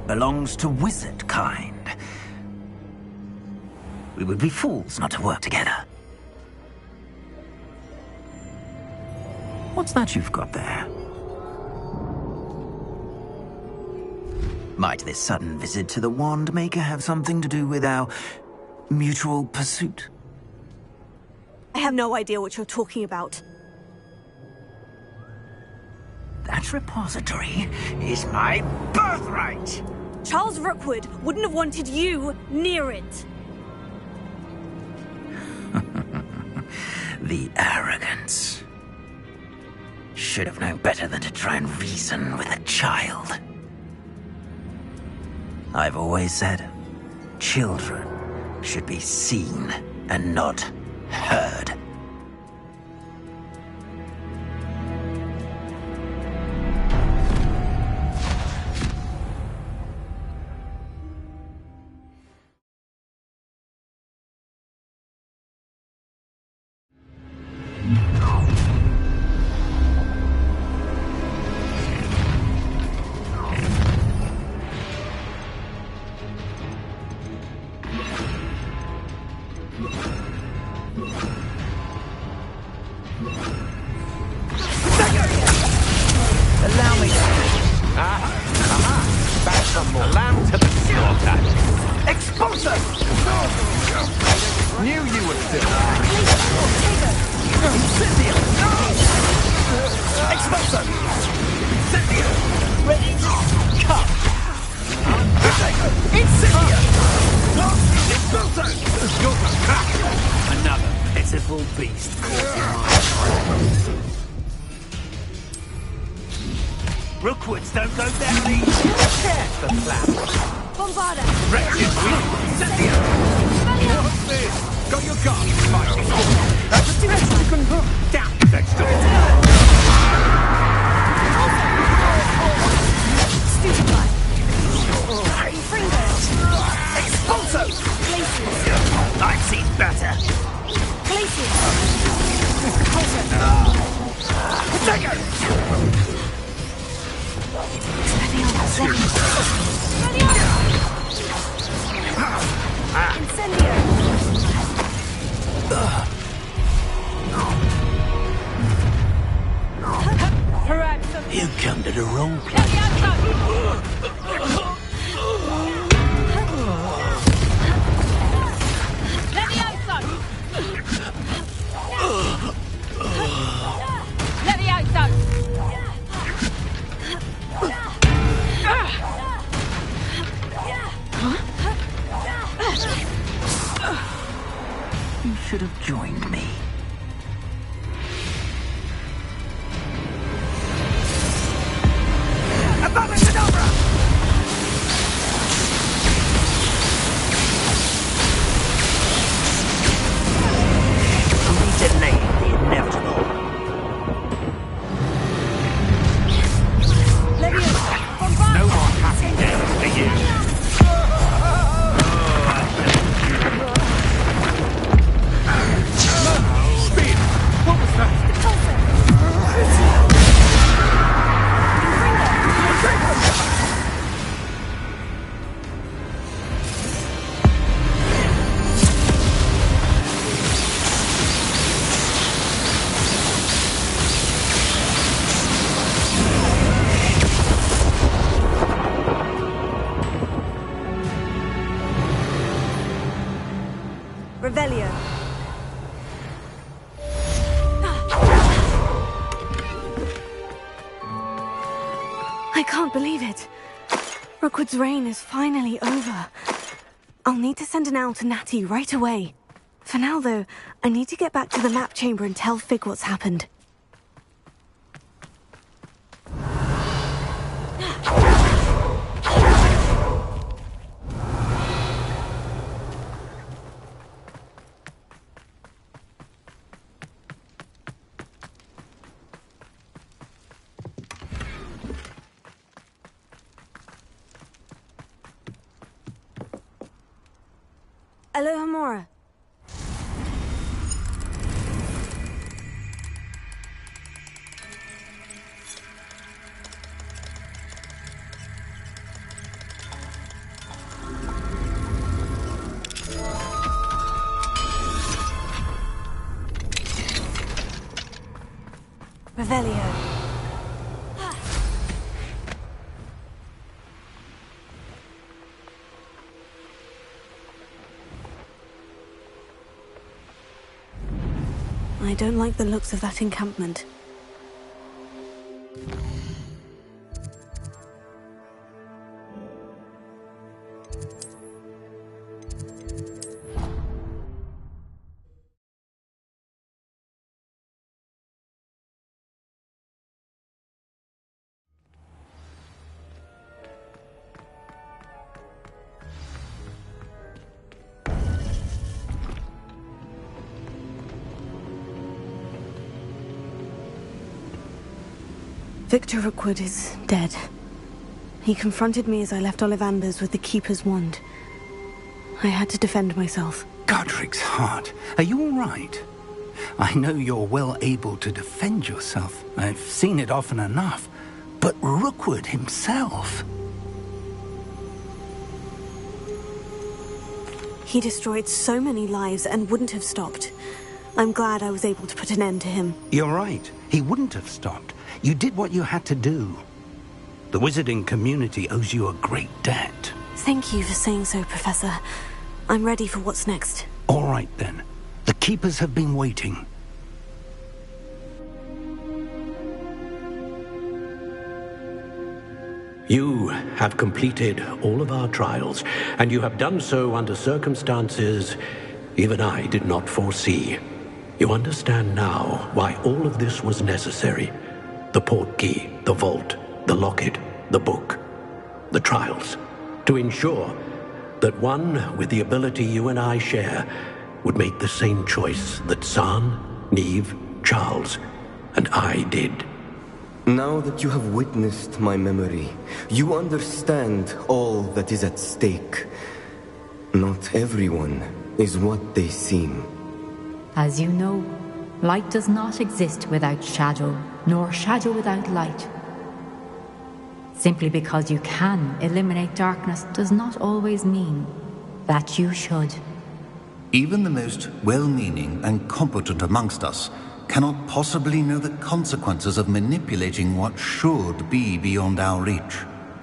belongs to wizard kind. We would be fools not to work together. What's that you've got there? Might this sudden visit to the Wand Maker have something to do with our mutual pursuit? have no idea what you're talking about. That repository is my birthright! Charles Rookwood wouldn't have wanted you near it. The arrogance. Should have known better than to try and reason with a child. I've always said, children should be seen and not heard. Allow me. Back some more lamb to the slaughter. Expulsor! Knew you would still. Incendio! Expulsor! Incendio! Ready? Come! Incendio! Expulsor! Another pitiful beast caught in my Rookwoods don't go down easy. Care for flaps. Bombarda! Wretched weak! Incendio! What's this? Got your gun, Mike. That's a direction you can hook. Down, vegetable. Stupefy! Fringo! Expulso! Glacius! I've seen better. Glacius! Potato! Incendio! You come to the wrong place. You should have joined me. We delayed the inevitable. No more happy days for you. Speed! What was that? Revelio. I can't believe it. Rookwood's reign is finally over. I'll need to send an owl to Natty right away. For now, though, I need to get back to the map chamber and tell Fig what's happened. Aloha Mora. Revelio. I don't like the looks of that encampment. Victor Rookwood is dead. He confronted me as I left Ollivander's with the Keeper's wand. I had to defend myself. Godric's heart. Are you all right? I know you're well able to defend yourself. I've seen it often enough. But Rookwood himself... He destroyed so many lives and wouldn't have stopped. I'm glad I was able to put an end to him. You're right. He wouldn't have stopped. You did what you had to do. The wizarding community owes you a great debt. Thank you for saying so, Professor. I'm ready for what's next. All right, then. The Keepers have been waiting. You have completed all of our trials, and you have done so under circumstances even I did not foresee. You understand now why all of this was necessary. The portkey, the vault, the locket, the book, the trials, to ensure that one with the ability you and I share would make the same choice that San, Neve, Charles, and I did. Now that you have witnessed my memory, you understand all that is at stake. Not everyone is what they seem. As you know, light does not exist without shadow, nor shadow without light. Simply because you can eliminate darkness does not always mean that you should. Even the most well-meaning and competent amongst us cannot possibly know the consequences of manipulating what should be beyond our reach.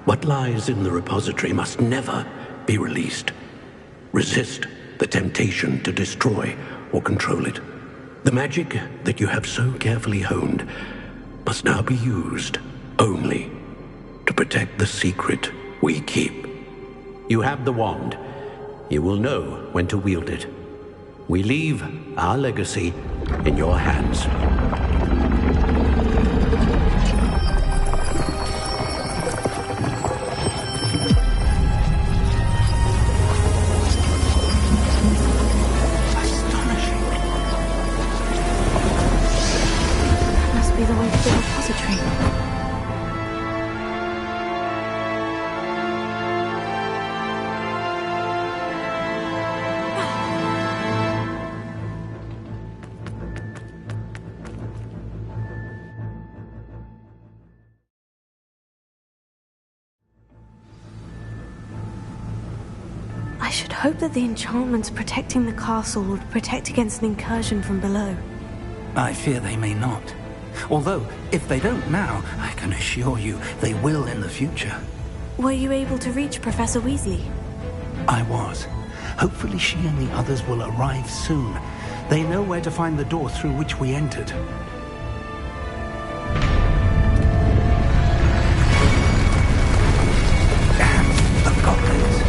What lies in the repository must never be released. Resist the temptation to destroy or control it. The magic that you have so carefully honed must now be used only to protect the secret we keep. You have the wand. You will know when to wield it. We leave our legacy in your hands. Must be the way to the repository. I should hope that the enchantments protecting the castle would protect against an incursion from below. I fear they may not. Although, if they don't now, I can assure you they will in the future. Were you able to reach Professor Weasley? I was. Hopefully she and the others will arrive soon. They know where to find the door through which we entered. The goblins. I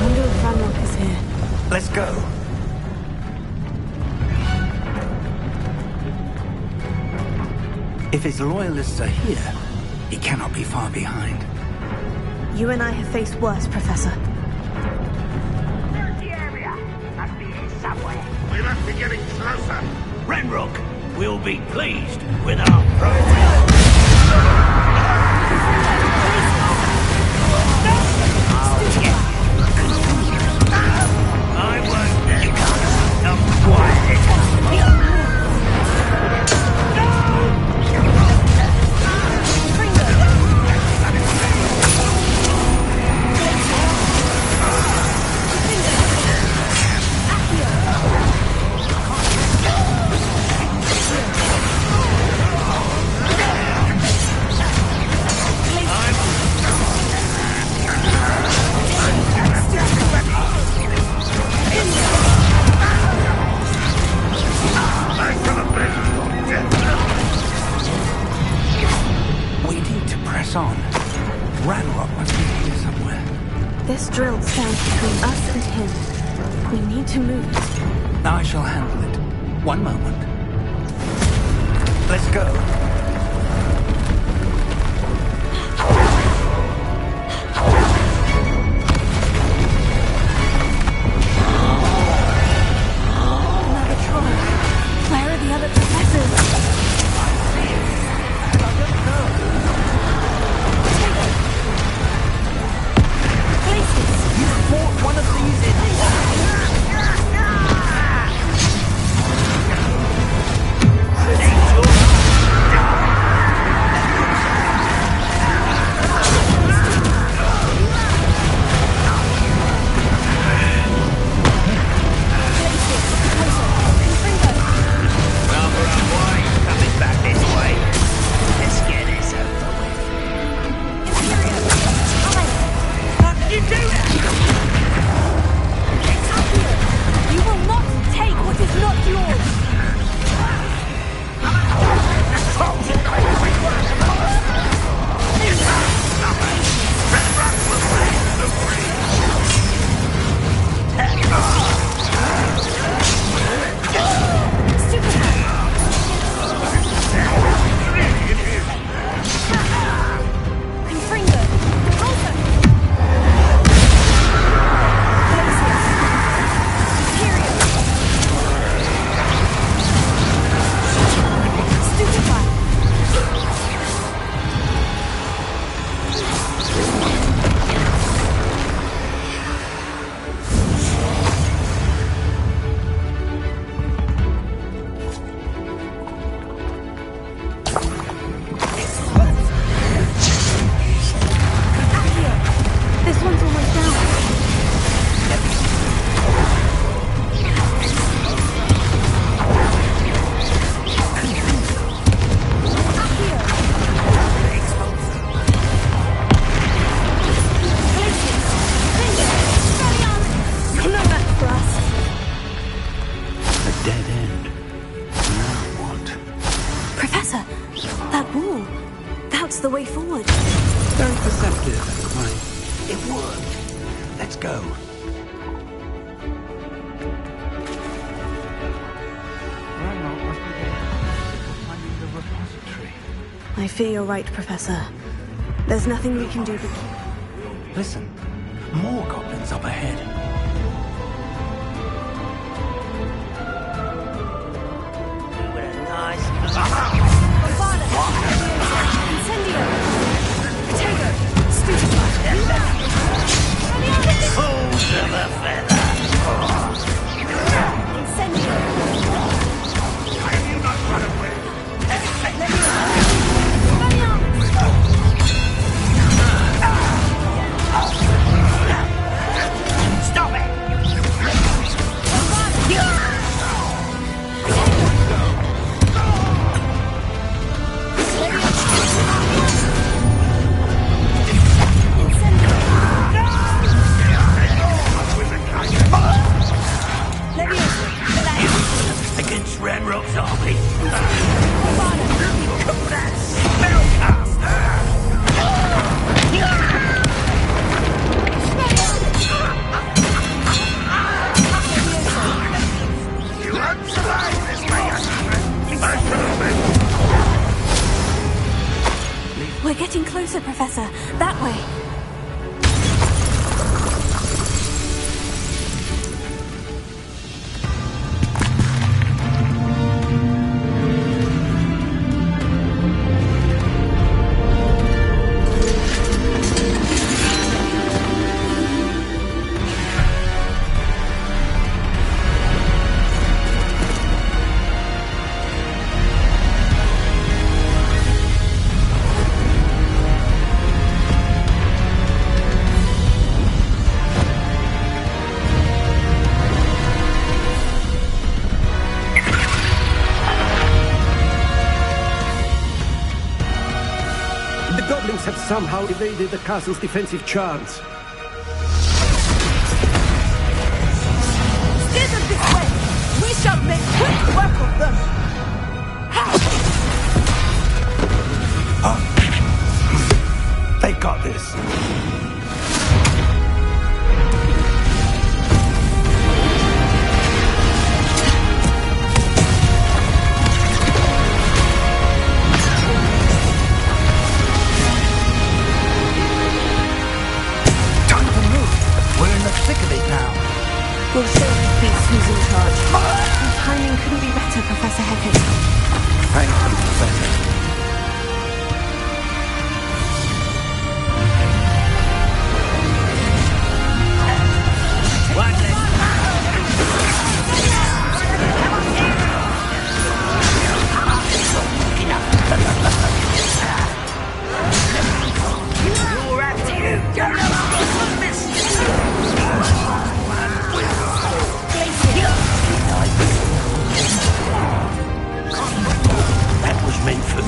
wonder if Ranrock is here. Let's go. If his loyalists are here, he cannot be far behind. You and I have faced worse, Professor. Search the area. Must be here somewhere. We must be getting closer. Ranrock will be pleased with our progress. I won't let it come quiet. press on. Ranrock must be here somewhere. This drill stands between us and him. We need to move it. I shall handle it. One moment. Let's go. Another troll. Where are the other professors? You fought one of these coming back this way. Let's get this over with. How did you do that? You will not take what is not yours! the way forward. Very perceptive, right? It worked. Let's go. I fear you're right, Professor. There's nothing we can do but keep... Listen, more goblins up ahead. What a nice... Incendio! Potato! Stupefy! Fools of a feather! Incendio! Have you not run away? Stop it! Against Ranrock's army. We're getting closer, Professor. That way. Have somehow evaded the castle's defensive charms. Steer them this way! We shall make quick work of them! got this. Time to move. We're in the thick of it now. We'll show these beasts who's in charge. Your timing couldn't be better, Professor Hecat. Thank you, Professor. You're after you! You're not this! That was meant for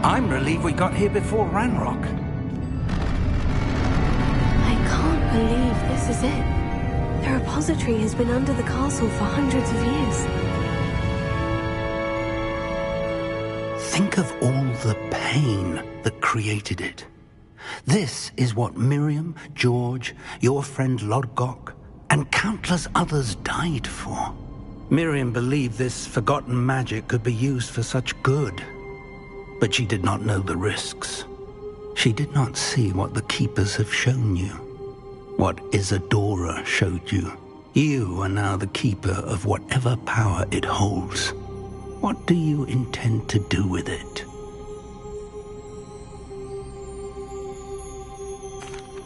I'm relieved we got here before Ranrock. I can't believe this is it. The repository has been under the castle for hundreds of years. Think of all the pain that created it. This is what Miriam, George, your friend Lodgok, and countless others died for. Miriam believed this forgotten magic could be used for such good. But she did not know the risks. She did not see what the Keepers have shown you. What Isadora showed you. You are now the Keeper of whatever power it holds. What do you intend to do with it?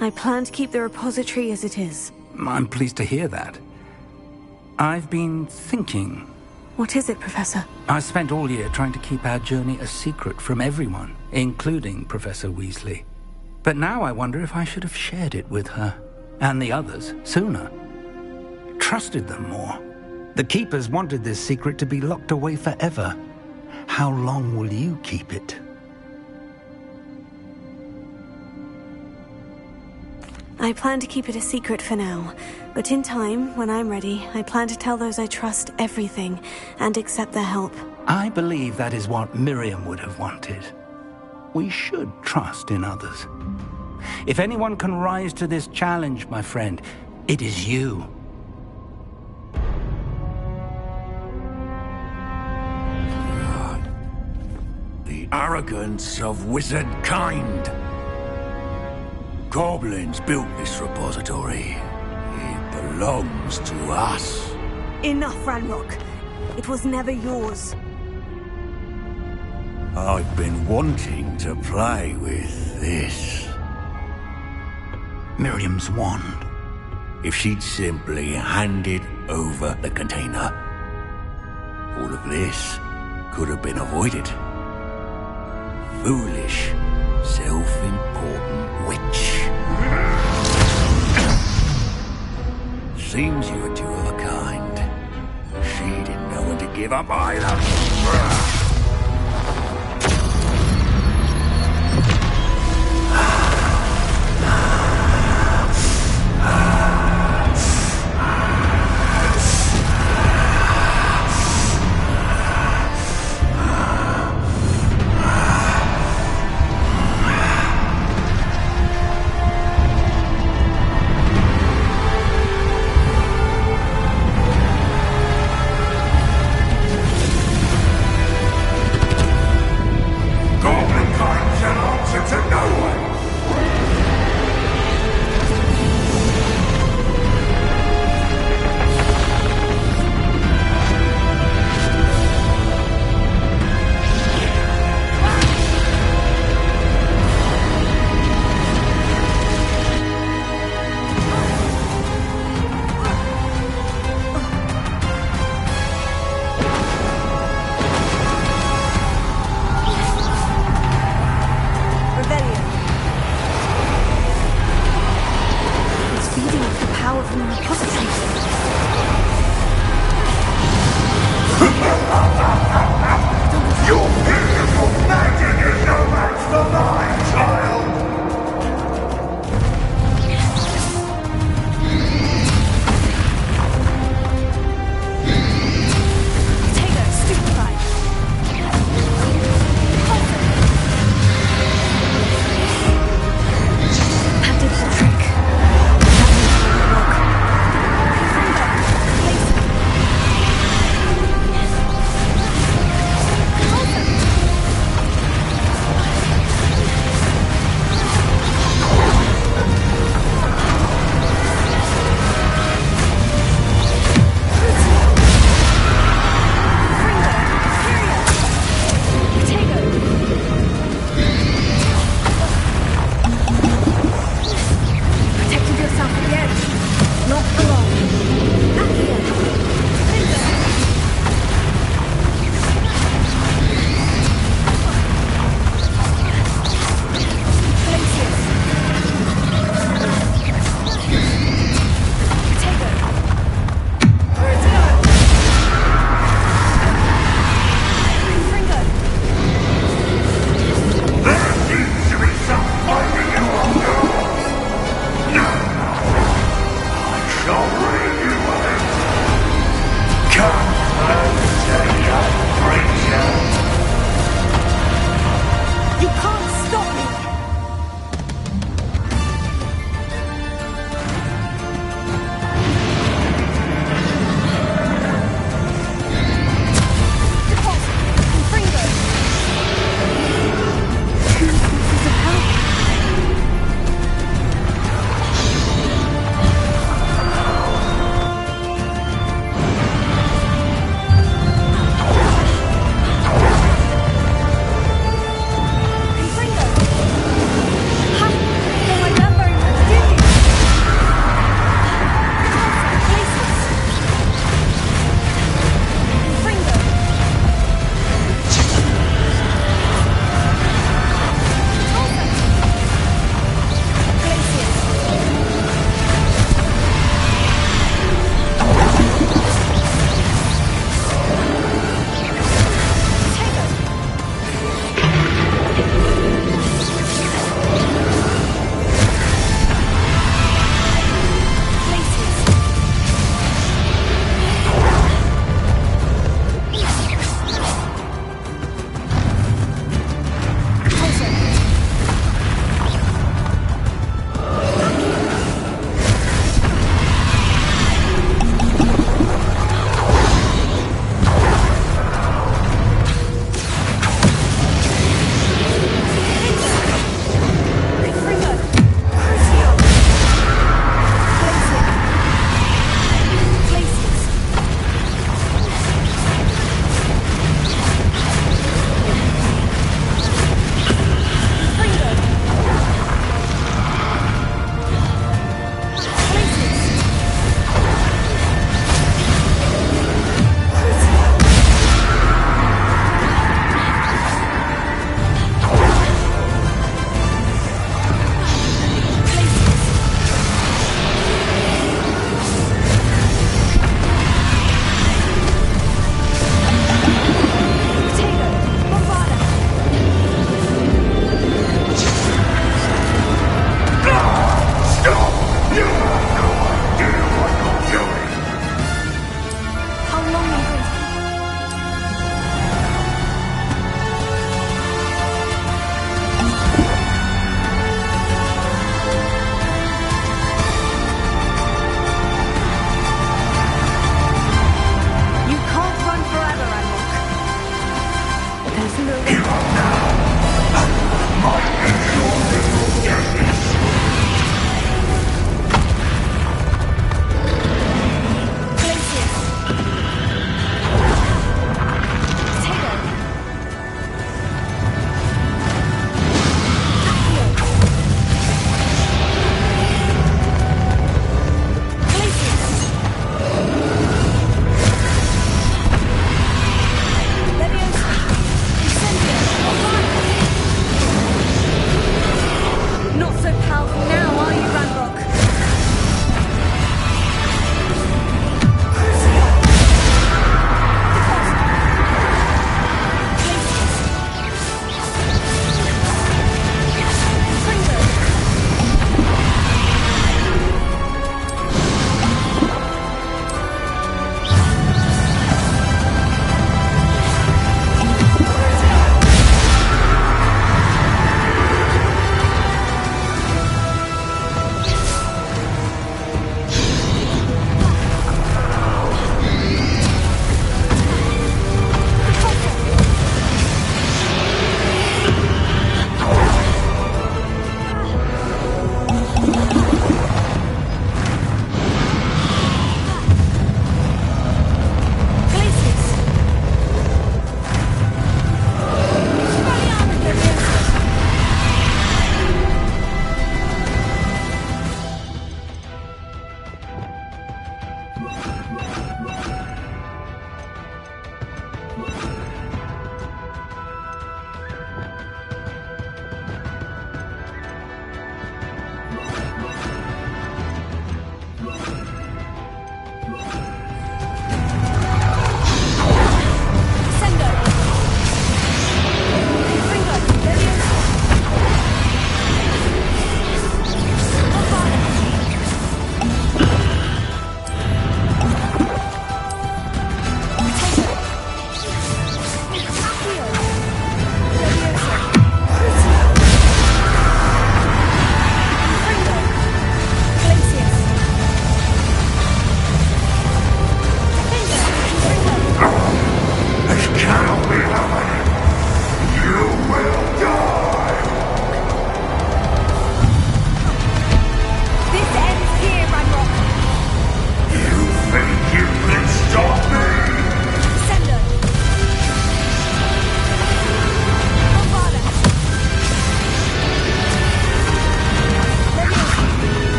I plan to keep the repository as it is. I'm pleased to hear that. I've been thinking. What is it, Professor? I spent all year trying to keep our journey a secret from everyone, including Professor Weasley. But now I wonder if I should have shared it with her, and the others, sooner. Trusted them more. The Keepers wanted this secret to be locked away forever. How long will you keep it? I plan to keep it a secret for now, but in time, when I'm ready, I plan to tell those I trust everything and accept their help. I believe that is what Miriam would have wanted. We should trust in others. If anyone can rise to this challenge, my friend, it is you. The arrogance of wizard kind. Goblins built this repository. It belongs to us. Enough, Ranrock. It was never yours. I've been wanting to play with this. Miriam's wand. If she'd simply handed over the container, all of this could have been avoided. Foolish, self-important witch. Seems you were two of a kind. She didn't know when to give up either.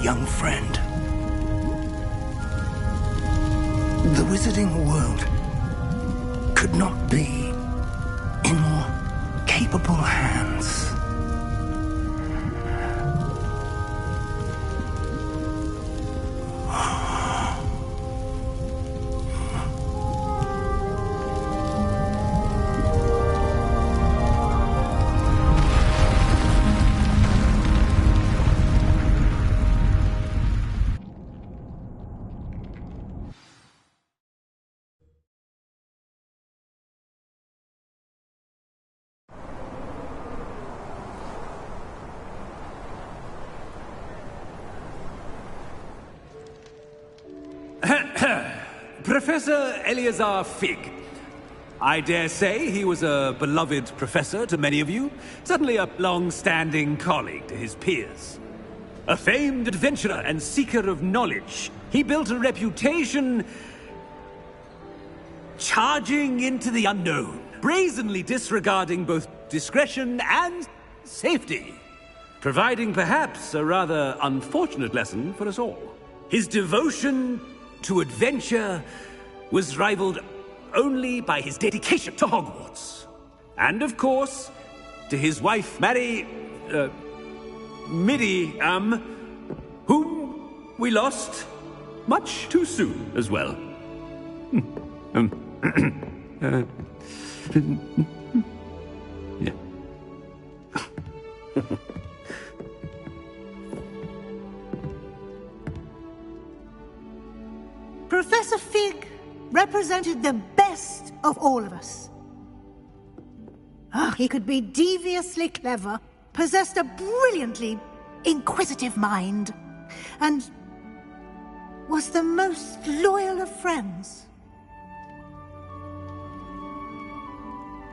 young friend. The wizarding world could not be in more capable hands. Professor Eleazar Fig. I dare say he was a beloved professor to many of you, certainly a long-standing colleague to his peers. A famed adventurer and seeker of knowledge, he built a reputation charging into the unknown, brazenly disregarding both discretion and safety, providing perhaps a rather unfortunate lesson for us all. His devotion to adventure was rivaled only by his dedication to Hogwarts. And of course, to his wife, Middy, whom we lost much too soon as well. Yeah. Professor Fig represented the best of all of us. He could be deviously clever, possessed a brilliantly inquisitive mind, and was the most loyal of friends.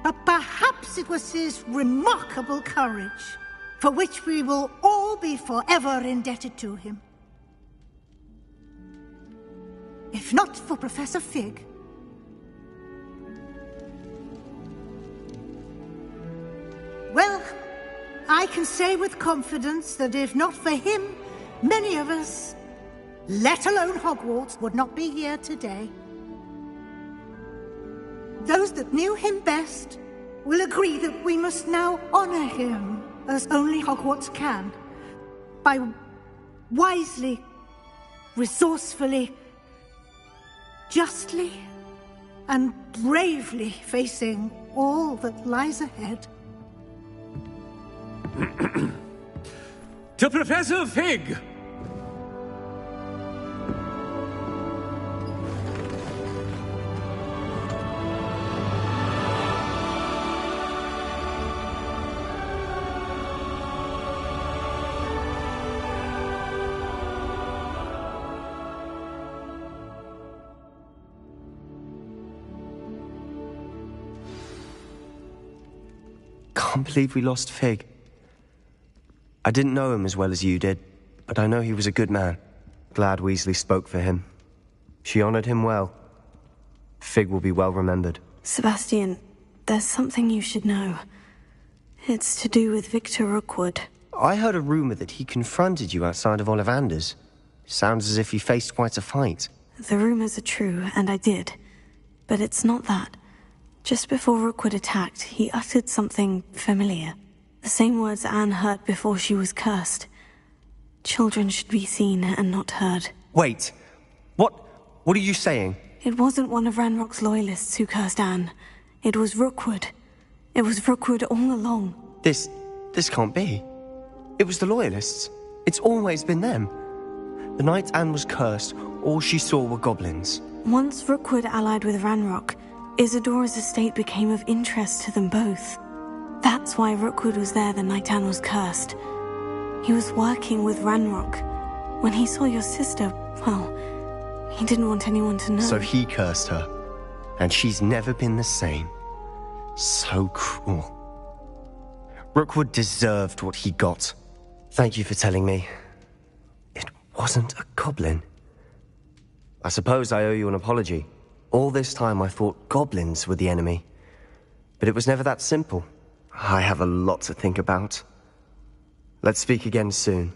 But perhaps it was his remarkable courage, for which we will all be forever indebted to him. If not for Professor Fig, well, I can say with confidence that if not for him, many of us, let alone Hogwarts, would not be here today. Those that knew him best will agree that we must now honor him as only Hogwarts can, by wisely, resourcefully, justly, and bravely facing all that lies ahead. To Professor Fig! Can't believe we lost Fig. I didn't know him as well as you did, but I know he was a good man. Glad Weasley spoke for him. She honored him well. Fig will be well remembered. Sebastian, there's something you should know. It's to do with Victor Rookwood. I heard a rumor that he confronted you outside of Ollivander's. Sounds as if he faced quite a fight. The rumors are true, and I did. But it's not that. Just before Rookwood attacked, he uttered something familiar. The same words Anne heard before she was cursed. Children should be seen and not heard. Wait. What are you saying? It wasn't one of Ranrock's loyalists who cursed Anne. It was Rookwood. It was Rookwood all along. This can't be. It was the loyalists. It's always been them. The night Anne was cursed, all she saw were goblins. Once Rookwood allied with Ranrock, Isadora's estate became of interest to them both. That's why Rookwood was there the night Anne was cursed. He was working with Ranrock. When he saw your sister, well, he didn't want anyone to know. So he cursed her, and she's never been the same. So cruel. Rookwood deserved what he got. Thank you for telling me. It wasn't a goblin. I suppose I owe you an apology. All this time I thought goblins were the enemy. But it was never that simple. I have a lot to think about. Let's speak again soon.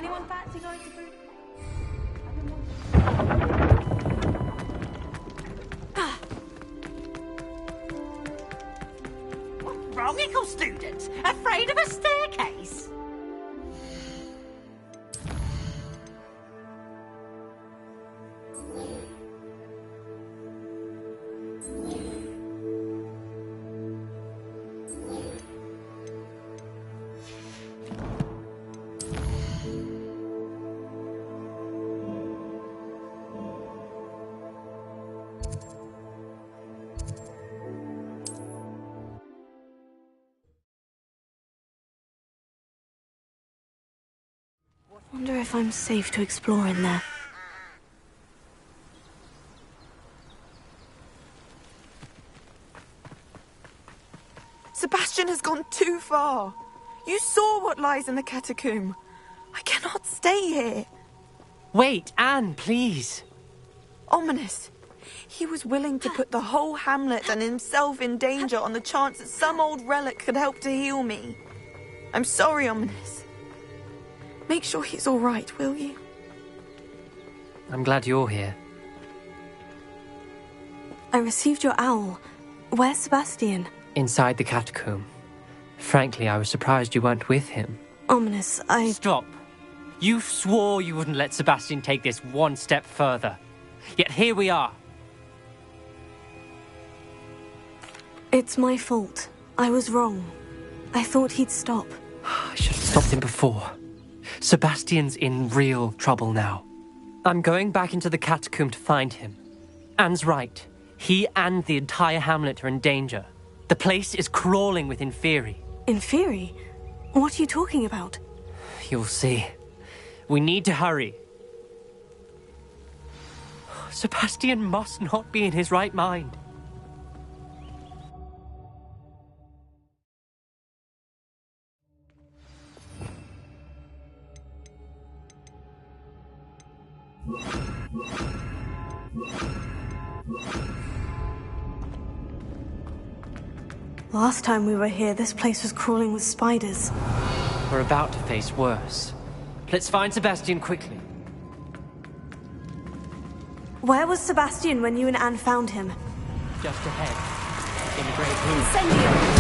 Anyone fancy going to food? What's wrong, ickle students? Afraid of a staircase? Wonder if I'm safe to explore in there. Sebastian has gone too far. You saw what lies in the catacomb. I cannot stay here. Wait, Anne, please. Ominous. He was willing to put the whole hamlet and himself in danger on the chance that some old relic could help to heal me. I'm sorry, Ominous. Make sure he's all right, will you? I'm glad you're here. I received your owl. Where's Sebastian? Inside the catacomb. Frankly, I was surprised you weren't with him. Ominous, Stop. You swore you wouldn't let Sebastian take this one step further. Yet here we are. It's my fault. I was wrong. I thought he'd stop. I should have stopped him before. Sebastian's in real trouble now. I'm going back into the catacomb to find him. Anne's right. He and the entire hamlet are in danger. The place is crawling with Inferi. Inferi? What are you talking about? You'll see. We need to hurry. Sebastian must not be in his right mind. Last time we were here, this place was crawling with spiders. We're about to face worse. Let's find Sebastian quickly. Where was Sebastian when you and Anne found him? Just ahead. In the great room. Incendio!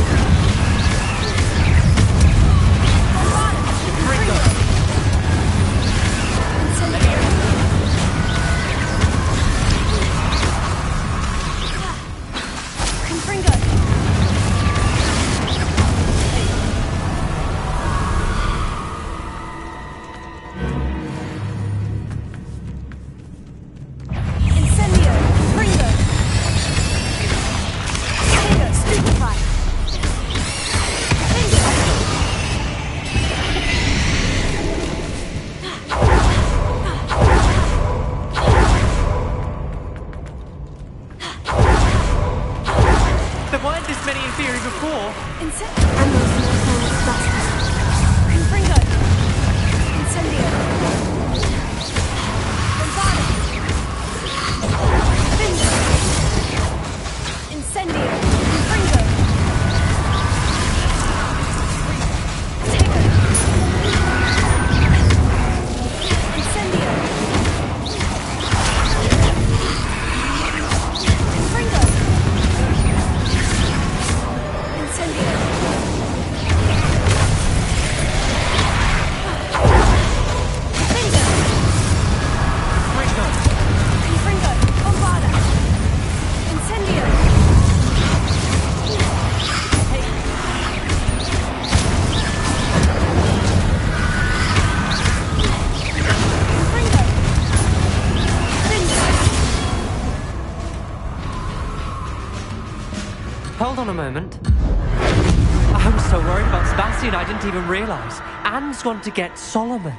Hold on a moment. I was so worried about Sebastian I didn't even realize. Anne's gone to get Solomon.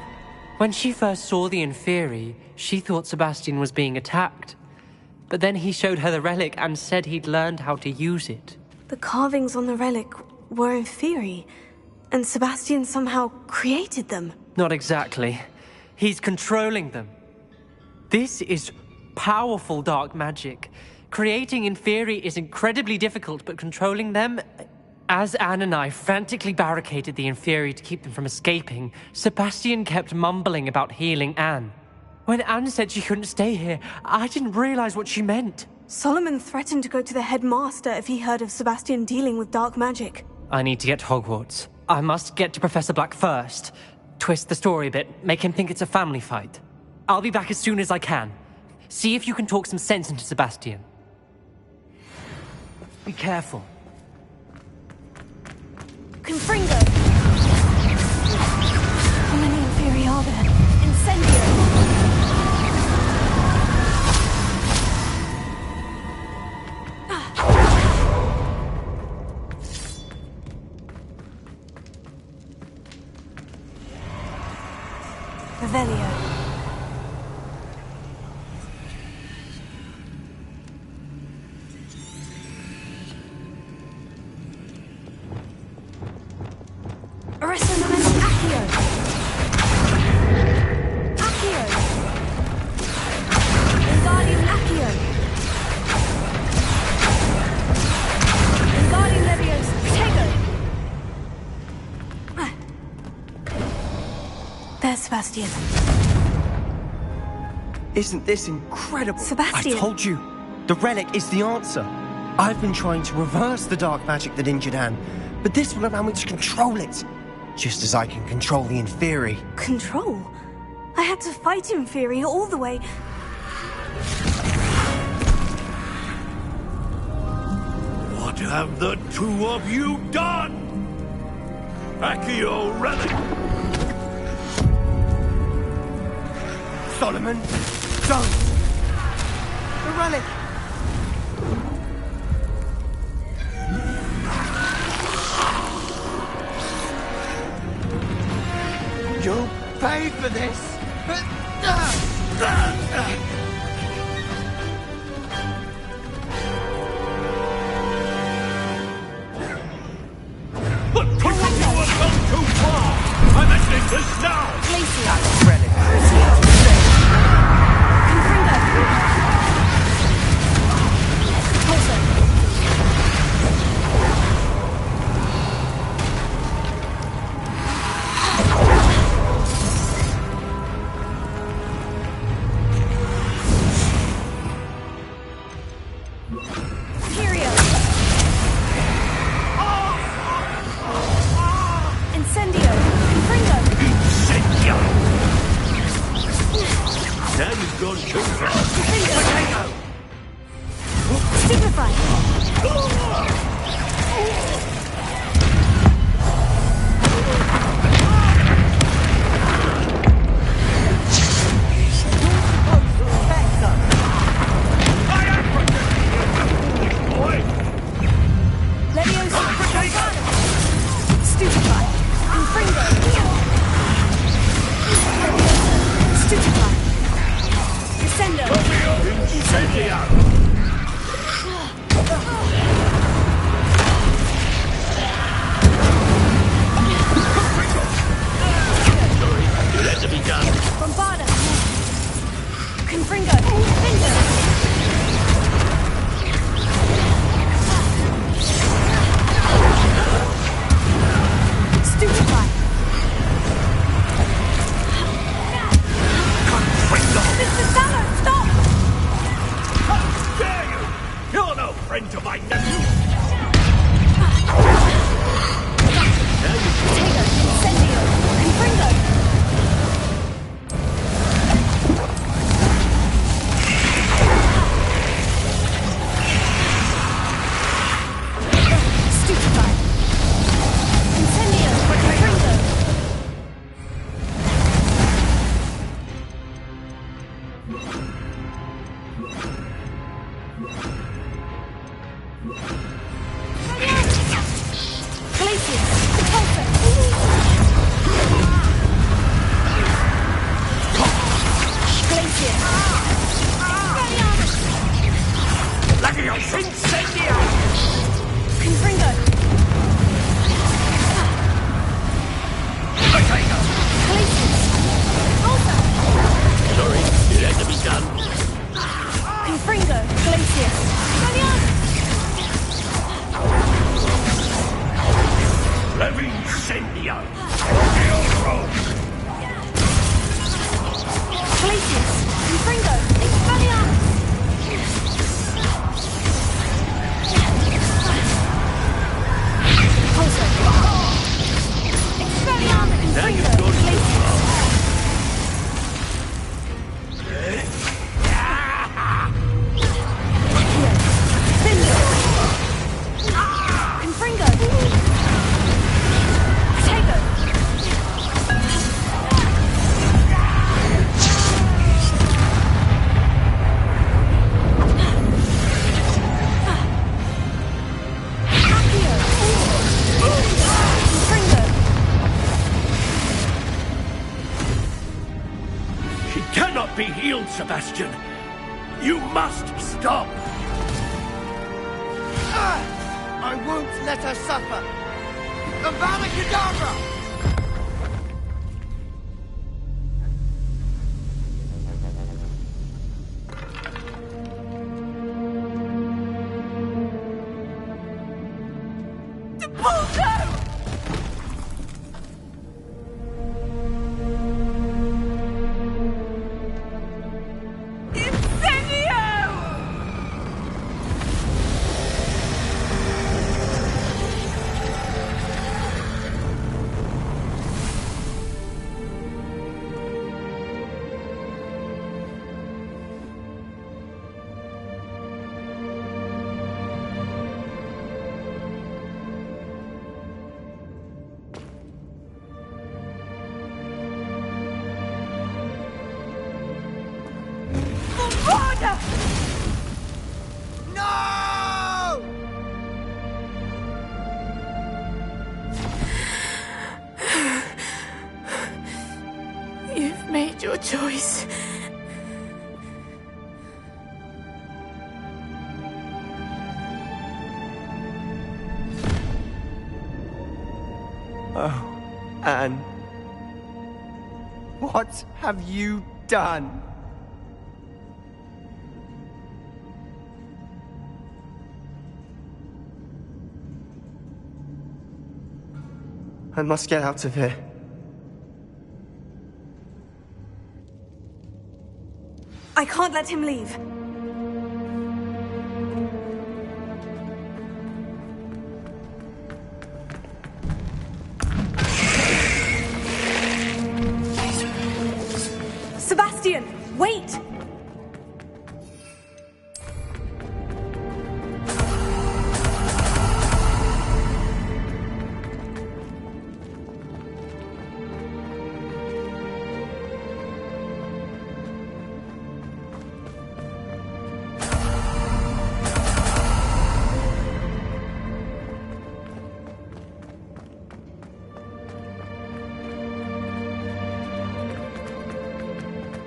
When she first saw the Inferi, she thought Sebastian was being attacked. But then he showed her the relic and said he'd learned how to use it. The carvings on the relic were Inferi, and Sebastian somehow created them. Not exactly. He's controlling them. This is powerful dark magic. Creating Inferi is incredibly difficult, but controlling them... As Anne and I frantically barricaded the inferi to keep them from escaping, Sebastian kept mumbling about healing Anne. When Anne said she couldn't stay here, I didn't realize what she meant. Solomon threatened to go to the headmaster if he heard of Sebastian dealing with dark magic. I need to get to Hogwarts. I must get to Professor Black first. Twist the story a bit, make him think it's a family fight. I'll be back as soon as I can. See if you can talk some sense into Sebastian. Be careful. Confringo! How many inferi are there? Incendio! Revelio. Sebastian. Isn't this incredible? Sebastian! I told you, the relic is the answer. I've been trying to reverse the dark magic that injured Anne, but this will allow me to control it. Just as I can control the inferi. Control? I had to fight inferi all the way. What have the two of you done? Accio relic! Solomon, don't! The relic! You'll pay for this! But you have gone too far! I'm ending this now! Glacier! That relic! She cannot be healed, Sebastian. You must stop. I won't let her suffer. Avada Kedavra! You've made your choice. Oh, Anne. What have you done? I must get out of here. I can't let him leave. Sebastian, wait!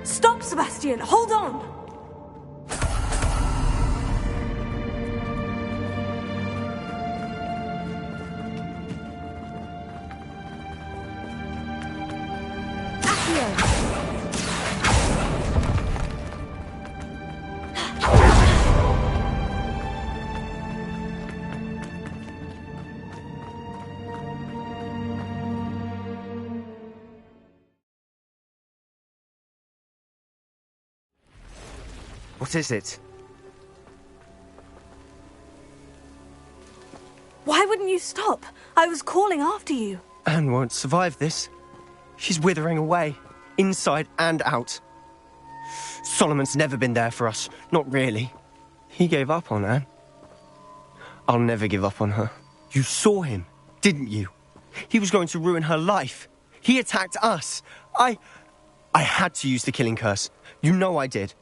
Stop, Sebastian! Hold on! What is it? Why wouldn't you stop? I was calling after you. Anne won't survive this. She's withering away, inside and out. Solomon's never been there for us, not really. He gave up on Anne. I'll never give up on her. You saw him, didn't you? He was going to ruin her life. He attacked us. I had to use the killing curse. You know I did.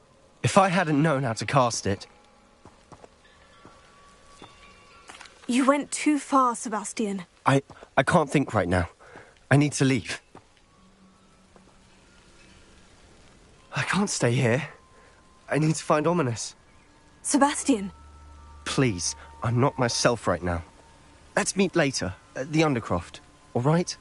If I hadn't known how to cast it... You went too far, Sebastian. I can't think right now. I need to leave. I can't stay here. I need to find Ominous. Sebastian. Please, I'm not myself right now. Let's meet later, at the Undercroft, all right?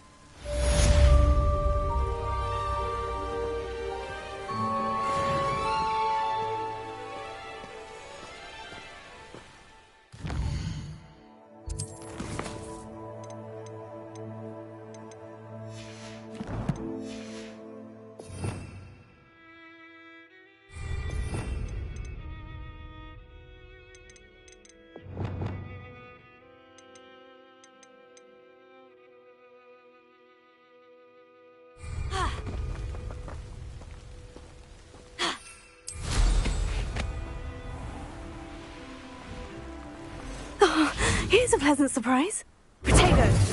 Here's a pleasant surprise. Potato.